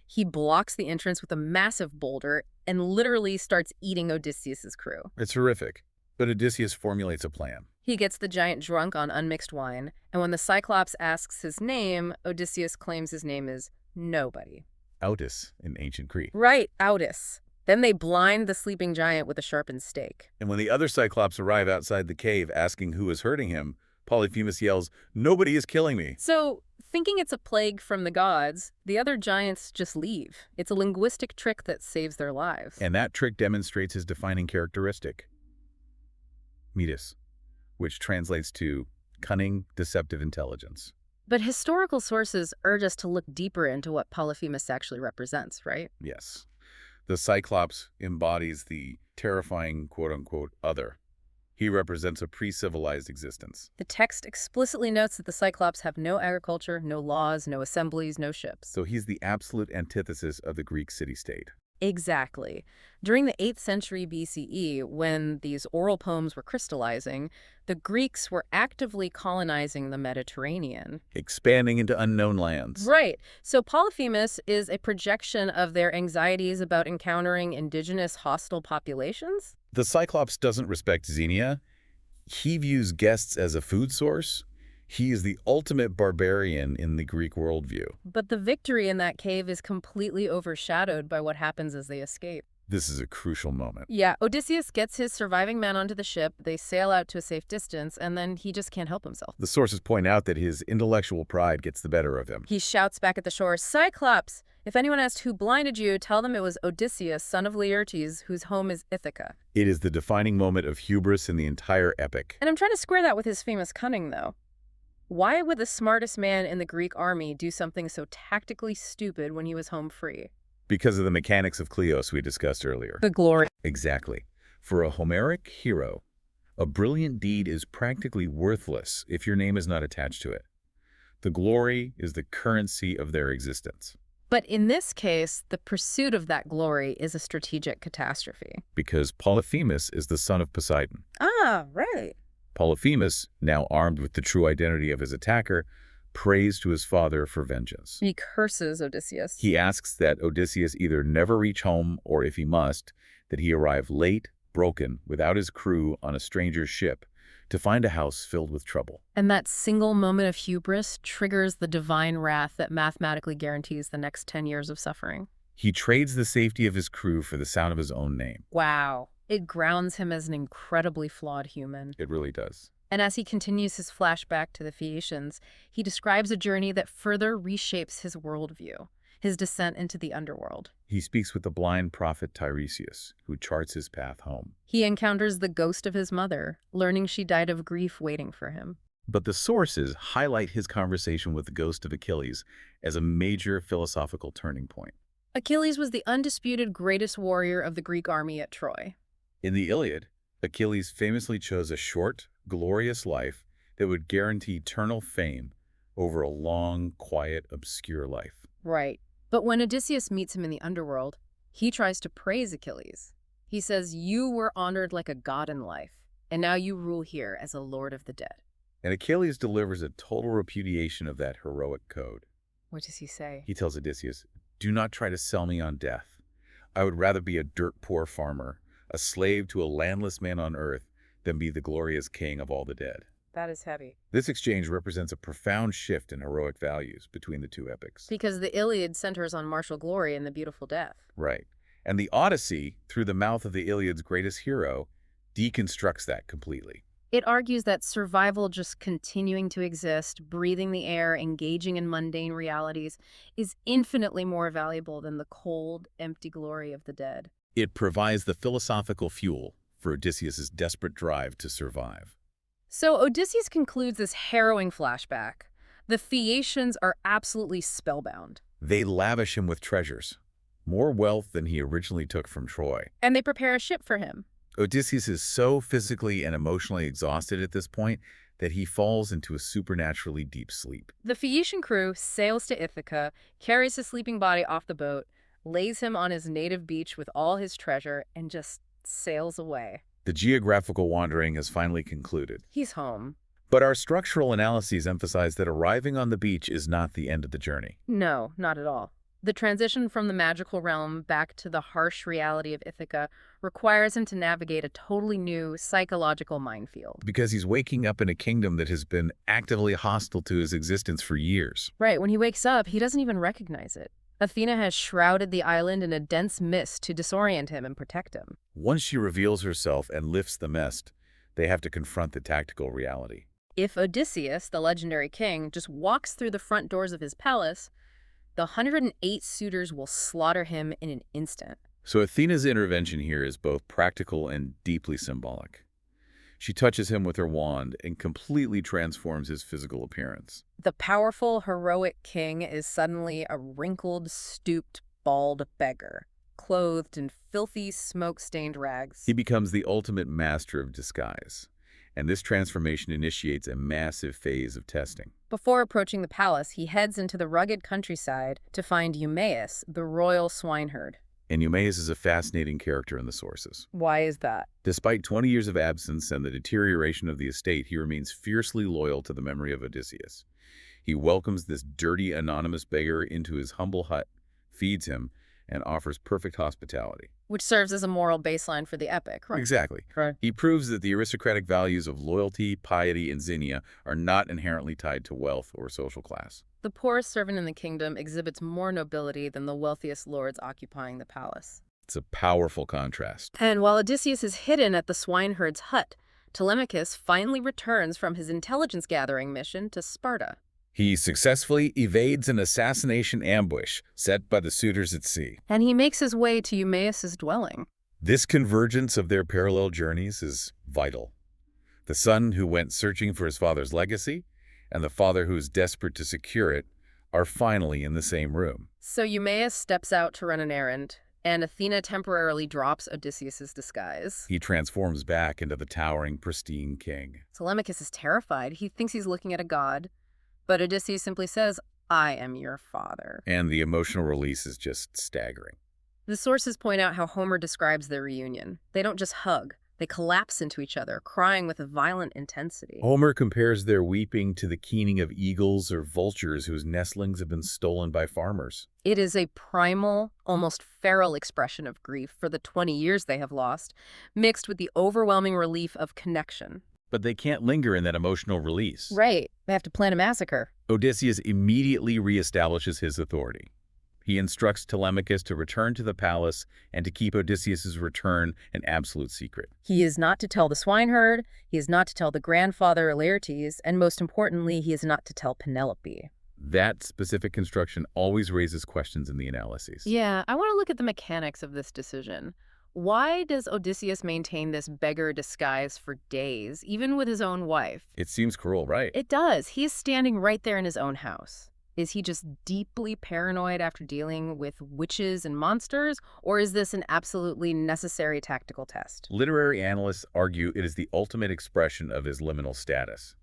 He blocks the entrance with a massive boulder and literally starts eating Odysseus's crew. It's horrific. But Odysseus formulates a plan. He gets the giant drunk on unmixed wine, and when the Cyclops asks his name, Odysseus claims his name is Nobody. Otis in ancient Crete. Right, Odyssey. Then they blind the sleeping giant with a sharpened stake. And when the other Cyclops arrive outside the cave asking who is hurting him, Polyphemus yells, "Nobody is killing me." So, thinking it's a plague from the gods, the other giants just leave. It's a linguistic trick that saves their lives. And that trick demonstrates his defining characteristic, metis, which translates to cunning, deceptive intelligence. But historical sources urge us to look deeper into what Polyphemus actually represents, right? Yes. The Cyclops embodies the terrifying quote-unquote other. He represents a pre-civilized existence. The text explicitly notes that the Cyclops have no agriculture, no laws, no assemblies, no ships. So he's the absolute antithesis of the Greek city-state. Exactly. During the 8th century BCE, when these oral poems were crystallizing, the Greeks were actively colonizing the Mediterranean. Expanding into unknown lands. Right. So Polyphemus is a projection of their anxieties about encountering indigenous hostile populations? The Cyclops doesn't respect Xenia. He views guests as a food source. He is the ultimate barbarian in the Greek worldview. But the victory in that cave is completely overshadowed by what happens as they escape. This is a crucial moment. Yeah, Odysseus gets his surviving men onto the ship, they sail out to a safe distance, and then he just can't help himself. The sources point out that his intellectual pride gets the better of him. He shouts back at the shore, "Cyclops! If anyone asks who blinded you, tell them it was Odysseus, son of Laertes, whose home is Ithaca." It is the defining moment of hubris in the entire epic. And I'm trying to square that with his famous cunning, though. Why would the smartest man in the Greek army do something so tactically stupid when he was home free? Because of the mechanics of Kleos we discussed earlier. The glory. Exactly. For a Homeric hero, a brilliant deed is practically worthless if your name is not attached to it. The glory is the currency of their existence. But in this case, the pursuit of that glory is a strategic catastrophe. Because Polyphemus is the son of Poseidon. Ah, right. Polyphemus, now armed with the true identity of his attacker, prays to his father for vengeance. He curses Odysseus. He asks that Odysseus either never reach home, or if he must, that he arrive late, broken, without his crew on a stranger's ship, to find a house filled with trouble. And that single moment of hubris triggers the divine wrath that mathematically guarantees the next 10 years of suffering. He trades the safety of his crew for the sound of his own name. Wow. It grounds him as an incredibly flawed human. It really does. And as he continues his flashback to the Phaeacians, he describes a journey that further reshapes his worldview, his descent into the underworld. He speaks with the blind prophet Tiresias, who charts his path home. He encounters the ghost of his mother, learning she died of grief waiting for him. But the sources highlight his conversation with the ghost of Achilles as a major philosophical turning point. Achilles was the undisputed greatest warrior of the Greek army at Troy. In the Iliad, Achilles famously chose a short, glorious life that would guarantee eternal fame over a long, quiet, obscure life. Right. But when Odysseus meets him in the underworld, he tries to praise Achilles. He says, "You were honored like a god in life, and now you rule here as a lord of the dead." And Achilles delivers a total repudiation of that heroic code. What does he say? He tells Odysseus, "Do not try to sell me on death. I would rather be a dirt-poor farmer, a slave to a landless man on earth, than be the glorious king of all the dead." That is heavy. This exchange represents a profound shift in heroic values between the two epics. Because the Iliad centers on martial glory and the beautiful death. Right. And the Odyssey, through the mouth of the Iliad's greatest hero, deconstructs that completely. It argues that survival, just continuing to exist, breathing the air, engaging in mundane realities, is infinitely more valuable than the cold, empty glory of the dead. It provides the philosophical fuel for Odysseus' desperate drive to survive. So Odysseus concludes this harrowing flashback. The Phaeacians are absolutely spellbound. They lavish him with treasures, more wealth than he originally took from Troy. And they prepare a ship for him. Odysseus is so physically and emotionally exhausted at this point that he falls into a supernaturally deep sleep. The Phaeacian crew sails to Ithaca, carries his sleeping body off the boat, lays him on his native beach with all his treasure, and just sails away. The geographical wandering has finally concluded. He's home. But our structural analyses emphasize that arriving on the beach is not the end of the journey. No, not at all. The transition from the magical realm back to the harsh reality of Ithaca requires him to navigate a totally new psychological minefield. Because he's waking up in a kingdom that has been actively hostile to his existence for years. Right, when he wakes up, he doesn't even recognize it. Athena has shrouded the island in a dense mist to disorient him and protect him. Once she reveals herself and lifts the mist, they have to confront the tactical reality. If Odysseus, the legendary king, just walks through the front doors of his palace, the 108 suitors will slaughter him in an instant. So Athena's intervention here is both practical and deeply symbolic. She touches him with her wand and completely transforms his physical appearance. The powerful, heroic king is suddenly a wrinkled, stooped, bald beggar, clothed in filthy, smoke-stained rags. He becomes the ultimate master of disguise, and this transformation initiates a massive phase of testing. Before approaching the palace, he heads into the rugged countryside to find Eumaeus, the royal swineherd. And Eumaeus is a fascinating character in the sources. Why is that? Despite 20 years of absence and the deterioration of the estate, he remains fiercely loyal to the memory of Odysseus. He welcomes this dirty, anonymous beggar into his humble hut, feeds him, and offers perfect hospitality. Which serves as a moral baseline for the epic, right? Exactly. Right. He proves that the aristocratic values of loyalty, piety, and xenia are not inherently tied to wealth or social class. The poorest servant in the kingdom exhibits more nobility than the wealthiest lords occupying the palace. It's a powerful contrast. And while Odysseus is hidden at the swineherd's hut, Telemachus finally returns from his intelligence-gathering mission to Sparta. He successfully evades an assassination ambush set by the suitors at sea. And he makes his way to Eumaeus' dwelling. This convergence of their parallel journeys is vital. The son who went searching for his father's legacy and the father who is desperate to secure it are finally in the same room. So Eumaeus steps out to run an errand, and Athena temporarily drops Odysseus' disguise. He transforms back into the towering, pristine king. Telemachus is terrified. He thinks he's looking at a god. But Odysseus simply says, "I am your father." And the emotional release is just staggering. The sources point out how Homer describes their reunion. They don't just hug. They collapse into each other, crying with a violent intensity. Homer compares their weeping to the keening of eagles or vultures whose nestlings have been stolen by farmers. It is a primal, almost feral expression of grief for the 20 years they have lost, mixed with the overwhelming relief of connection. But they can't linger in that emotional release. Right. They have to plan a massacre. Odysseus immediately reestablishes his authority. He instructs Telemachus to return to the palace and to keep Odysseus' return an absolute secret. He is not to tell the swineherd, he is not to tell the grandfather Laertes, and most importantly, he is not to tell Penelope. That specific construction always raises questions in the analyses. Yeah, I want to look at the mechanics of this decision. Why does Odysseus maintain this beggar disguise for days, even with his own wife? It seems cruel, right? It does. He is standing right there in his own house. Is he just deeply paranoid after dealing with witches and monsters, or is this an absolutely necessary tactical test? Literary analysts argue it is the ultimate expression of his liminal status.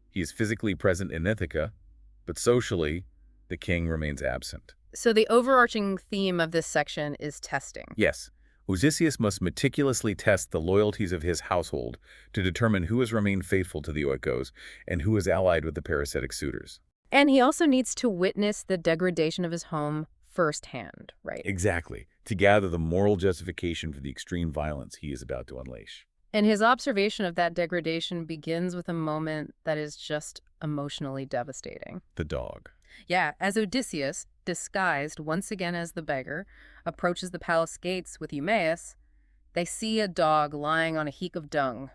He is physically present in Ithaca, but socially, the king remains absent. So the overarching theme of this section is testing. Yes, Odysseus must meticulously test the loyalties of his household to determine who has remained faithful to the Oikos and who is allied with the parasitic suitors. And he also needs to witness the degradation of his home firsthand, right? Exactly, to gather the moral justification for the extreme violence he is about to unleash. And his observation of that degradation begins with a moment that is just emotionally devastating. The dog. Yeah, as Odysseus, disguised once again as the beggar, approaches the palace gates with Eumaeus, they see a dog lying on a heap of dung.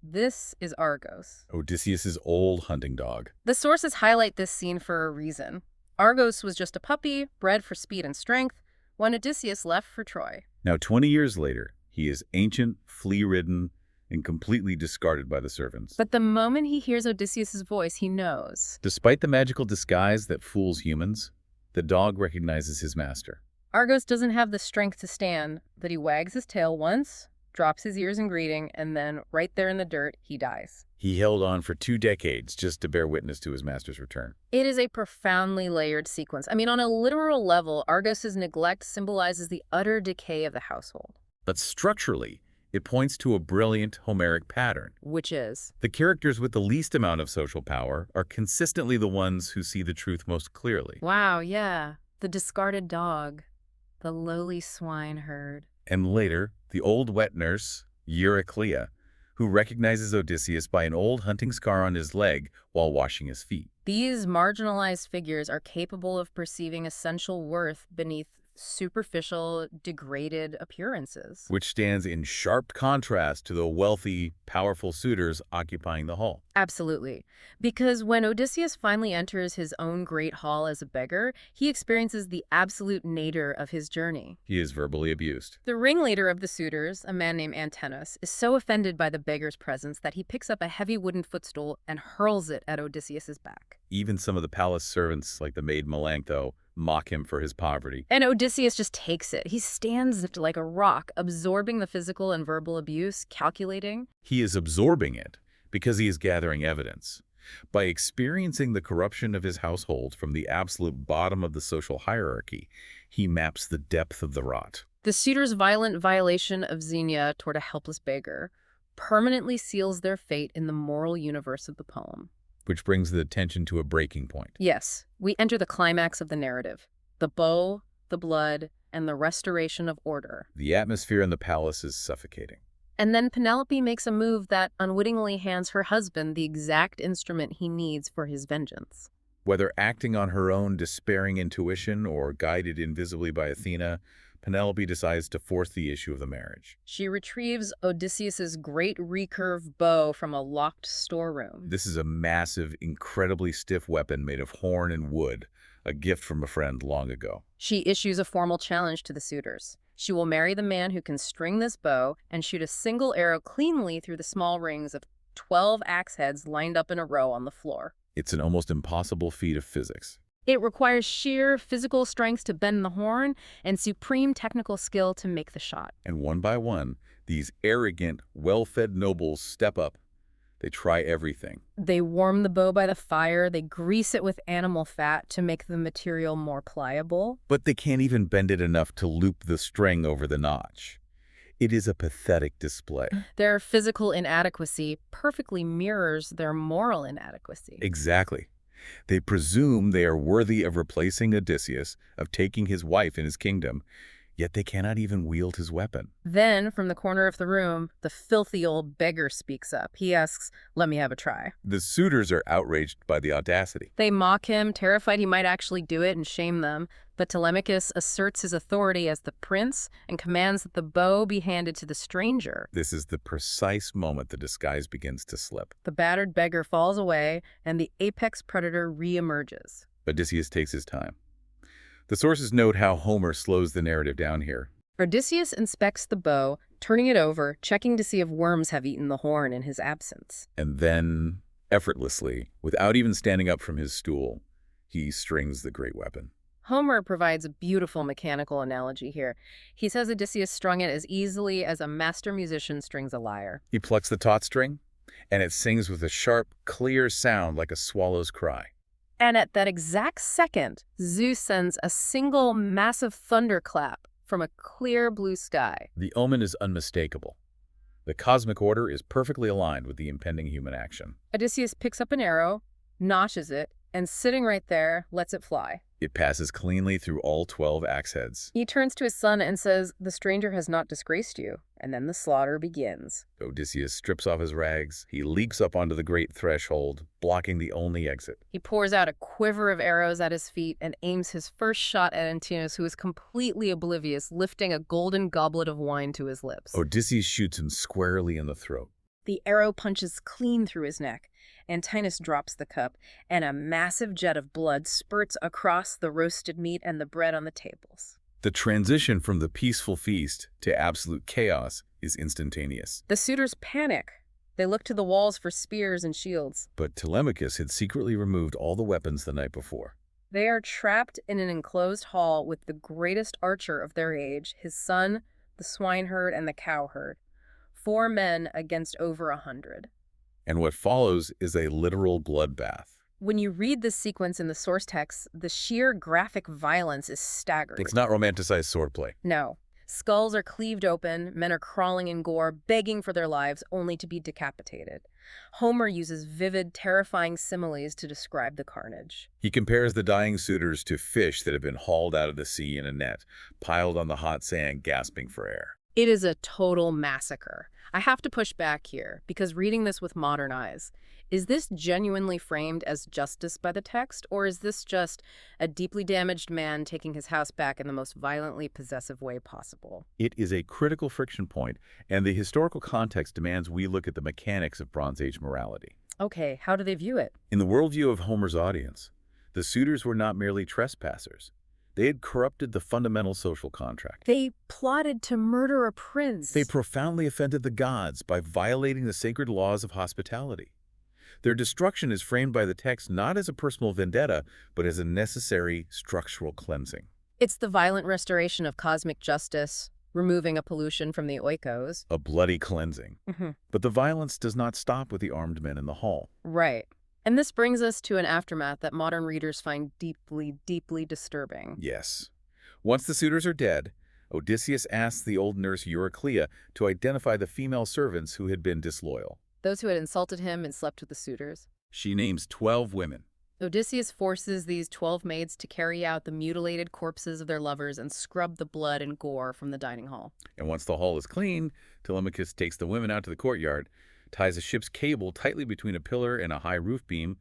This is Argos. Odysseus' old hunting dog. The sources highlight this scene for a reason. Argos was just a puppy, bred for speed and strength, when Odysseus left for Troy. Now, 20 years later, he is ancient, flea-ridden, and completely discarded by the servants. But the moment he hears Odysseus' voice, he knows. Despite the magical disguise that fools humans, the dog recognizes his master. Argos doesn't have the strength to stand, but he wags his tail once, drops his ears in greeting, and then, right there in the dirt, he dies. He held on for 2 decades just to bear witness to his master's return. It is a profoundly layered sequence. I mean, on a literal level, Argos' neglect symbolizes the utter decay of the household. But structurally, it points to a brilliant Homeric pattern. Which is? The characters with the least amount of social power are consistently the ones who see the truth most clearly. Wow, yeah. The discarded dog, the lowly swineherd. And later, the old wet nurse, Euryclea, who recognizes Odysseus by an old hunting scar on his leg while washing his feet. These marginalized figures are capable of perceiving essential worth beneath superficial, degraded appearances. Which stands in sharp contrast to the wealthy, powerful suitors occupying the hall. Absolutely. Because when Odysseus finally enters his own great hall as a beggar, he experiences the absolute nadir of his journey. He is verbally abused. The ringleader of the suitors, a man named Antinous, is so offended by the beggar's presence that he picks up a heavy wooden footstool and hurls it at Odysseus's back. Even some of the palace servants, like the maid Melantho, mock him for his poverty. And Odysseus just takes it. He stands like a rock, absorbing the physical and verbal abuse, calculating. He is absorbing it because he is gathering evidence. By experiencing the corruption of his household from the absolute bottom of the social hierarchy, he maps the depth of the rot. The suitor's violent violation of Xenia toward a helpless beggar permanently seals their fate in the moral universe of the poem. Which brings the attention to a breaking point. Yes, we enter the climax of the narrative. The bow, the blood, and the restoration of order. The atmosphere in the palace is suffocating. And then Penelope makes a move that unwittingly hands her husband the exact instrument he needs for his vengeance. Whether acting on her own despairing intuition or guided invisibly by Athena, Penelope decides to force the issue of the marriage. She retrieves Odysseus's great recurve bow from a locked storeroom. This is a massive, incredibly stiff weapon made of horn and wood, a gift from a friend long ago. She issues a formal challenge to the suitors. She will marry the man who can string this bow and shoot a single arrow cleanly through the small rings of 12 axe heads lined up in a row on the floor. It's an almost impossible feat of physics. It requires sheer physical strength to bend the horn and supreme technical skill to make the shot. And one by one, these arrogant, well-fed nobles step up. They try everything. They warm the bow by the fire, they grease it with animal fat to make the material more pliable. But they can't even bend it enough to loop the string over the notch. It is a pathetic display. Their physical inadequacy perfectly mirrors their moral inadequacy. Exactly. They presume they are worthy of replacing Odysseus, of taking his wife in his kingdom, yet they cannot even wield his weapon. Then, from the corner of the room, the filthy old beggar speaks up. He asks, "Let me have a try." The suitors are outraged by the audacity. They mock him, terrified he might actually do it, and shame them. But Telemachus asserts his authority as the prince and commands that the bow be handed to the stranger. This is the precise moment the disguise begins to slip. The battered beggar falls away, and the apex predator reemerges. Odysseus takes his time. The sources note how Homer slows the narrative down here. Odysseus inspects the bow, turning it over, checking to see if worms have eaten the horn in his absence. And then, effortlessly, without even standing up from his stool, he strings the great weapon. Homer provides a beautiful mechanical analogy here. He says Odysseus strung it as easily as a master musician strings a lyre. He plucks the taut string, and it sings with a sharp, clear sound like a swallow's cry. And at that exact second, Zeus sends a single massive thunderclap from a clear blue sky. The omen is unmistakable. The cosmic order is perfectly aligned with the impending human action. Odysseus picks up an arrow, notches it, and sitting right there, lets it fly. It passes cleanly through all 12 axe heads. He turns to his son and says, "The stranger has not disgraced you." And then the slaughter begins. Odysseus strips off his rags. He leaps up onto the great threshold, blocking the only exit. He pours out a quiver of arrows at his feet and aims his first shot at Antinous, who is completely oblivious, lifting a golden goblet of wine to his lips. Odysseus shoots him squarely in the throat. The arrow punches clean through his neck. Antinous drops the cup, and a massive jet of blood spurts across the roasted meat and the bread on the tables. The transition from the peaceful feast to absolute chaos is instantaneous. The suitors panic. They look to the walls for spears and shields. But Telemachus had secretly removed all the weapons the night before. They are trapped in an enclosed hall with the greatest archer of their age, his son, the swineherd, and the cowherd. 4 men against over 100. And what follows is a literal bloodbath. When you read this sequence in the source text, the sheer graphic violence is staggering. It's not romanticized swordplay. No. Skulls are cleaved open, men are crawling in gore, begging for their lives, only to be decapitated. Homer uses vivid, terrifying similes to describe the carnage. He compares the dying suitors to fish that have been hauled out of the sea in a net, piled on the hot sand, gasping for air. It is a total massacre. I have to push back here, because reading this with modern eyes, is this genuinely framed as justice by the text, or is this just a deeply damaged man taking his house back in the most violently possessive way possible? It is a critical friction point, and the historical context demands we look at the mechanics of Bronze Age morality. Okay, how do they view it? In the worldview of Homer's audience, the suitors were not merely trespassers. They had corrupted the fundamental social contract. They plotted to murder a prince. They profoundly offended the gods by violating the sacred laws of hospitality. Their destruction is framed by the text not as a personal vendetta, but as a necessary structural cleansing. It's the violent restoration of cosmic justice, removing a pollution from the oikos. A bloody cleansing. But the violence does not stop with the armed men in the hall. Right. And this brings us to an aftermath that modern readers find deeply, deeply disturbing. Yes. Once the suitors are dead, Odysseus asks the old nurse Euryclea to identify the female servants who had been disloyal. Those who had insulted him and slept with the suitors. She names 12 women. Odysseus forces these 12 maids to carry out the mutilated corpses of their lovers and scrub the blood and gore from the dining hall. And once the hall is clean, Telemachus takes the women out to the courtyard, ties a ship's cable tightly between a pillar and a high roof beam,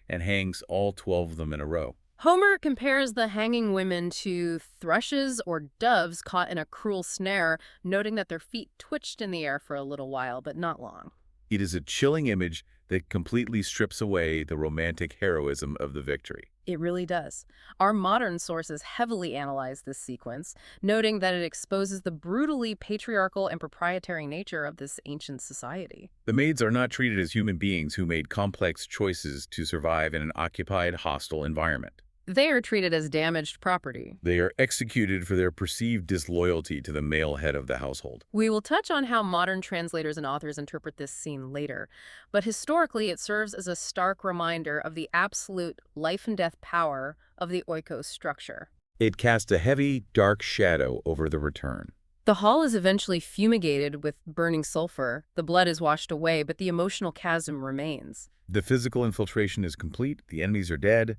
and hangs all 12 of them in a row. Homer compares the hanging women to thrushes or doves caught in a cruel snare, noting that their feet twitched in the air for a little while, but not long. It is a chilling image that completely strips away the romantic heroism of the victory. It really does. Our modern sources heavily analyze this sequence, noting that it exposes the brutally patriarchal and proprietary nature of this ancient society. The maids are not treated as human beings who made complex choices to survive in an occupied, hostile environment. They are treated as damaged property. They are executed for their perceived disloyalty to the male head of the household. We will touch on how modern translators and authors interpret this scene later, but historically it serves as a stark reminder of the absolute life and death power of the oikos structure. It casts a heavy, dark shadow over the return. The hall is eventually fumigated with burning sulfur, the blood is washed away, but the emotional chasm remains. The physical infiltration is complete, the enemies are dead,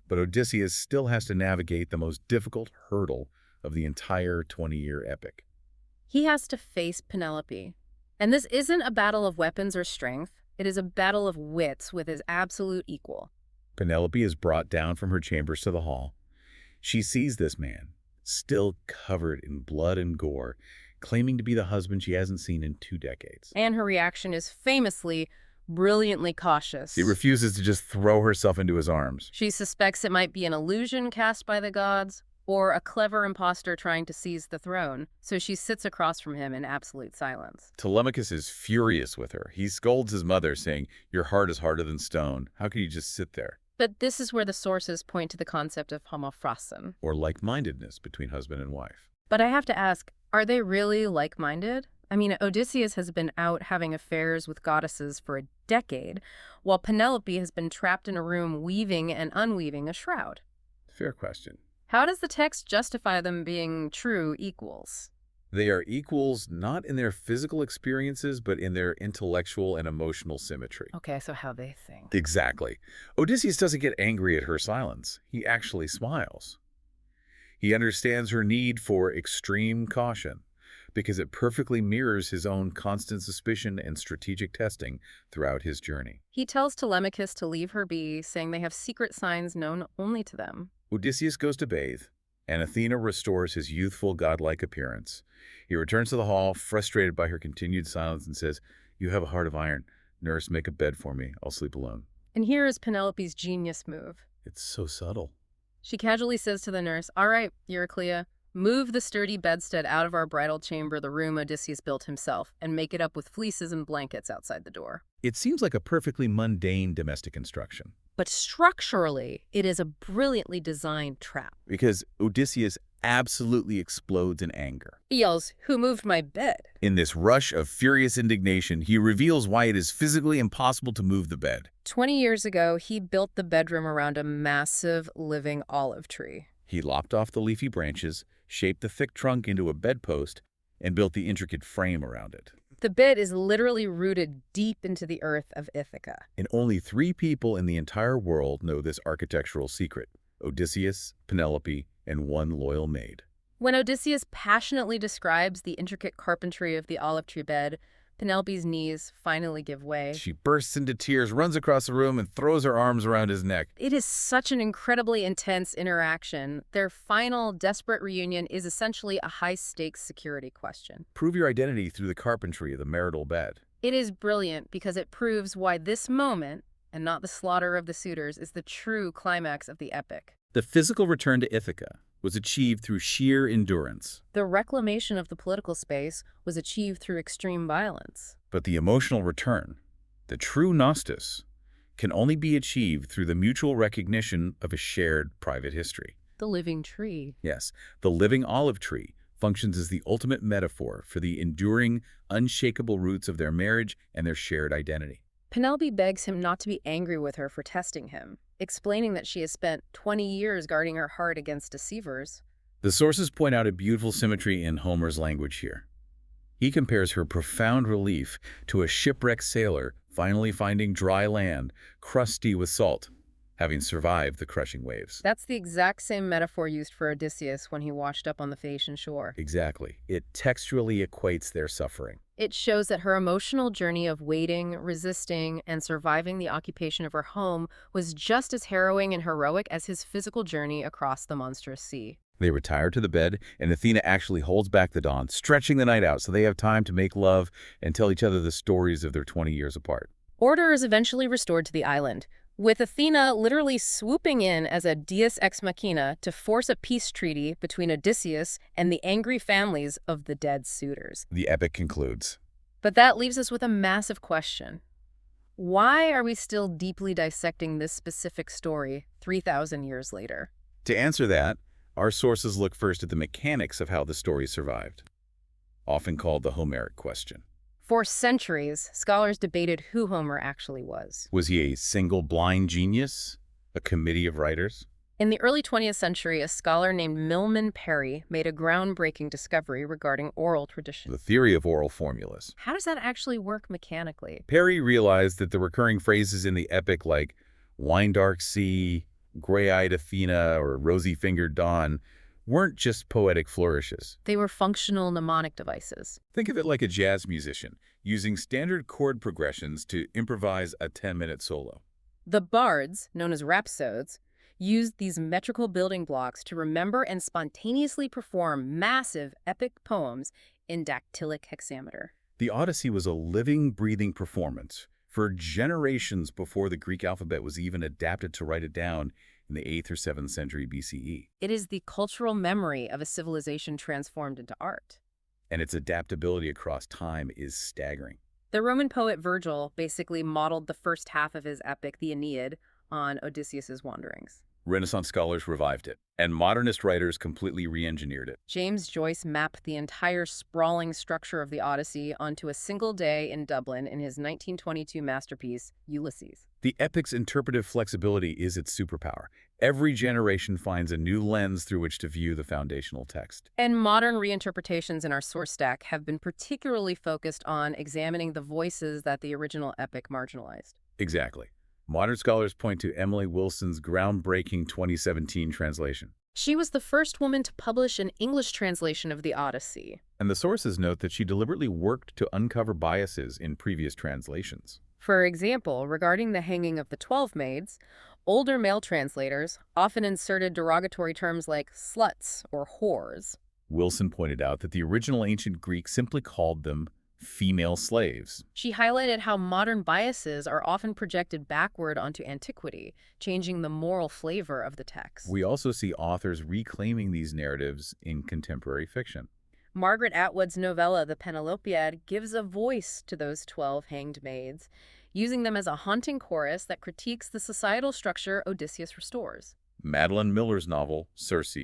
but Odysseus still has to navigate the most difficult hurdle of the entire 20-year epic. He has to face Penelope. And this isn't a battle of weapons or strength. It is a battle of wits with his absolute equal. Penelope is brought down from her chambers to the hall. She sees this man, still covered in blood and gore, claiming to be the husband she hasn't seen in 2 decades. And her reaction is famously brilliantly cautious. She refuses to just throw herself into his arms. She suspects it might be an illusion cast by the gods, or a clever impostor trying to seize the throne, so she sits across from him in absolute silence. Telemachus is furious with her. He scolds his mother, saying, "Your heart is harder than stone. How can you just sit there?" But this is where the sources point to the concept of homophrosin, or like-mindedness between husband and wife. But I have to ask, are they really like-minded? I mean, Odysseus has been out having affairs with goddesses for a decade, while Penelope has been trapped in a room weaving and unweaving a shroud. Fair question. How does the text justify them being true equals? They are equals not in their physical experiences, but in their intellectual and emotional symmetry. Okay, so how they think. Exactly. Odysseus doesn't get angry at her silence. He actually smiles. He understands her need for extreme caution, because it perfectly mirrors his own constant suspicion and strategic testing throughout his journey. He tells Telemachus to leave her be, saying they have secret signs known only to them. Odysseus goes to bathe, and Athena restores his youthful, godlike appearance. He returns to the hall, frustrated by her continued silence, and says, "You have a heart of iron. Nurse, make a bed for me. I'll sleep alone." And here is Penelope's genius move. It's so subtle. She casually says to the nurse, "All right, Euryclea, move the sturdy bedstead out of our bridal chamber, the room Odysseus built himself, and make it up with fleeces and blankets outside the door." It seems like a perfectly mundane domestic instruction. But structurally, it is a brilliantly designed trap. Because Odysseus absolutely explodes in anger. He yells, "Who moved my bed?" In this rush of furious indignation, he reveals why it is physically impossible to move the bed. 20 years ago, he built the bedroom around a massive living olive tree. He lopped off the leafy branches, shaped the thick trunk into a bedpost, and built the intricate frame around it. The bed is literally rooted deep into the earth of Ithaca. And only 3 people in the entire world know this architectural secret: Odysseus, Penelope, and one loyal maid. When Odysseus passionately describes the intricate carpentry of the olive tree bed, Penelope's knees finally give way. She bursts into tears, runs across the room, and throws her arms around his neck. It is such an incredibly intense interaction. Their final, desperate reunion is essentially a high-stakes security question. Prove your identity through the carpentry of the marital bed. It is brilliant because it proves why this moment, and not the slaughter of the suitors, is the true climax of the epic. The physical return to Ithaca was achieved through sheer endurance. The reclamation of the political space was achieved through extreme violence. But the emotional return, the true gnostis, can only be achieved through the mutual recognition of a shared private history. The living tree. Yes, the living olive tree functions as the ultimate metaphor for the enduring, unshakable roots of their marriage and their shared identity. Penelope begs him not to be angry with her for testing him, explaining that she has spent 20 years guarding her heart against deceivers. The sources point out a beautiful symmetry in Homer's language here. He compares her profound relief to a shipwrecked sailor finally finding dry land, crusty with salt, having survived the crushing waves. That's the exact same metaphor used for Odysseus when he washed up on the Phaeacian shore. Exactly. It textually equates their suffering. It shows that her emotional journey of waiting, resisting, and surviving the occupation of her home was just as harrowing and heroic as his physical journey across the monstrous sea. They retire to the bed, and Athena actually holds back the dawn, stretching the night out so they have time to make love and tell each other the stories of their 20 years apart. Order is eventually restored to the island, with Athena literally swooping in as a deus ex machina to force a peace treaty between Odysseus and the angry families of the dead suitors. The epic concludes. But that leaves us with a massive question. Why are we still deeply dissecting this specific story 3,000 years later? To answer that, our sources look first at the mechanics of how the story survived, often called the Homeric question. For centuries, scholars debated who Homer actually was. Was he a single blind genius? A committee of writers? In the early 20th century, a scholar named Milman Parry made a groundbreaking discovery regarding oral tradition. The theory of oral formulas. How does that actually work mechanically? Parry realized that the recurring phrases in the epic like wine dark sea, gray-eyed Athena, or rosy-fingered dawn weren't just poetic flourishes. They were functional mnemonic devices. Think of it like a jazz musician using standard chord progressions to improvise a 10-minute solo. The bards, known as rhapsodes, used these metrical building blocks to remember and spontaneously perform massive epic poems in dactylic hexameter. The Odyssey was a living, breathing performance for generations before the Greek alphabet was even adapted to write it down in the 8th or 7th century BCE. It is the cultural memory of a civilization transformed into art. And its adaptability across time is staggering. The Roman poet Virgil basically modeled the first half of his epic, the Aeneid, on Odysseus's wanderings. Renaissance scholars revived it, and modernist writers completely re-engineered it. James Joyce mapped the entire sprawling structure of the Odyssey onto a single day in Dublin in his 1922 masterpiece, Ulysses. The epic's interpretive flexibility is its superpower. Every generation finds a new lens through which to view the foundational text. And modern reinterpretations in our source stack have been particularly focused on examining the voices that the original epic marginalized. Exactly. Modern scholars point to Emily Wilson's groundbreaking 2017 translation. She was the first woman to publish an English translation of the Odyssey. And the sources note that she deliberately worked to uncover biases in previous translations. For example, regarding the hanging of the 12 maids, older male translators often inserted derogatory terms like sluts or whores. Wilson pointed out that the original ancient Greek simply called them female slaves. She highlighted how modern biases are often projected backward onto antiquity, changing the moral flavor of the text. We also see authors reclaiming these narratives in contemporary fiction. Margaret Atwood's novella, The Penelopiad, gives a voice to those 12 hanged maids, using them as a haunting chorus that critiques the societal structure Odysseus restores. Madeline Miller's novel, Circe,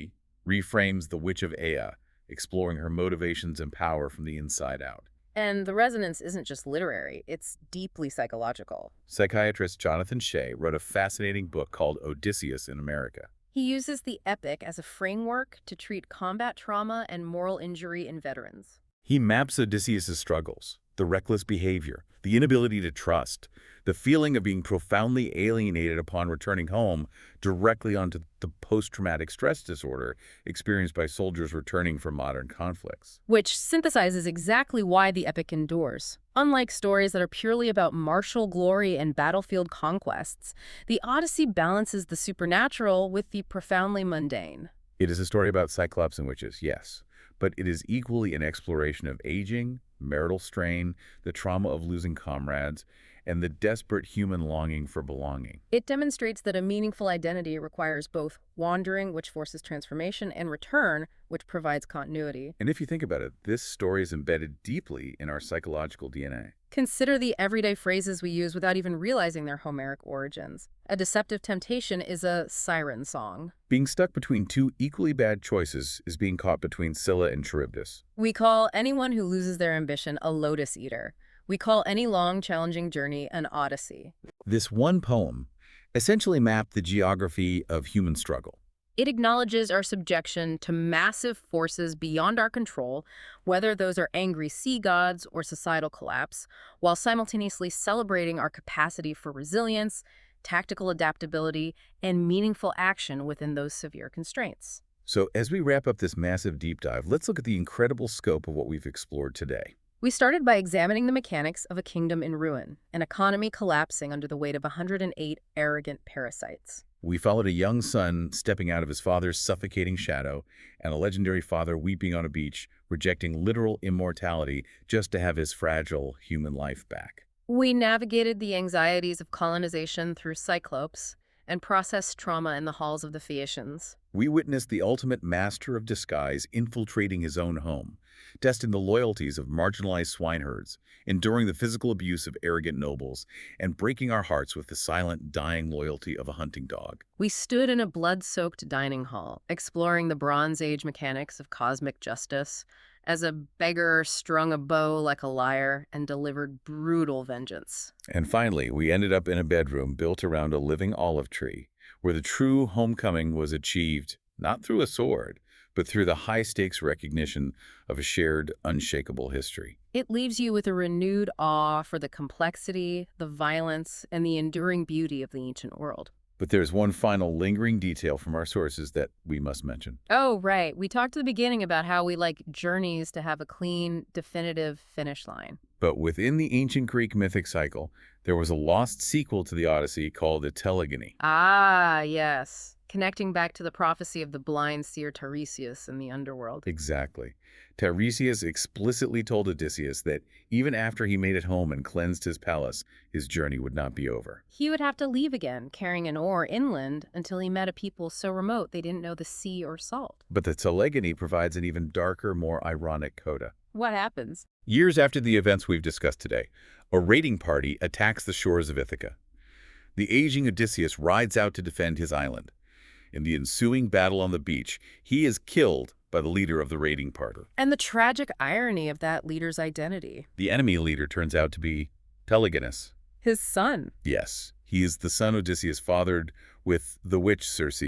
reframes the Witch of Ea, exploring her motivations and power from the inside out. And the resonance isn't just literary, it's deeply psychological. Psychiatrist Jonathan Shea wrote a fascinating book called Odysseus in America. He uses the epic as a framework to treat combat trauma and moral injury in veterans. He maps Odysseus' struggles, the reckless behavior, the inability to trust, the feeling of being profoundly alienated upon returning home directly onto the post-traumatic stress disorder experienced by soldiers returning from modern conflicts. Which synthesizes exactly why the epic endures. Unlike stories that are purely about martial glory and battlefield conquests, the Odyssey balances the supernatural with the profoundly mundane. It is a story about Cyclops and witches, yes, but it is equally an exploration of aging, marital strain, the trauma of losing comrades, and the desperate human longing for belonging. It demonstrates that a meaningful identity requires both wandering, which forces transformation, and return, which provides continuity. And if you think about it, this story is embedded deeply in our psychological DNA. Consider the everyday phrases we use without even realizing their Homeric origins. A deceptive temptation is a siren song. Being stuck between two equally bad choices is being caught between Scylla and Charybdis. We call anyone who loses their ambition a lotus eater. We call any long, challenging journey an Odyssey. This one poem essentially mapped the geography of human struggle. It acknowledges our subjection to massive forces beyond our control, whether those are angry sea gods or societal collapse, while simultaneously celebrating our capacity for resilience, tactical adaptability, and meaningful action within those severe constraints. So as we wrap up this massive deep dive, let's look at the incredible scope of what we've explored today. We started by examining the mechanics of a kingdom in ruin, an economy collapsing under the weight of 108 arrogant parasites. We followed a young son stepping out of his father's suffocating shadow and a legendary father weeping on a beach, rejecting literal immortality just to have his fragile human life back. We navigated the anxieties of colonization through Cyclops and processed trauma in the halls of the Phaeacians. We witnessed the ultimate master of disguise infiltrating his own home, testing the loyalties of marginalized swineherds, enduring the physical abuse of arrogant nobles, and breaking our hearts with the silent, dying loyalty of a hunting dog. We stood in a blood-soaked dining hall, exploring the Bronze Age mechanics of cosmic justice, as a beggar strung a bow like a lyre and delivered brutal vengeance. And finally, we ended up in a bedroom built around a living olive tree, where the true homecoming was achieved not through a sword, but through the high-stakes recognition of a shared, unshakable history. It leaves you with a renewed awe for the complexity, the violence, and the enduring beauty of the ancient world. But there's one final lingering detail from our sources that we must mention. Oh, right. We talked at the beginning about how we like journeys to have a clean, definitive finish line. But within the ancient Greek mythic cycle, there was a lost sequel to the Odyssey called the Telegony. Ah, yes. Connecting back to the prophecy of the blind seer Tiresias in the underworld. Exactly. Tiresias explicitly told Odysseus that even after he made it home and cleansed his palace, his journey would not be over. He would have to leave again, carrying an oar inland, until he met a people so remote they didn't know the sea or salt. But the Telegony provides an even darker, more ironic coda. What happens? Years after the events we've discussed today, a raiding party attacks the shores of Ithaca. The aging Odysseus rides out to defend his island. In the ensuing battle on the beach, he is killed by the leader of the raiding party. And the tragic irony of that leader's identity. The enemy leader turns out to be Telegonus. His son. Yes, he is the son Odysseus fathered with the witch Circe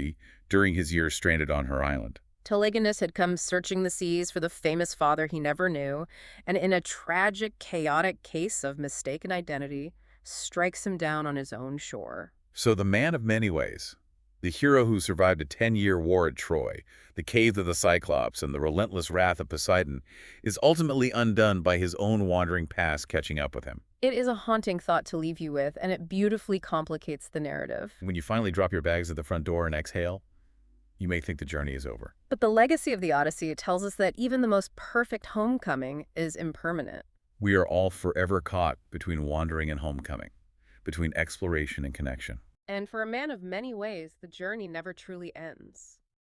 during his years stranded on her island. Telegonus had come searching the seas for the famous father he never knew, and in a tragic, chaotic case of mistaken identity, strikes him down on his own shore. So the man of many ways, the hero who survived a 10-year war at Troy, the cave of the Cyclops, and the relentless wrath of Poseidon, is ultimately undone by his own wandering past catching up with him. It is a haunting thought to leave you with, and it beautifully complicates the narrative. When you finally drop your bags at the front door and exhale, you may think the journey is over. But the legacy of the Odyssey tells us that even the most perfect homecoming is impermanent. We are all forever caught between wandering and homecoming, between exploration and connection. And for a man of many ways, the journey never truly ends.